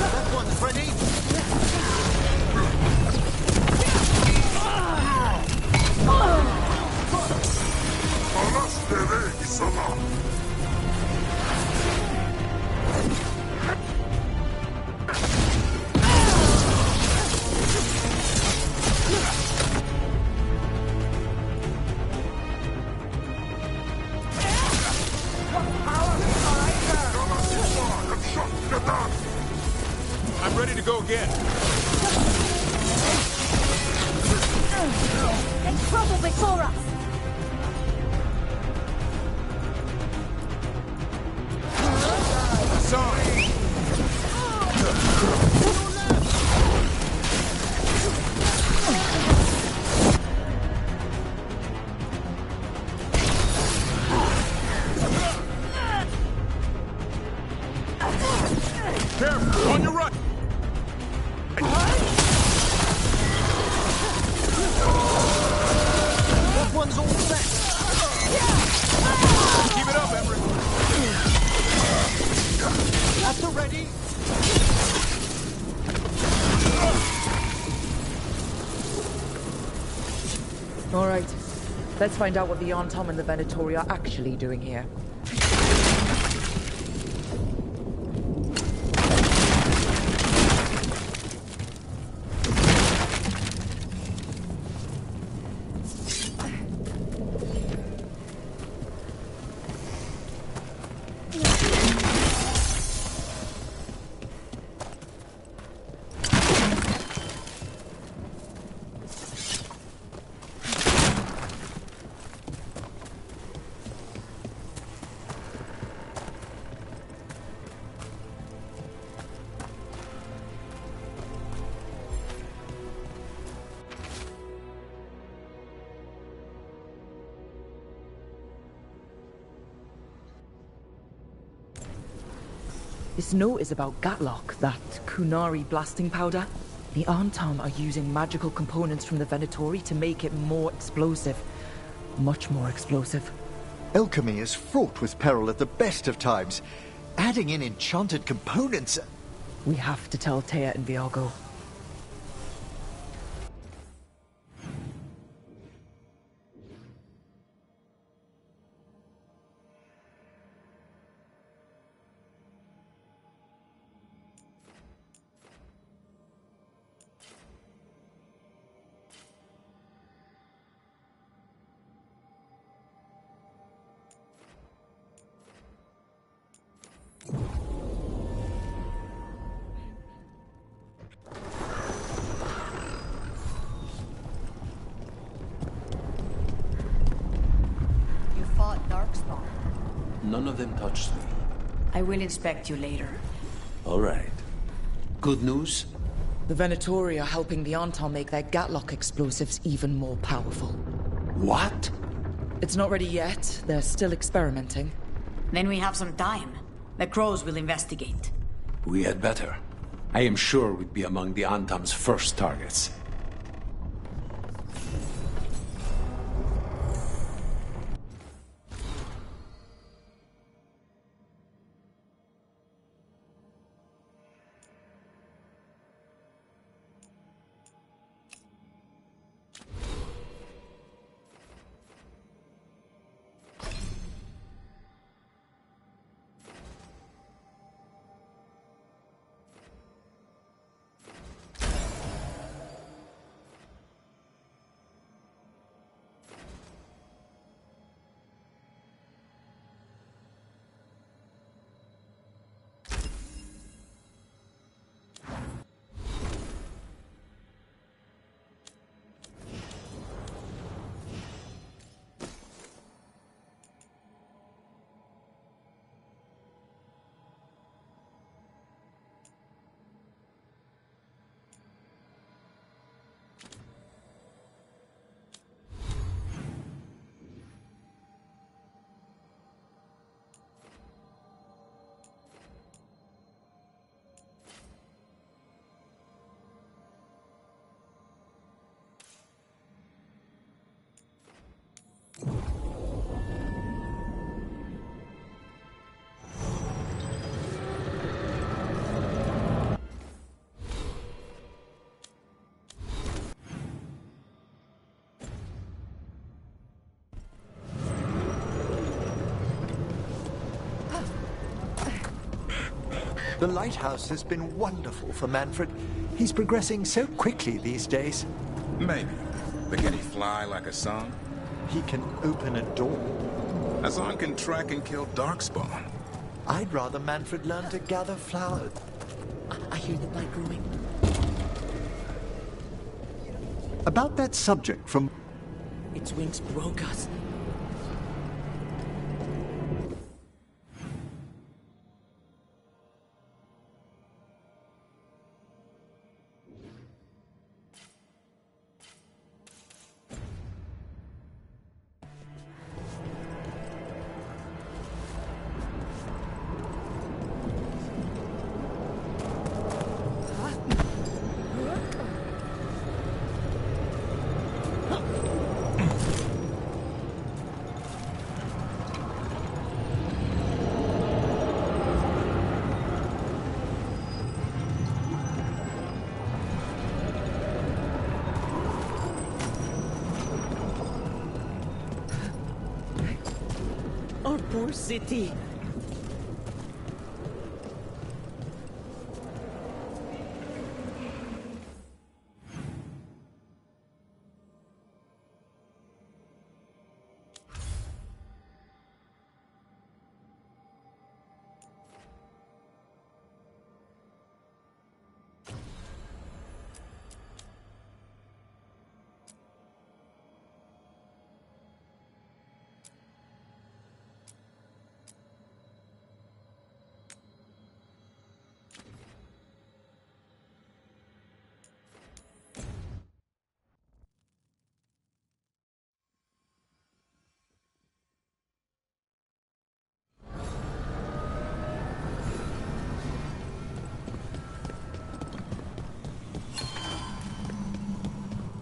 A: That one's ready!
N: I'm ready to go again.
R: There's trouble before us!
N: Son! Careful! On your right!
A: That one's all set!
N: Keep it up, Emery!
A: At the ready!
B: All right. Let's find out what the ANTAAM and the Venatori are actually doing here. This note is about Gatlock, that Kunari blasting powder. The ANTAAM are using magical components from the Venatori to make it more explosive. Much more explosive.
A: Alchemy is fraught with peril at the best of times. Adding in enchanted components...
B: We have to tell Taya and Viago.
L: None of them touched me.
K: I will inspect you later.
L: All right. Good news?
B: The Venatori are helping the ANTAAM make their Gatlock explosives even more powerful.
L: What?
B: It's not ready yet. They're still experimenting.
K: Then we have some time. The Crows will investigate.
L: We had better. I am sure we'd be among the ANTAAM's first targets.
A: The lighthouse has been wonderful for Manfred. He's progressing so quickly these days.
N: Maybe. But can he fly like a song?
A: He can open a door.
N: A song can track and kill Darkspawn.
A: I'd rather Manfred learn to gather flowers.
B: I hear the blight growing.
A: About that subject from...
B: Its wings broke us.
O: Our poor city.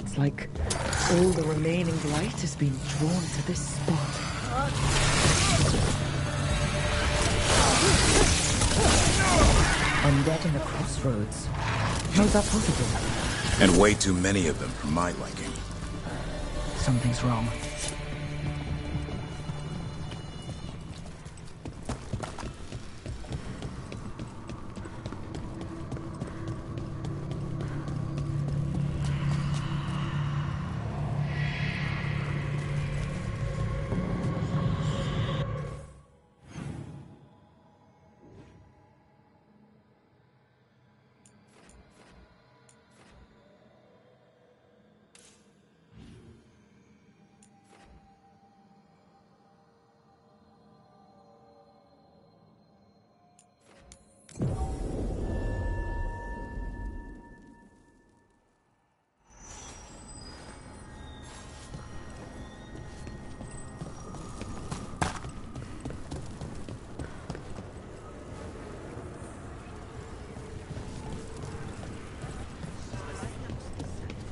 B: It's like all the remaining light has been drawn to this spot. Undead in the crossroads. How's that possible?
N: And way too many of them for my liking.
B: Something's wrong.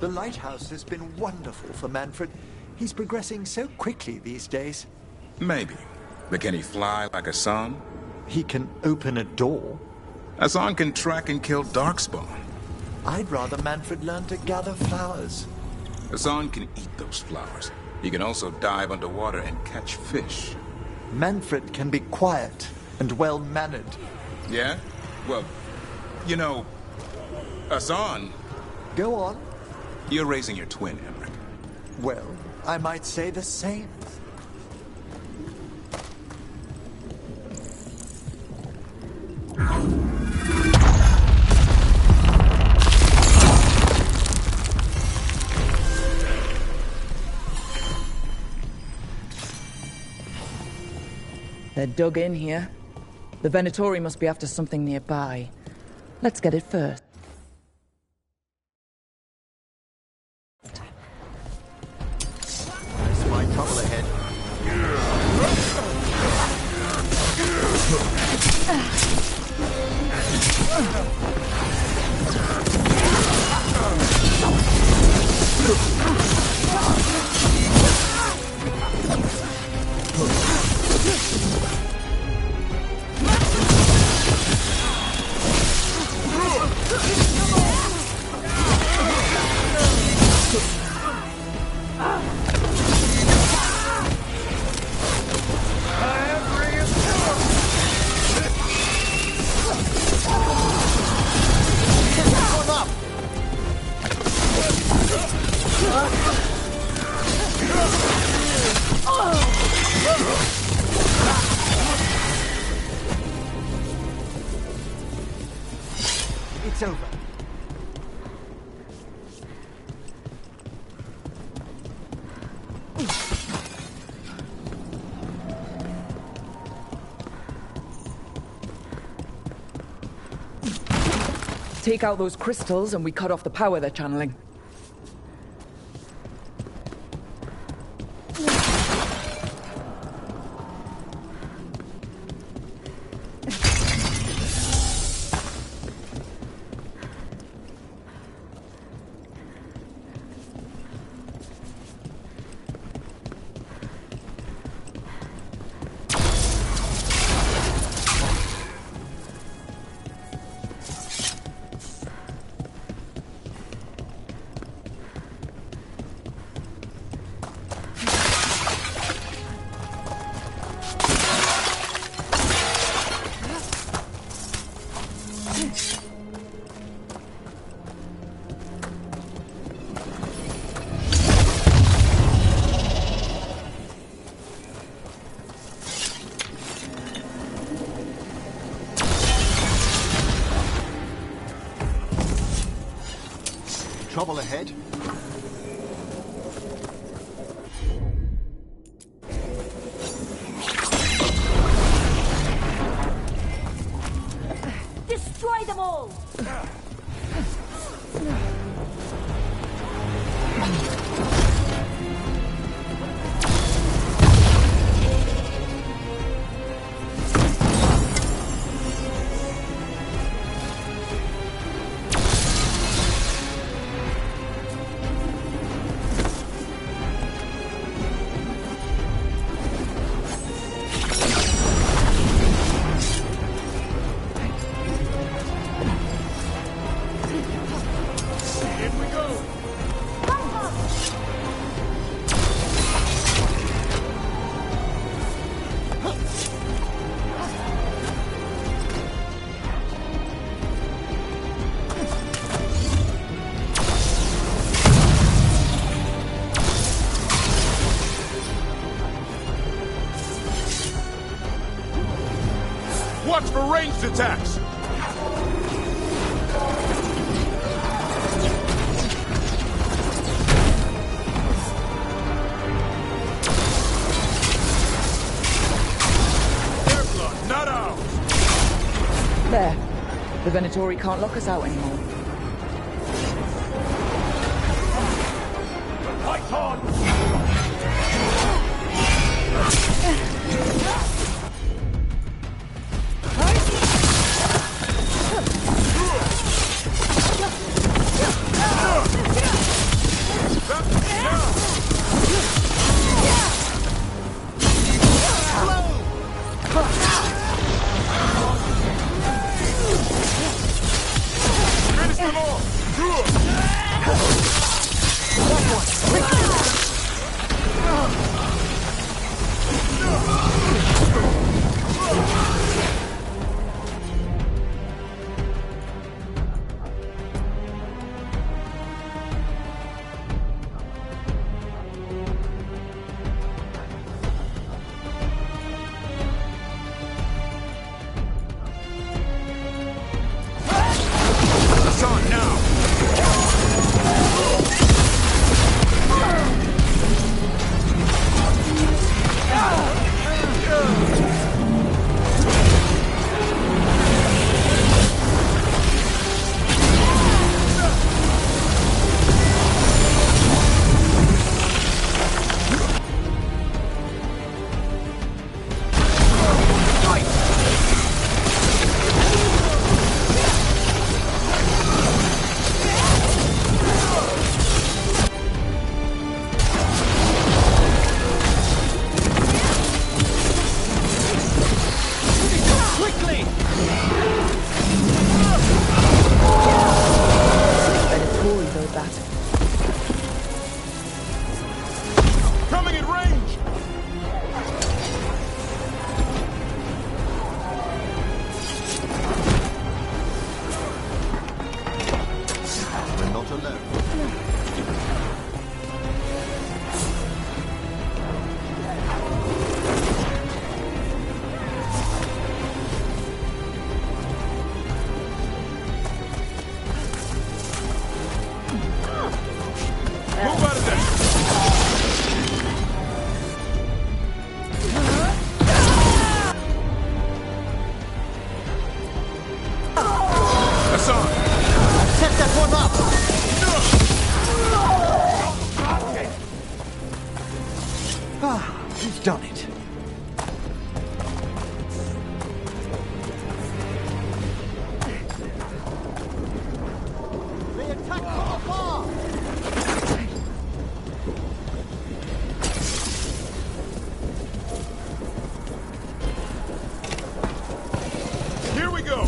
A: The lighthouse has been wonderful for Manfred. He's progressing so quickly these days.
N: Maybe. But can he fly like Hassan?
A: He can open a door.
N: Hassan can track and kill Darkspawn.
A: I'd rather Manfred learn to gather flowers.
N: Hassan can eat those flowers. He can also dive underwater and catch fish.
A: Manfred can be quiet and well-mannered.
N: Yeah? Well, you know, Hassan...
A: Go on.
N: You're raising your twin, Emmerich.
A: Well, I might say the same.
B: They're dug in here. The Venatori must be after something nearby. Let's get it first.
A: There's my trouble ahead. It's over.
B: Take out those crystals and we cut off the power they're channeling. Trouble ahead.
R: Destroy them all!
F: Watch for ranged attacks! Their blood, not ours!
B: There. The Venatori can't lock us out anymore.
F: Fight on!
N: Hassan, now!
A: We've done it. They attack from afar!
N: Here we go!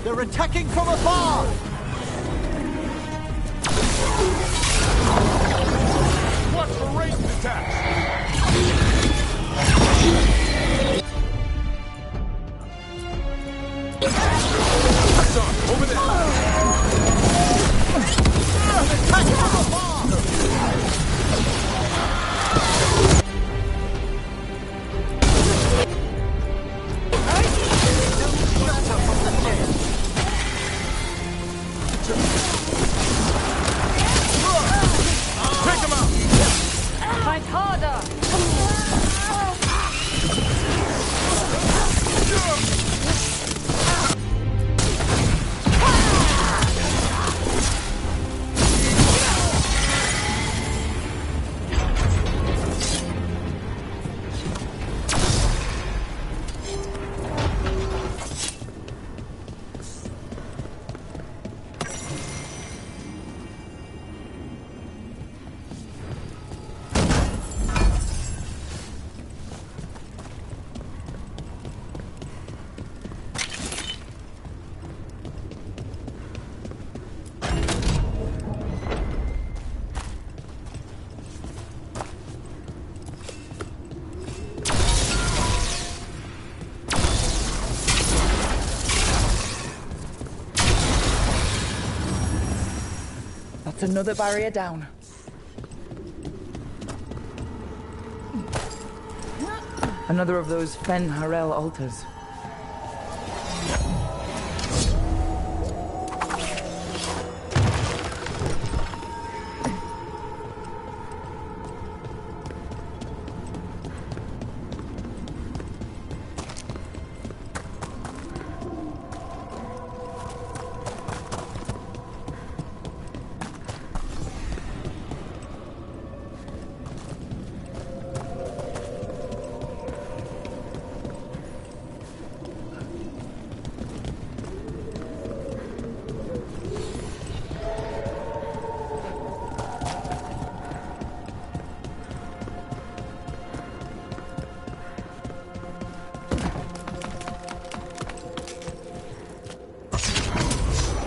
A: They're attacking from afar!
F: Watch for ranged attacks! Over there!
A: Attack from afar!
B: Fight harder! That's another barrier down. Another of those Fen Harel altars.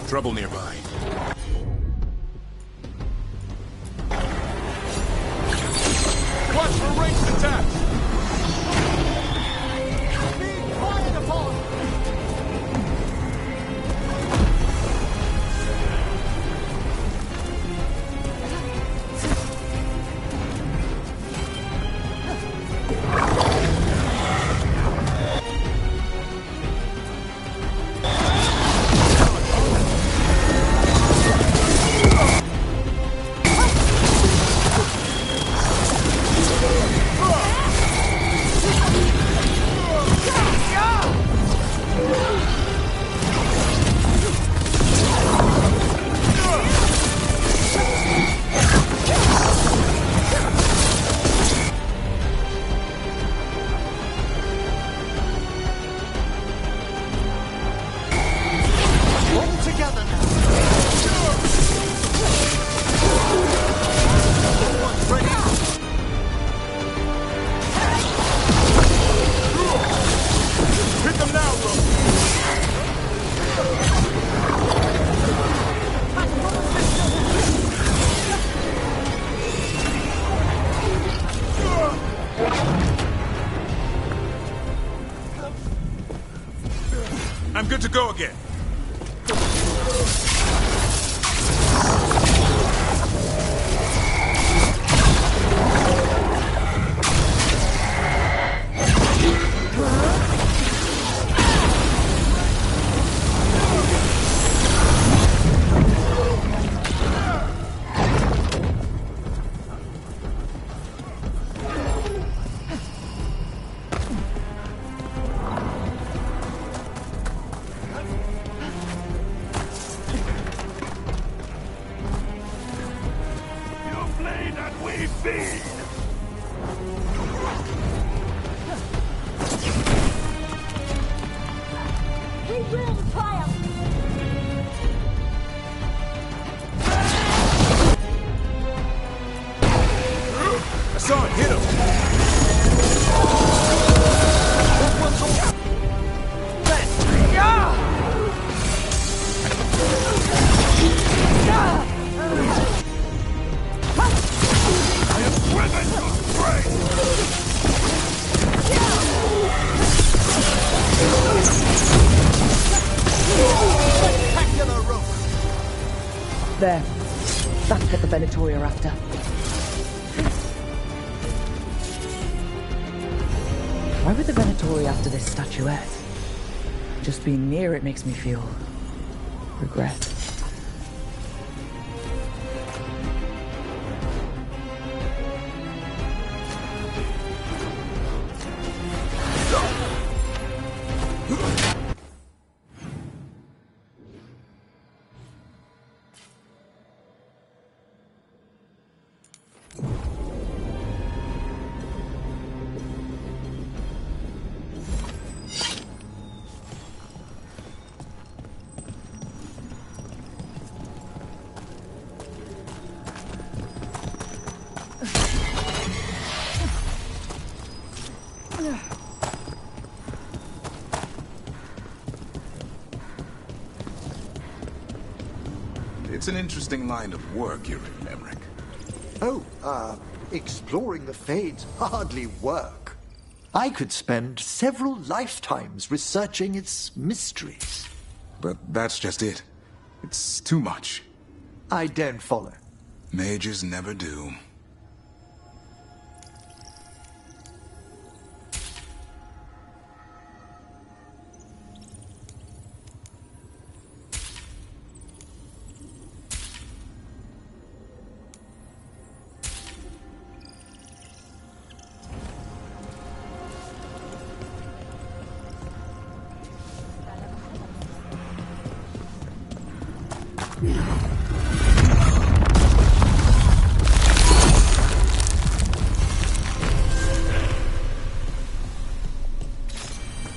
F: Trouble nearby. Watch for ranged attacks!
A: Being fired upon!
N: to go again.
B: There. That's what the Venatori are after. Why were the Venatori after this statuette? Just being near it makes me feel regret.
N: It's an interesting line of work you're in, Emmerich.
A: Oh, exploring the Fades hardly work. I could spend several lifetimes researching its mysteries.
N: But that's just it. It's too much.
A: I don't follow.
N: Mages never do.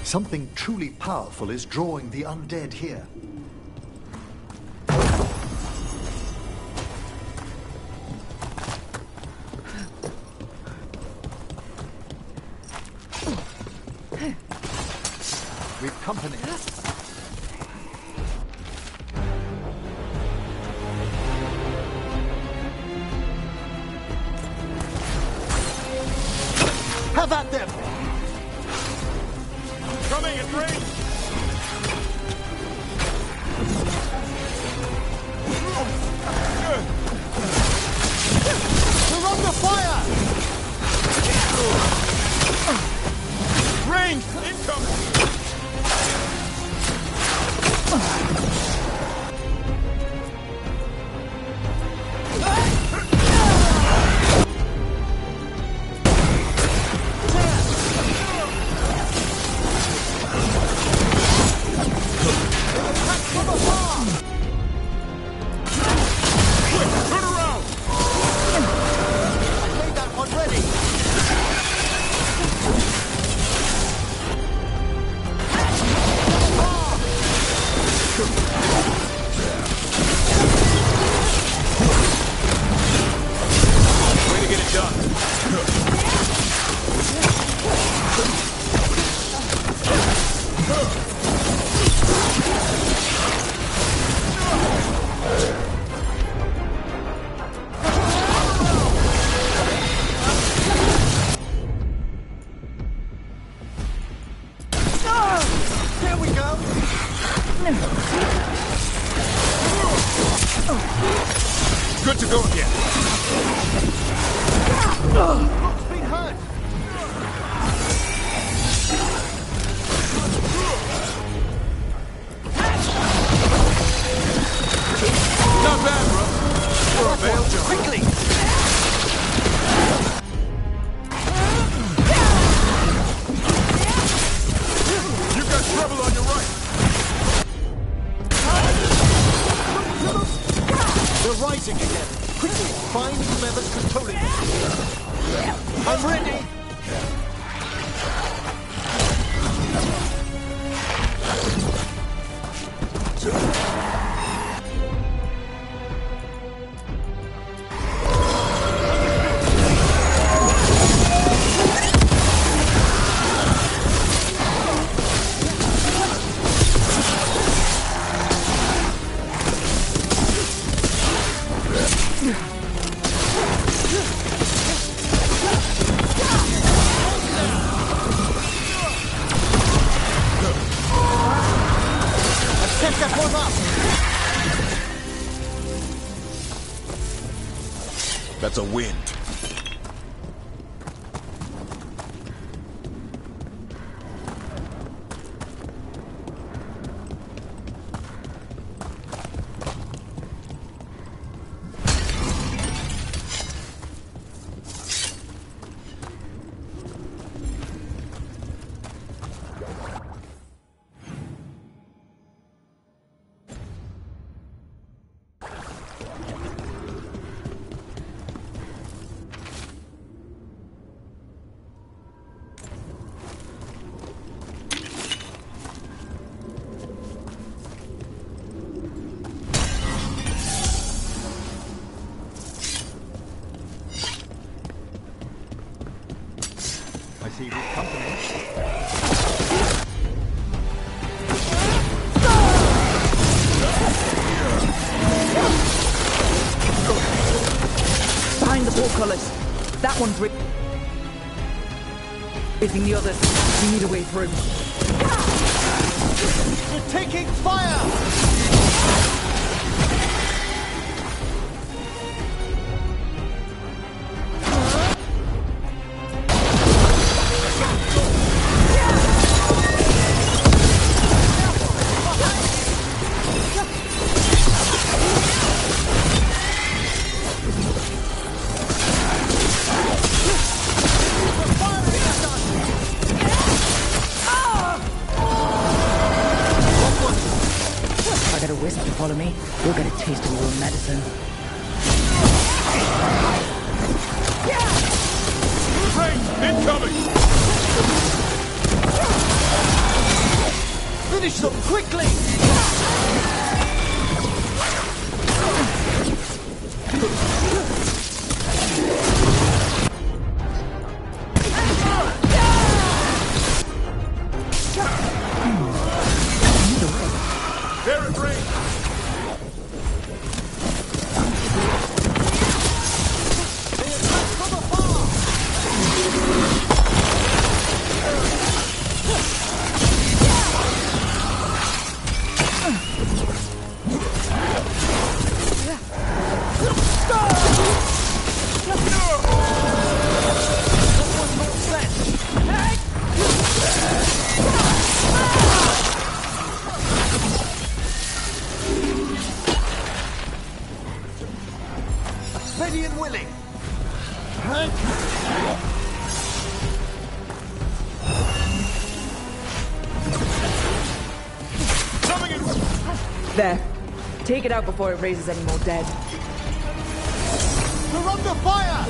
A: Something truly powerful is drawing the undead here. We've company. Have at them!
N: Coming in range!
A: We're under fire!
N: Range! Incoming!
A: Rock's been hurt!
N: Not bad, bro. For a veil jump.
A: Quickly!
N: You've got trouble on your right.
A: They're rising again. Quickly, find whomever's controlling them. I'm ready!
N: That's a win.
A: I see good company.
B: Behind the portcullis. That one's raising the others. We need a way through.
A: We're taking fire!
B: Follow me. You'll get a taste of your own medicine.
N: Train incoming!
A: Finish them quickly!
N: There it rings!
A: Ready and willing.
B: There. Take it out before it raises any more dead.
A: We're under fire!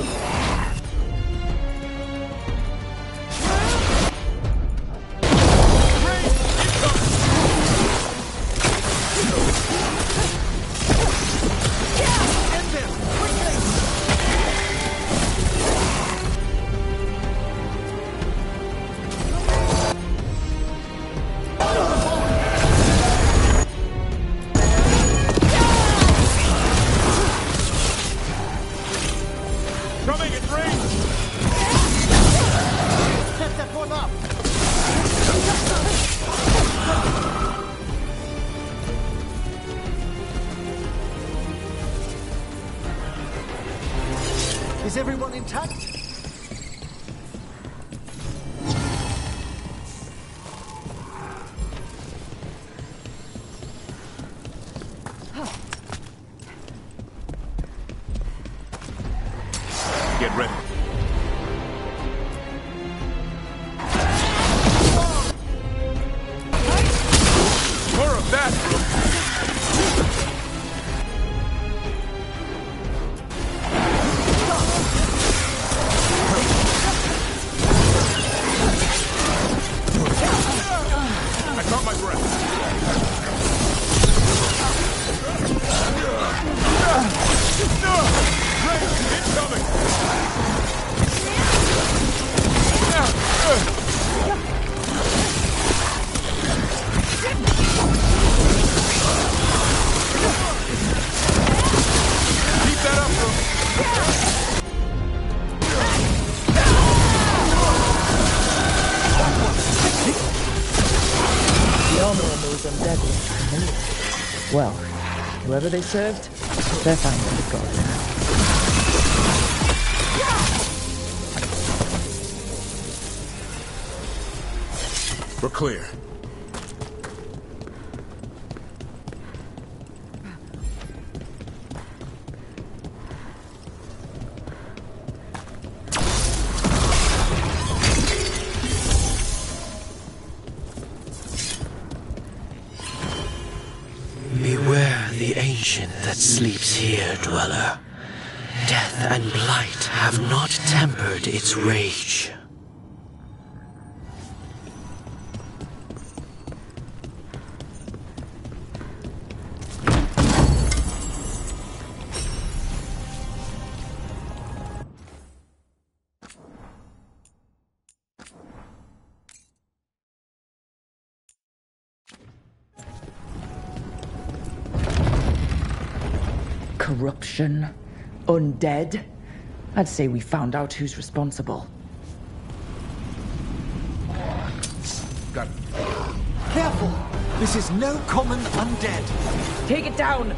N: Coming in range!
A: Set that one up! Is everyone intact?
N: Get ready. More of that, bro. I caught my breath. Incoming! Keep that up, bro.
B: The armor on those undead was familiar. Well, whoever they served, they're fine with God now.
N: We're clear.
I: Beware the ancient that sleeps here, dweller. Death and blight have not tempered its rage.
B: Corruption? Undead? I'd say we found out who's responsible.
N: Got it.
A: Careful! This is no common undead.
B: Take it down!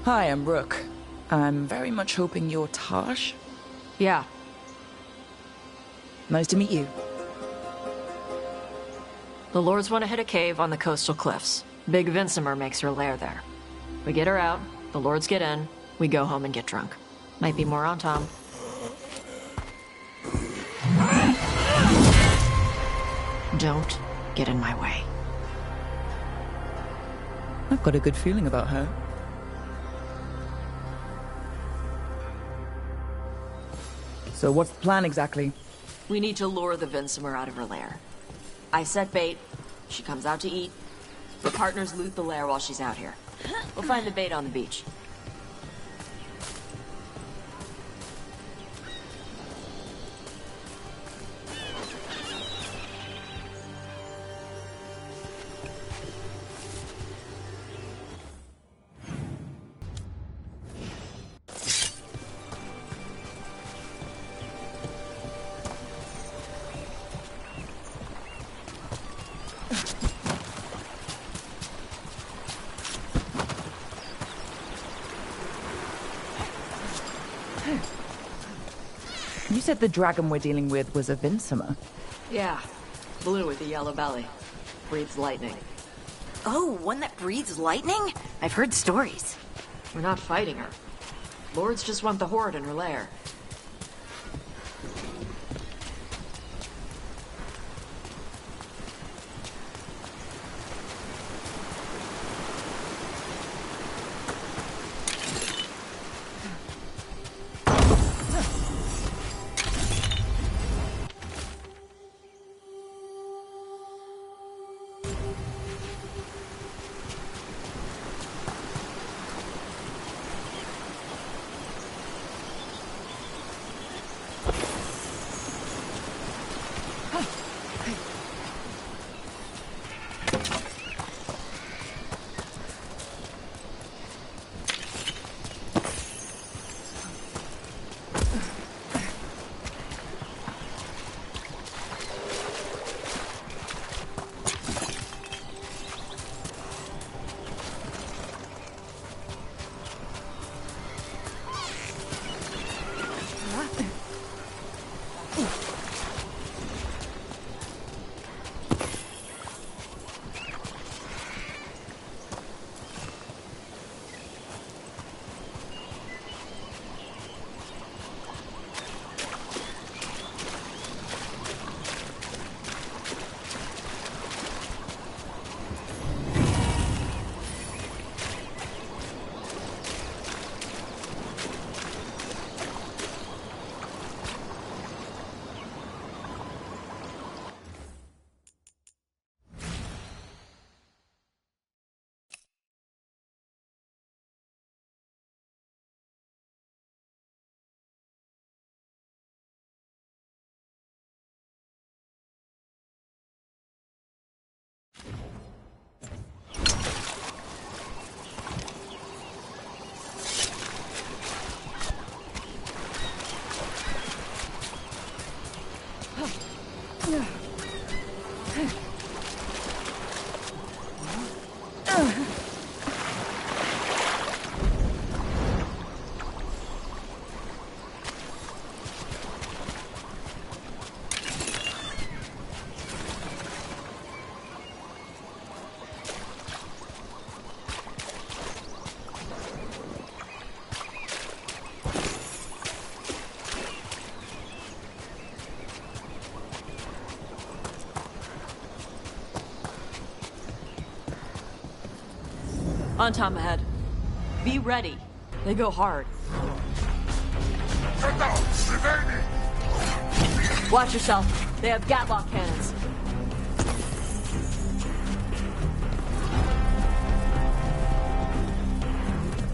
B: Hi, I'm Rook. I'm very much hoping you're Tosh.
J: Yeah.
B: Nice to meet you.
J: The Lords want to hit a cave on the coastal cliffs. Big Vincimer makes her lair there. We get her out, the Lords get in, we go home and get drunk. Might be more ANTAAM. Don't get in my way.
B: I've got a good feeling about her. So what's the plan exactly?
J: We need to lure the Vincimer out of her lair. I set bait, she comes out to eat. The partners loot the lair while she's out here. We'll find the bait on the beach.
B: You said the dragon we're dealing with was a Vincimer.
J: Yeah, blue with a yellow belly. Breathes lightning.
C: Oh, one that breathes lightning? I've heard stories.
J: We're not fighting her. Lords just want the Horde in her lair. ANTAAM ahead. Be ready. They go hard. Watch yourself. They have Gatlock cannons.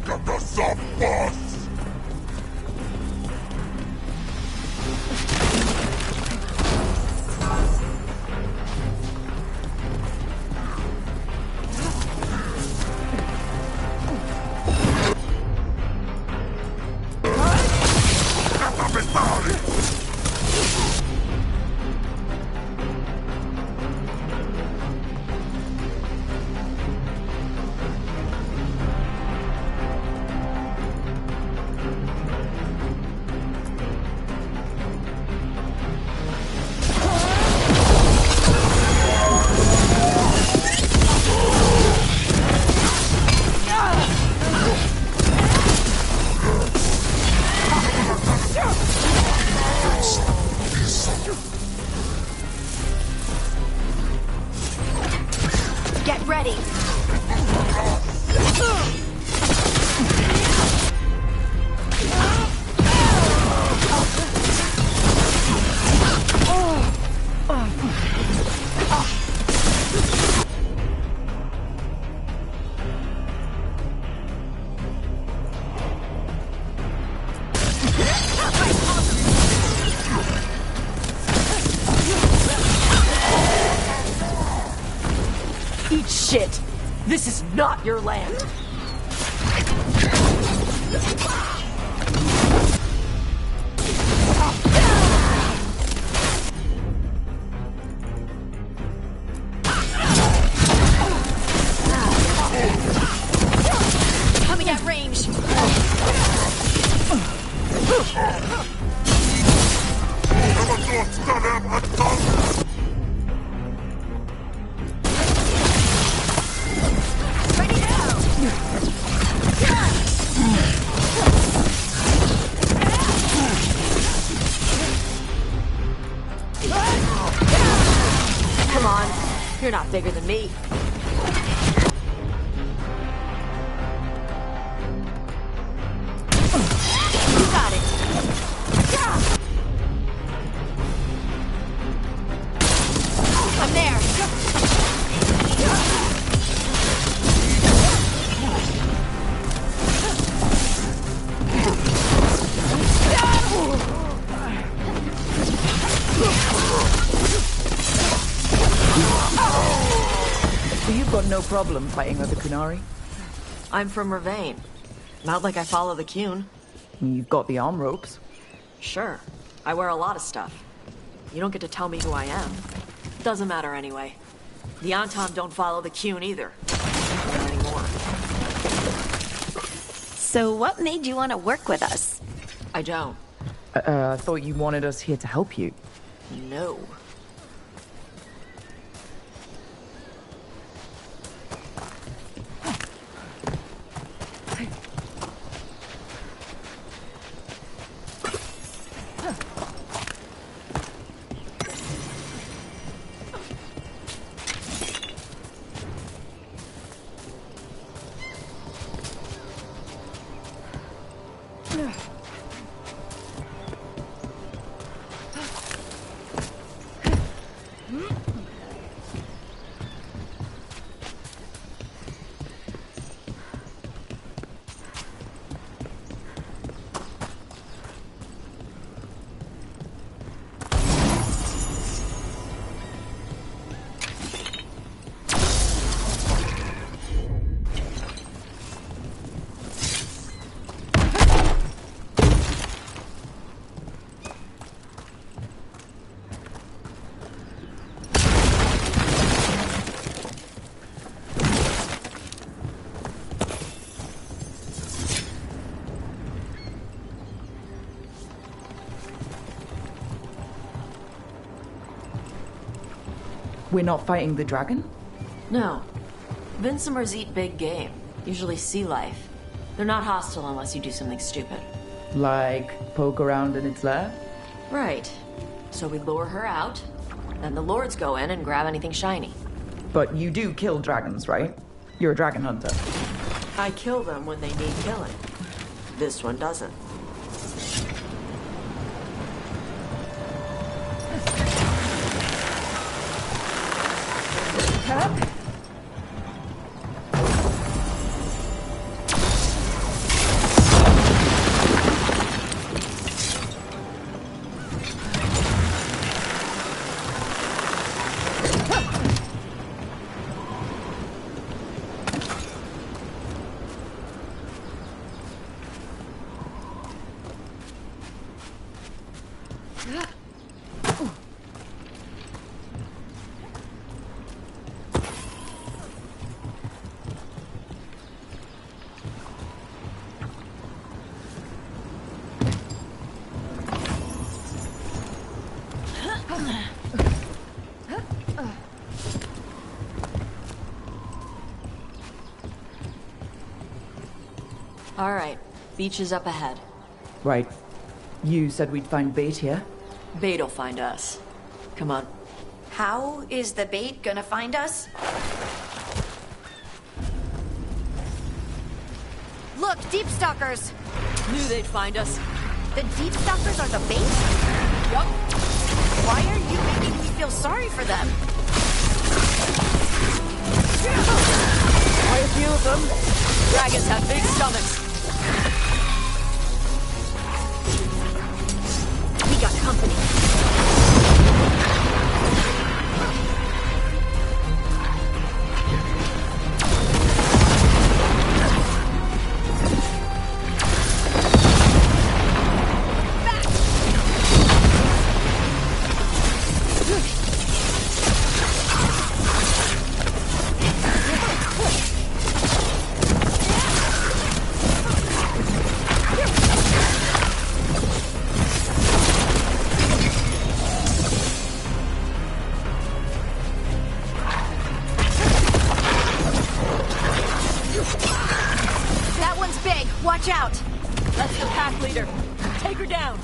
H: Get the sub-boss!
C: ready.
J: Eat shit! This is not your land!
C: Coming at range.
J: Come on, you're not bigger than me.
C: You got it. I'm there.
B: So you've got no problem fighting other Qunari?
J: I'm from Ravane. Not like I follow the Qun.
B: You've got the arm ropes.
J: Sure. I wear a lot of stuff. You don't get to tell me who I am. Doesn't matter anyway. The ANTAAM don't follow the Qun either. Not anymore.
C: So what made you want to work with us?
J: I don't.
B: I thought you wanted us here to help you.
J: No.
B: We're not fighting the dragon?
J: No. Vincimers eat big game, usually sea life. They're not hostile unless you do something stupid.
B: Like poke around in its lair?
J: Right. So we lure her out, then the lords go in and grab anything shiny.
B: But you do kill dragons, right? You're a dragon hunter.
J: I kill them when they need killing. This one doesn't. All right, beach is up ahead.
B: Right. You said we'd find bait here?
J: Bait'll find us. Come on.
C: How is the bait gonna find us?
P: Look, Deepstalkers!
J: Knew they'd find us.
P: The Deepstalkers are the base?
J: Yup.
P: Why are you making me feel sorry for them?
J: Quite a few of them. Dragons have big stomachs.
P: We got company. Watch out!
J: That's the pack leader. Take her down.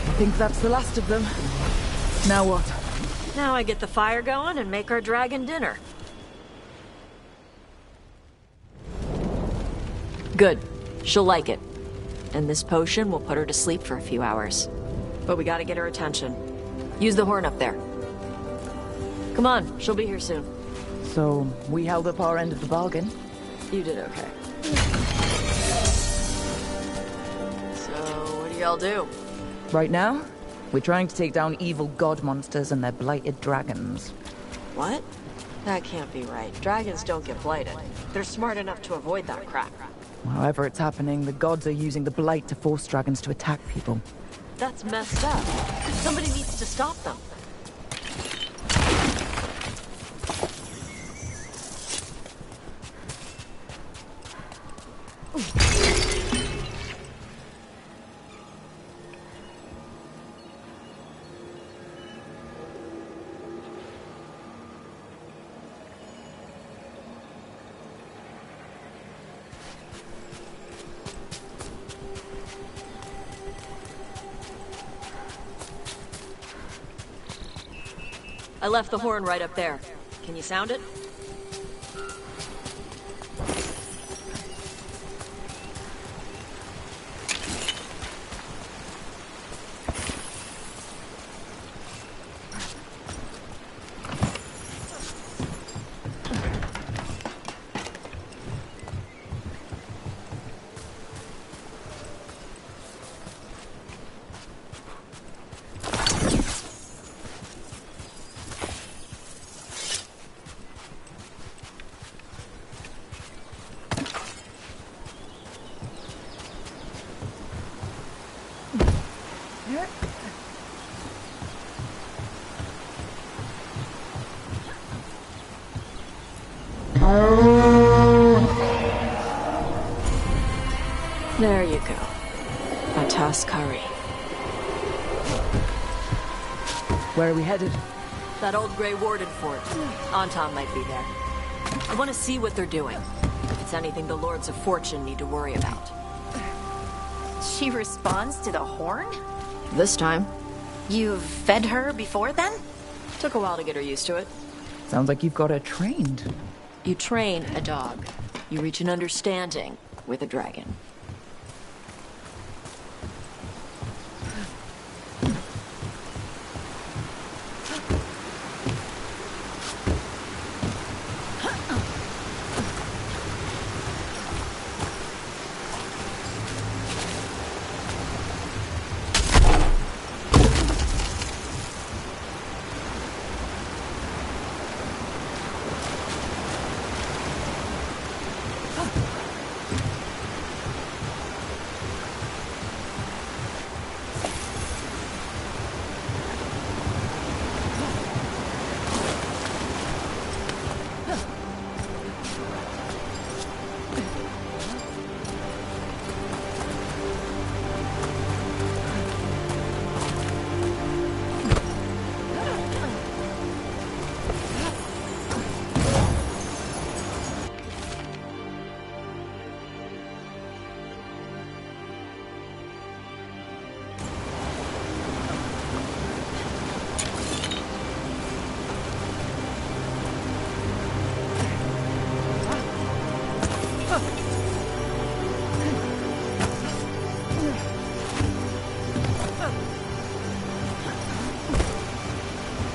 B: I think that's the last of them. Now what?
J: Now I get the fire going and make our dragon dinner. Good. She'll like it. And this potion will put her to sleep for a few hours. But we gotta get her attention. Use the horn up there. Come on, she'll be here soon.
B: So, we held up our end of the bargain.
J: You did okay. So, what do y'all do?
B: Right now, we're trying to take down evil god monsters and their blighted dragons.
J: What? That can't be right. Dragons don't get blighted. They're smart enough to avoid that crap.
B: However it's happening, the gods are using the blight to force dragons to attack people.
J: That's messed up. Somebody needs to stop them. I left the horn right up there. Can you sound it? There you go. Atascari.
B: Where are we headed?
J: That old Grey Warden fort. ANTAAM might be there. I want to see what they're doing. If it's anything the Lords of Fortune need to worry about.
P: She responds to the horn?
J: This time.
P: You've fed her before then?
J: Took a while to get her used to it.
B: Sounds like you've got her trained.
J: You train a dog. You reach an understanding with a dragon.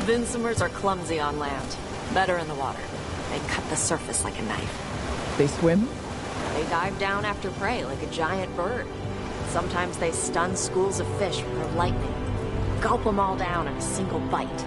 J: Vinsomers are clumsy on land. Better in the water. They cut the surface like a knife.
B: They swim?
J: They dive down after prey like a giant bird. Sometimes they stun schools of fish with their lightning. Gulp them all down in a single bite.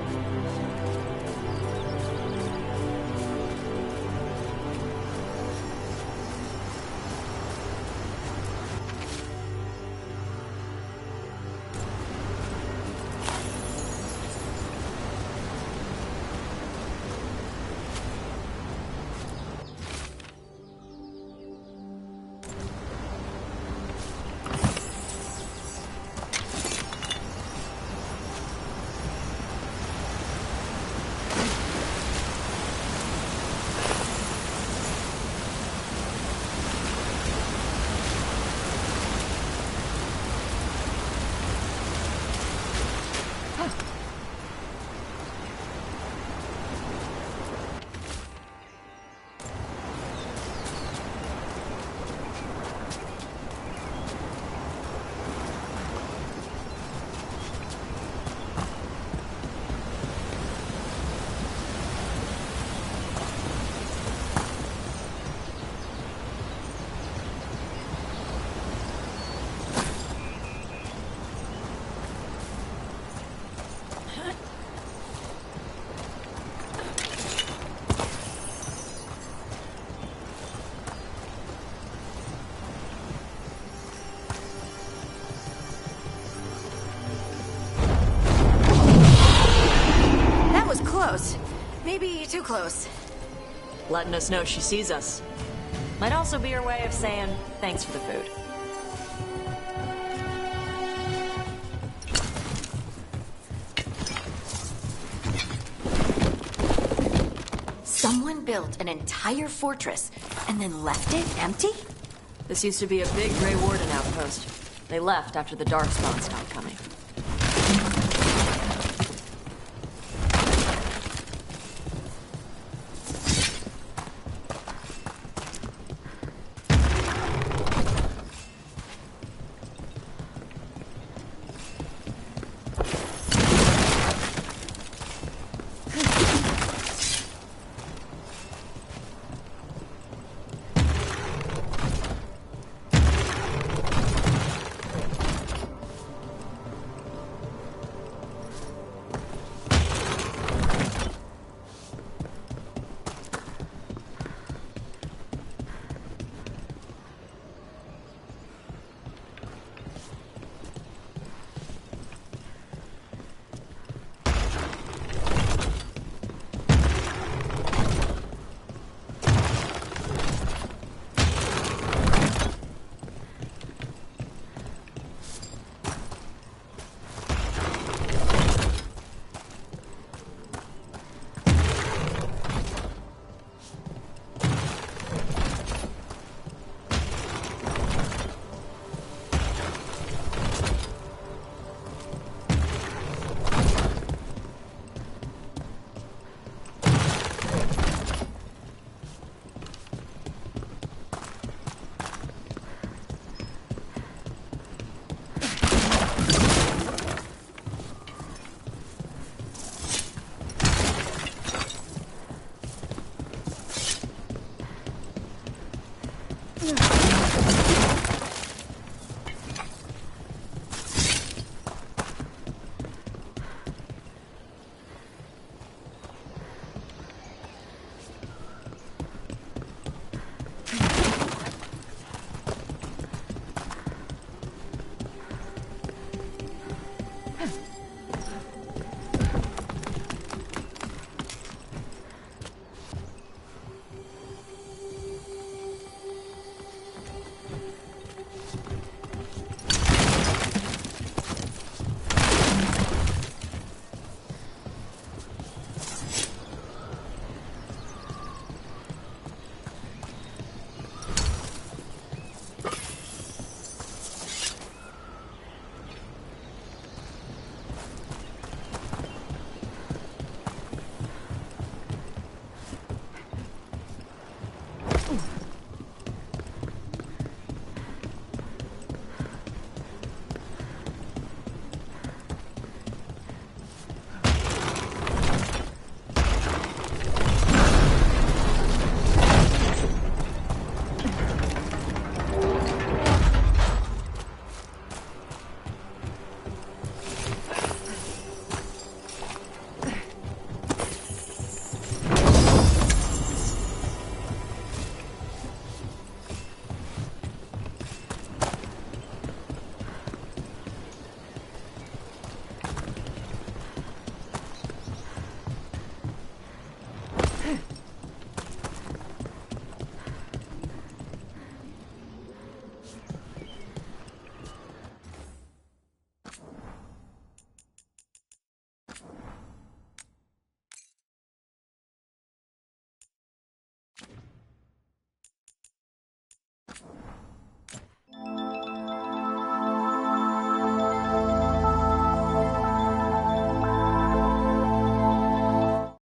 P: Close. Maybe too close.
J: Letting us know she sees us. Might also be her way of saying thanks for the food.
P: Someone built an entire fortress and then left it empty?
J: This used to be a big Grey Warden outpost. They left after the Darkspawn stopped coming.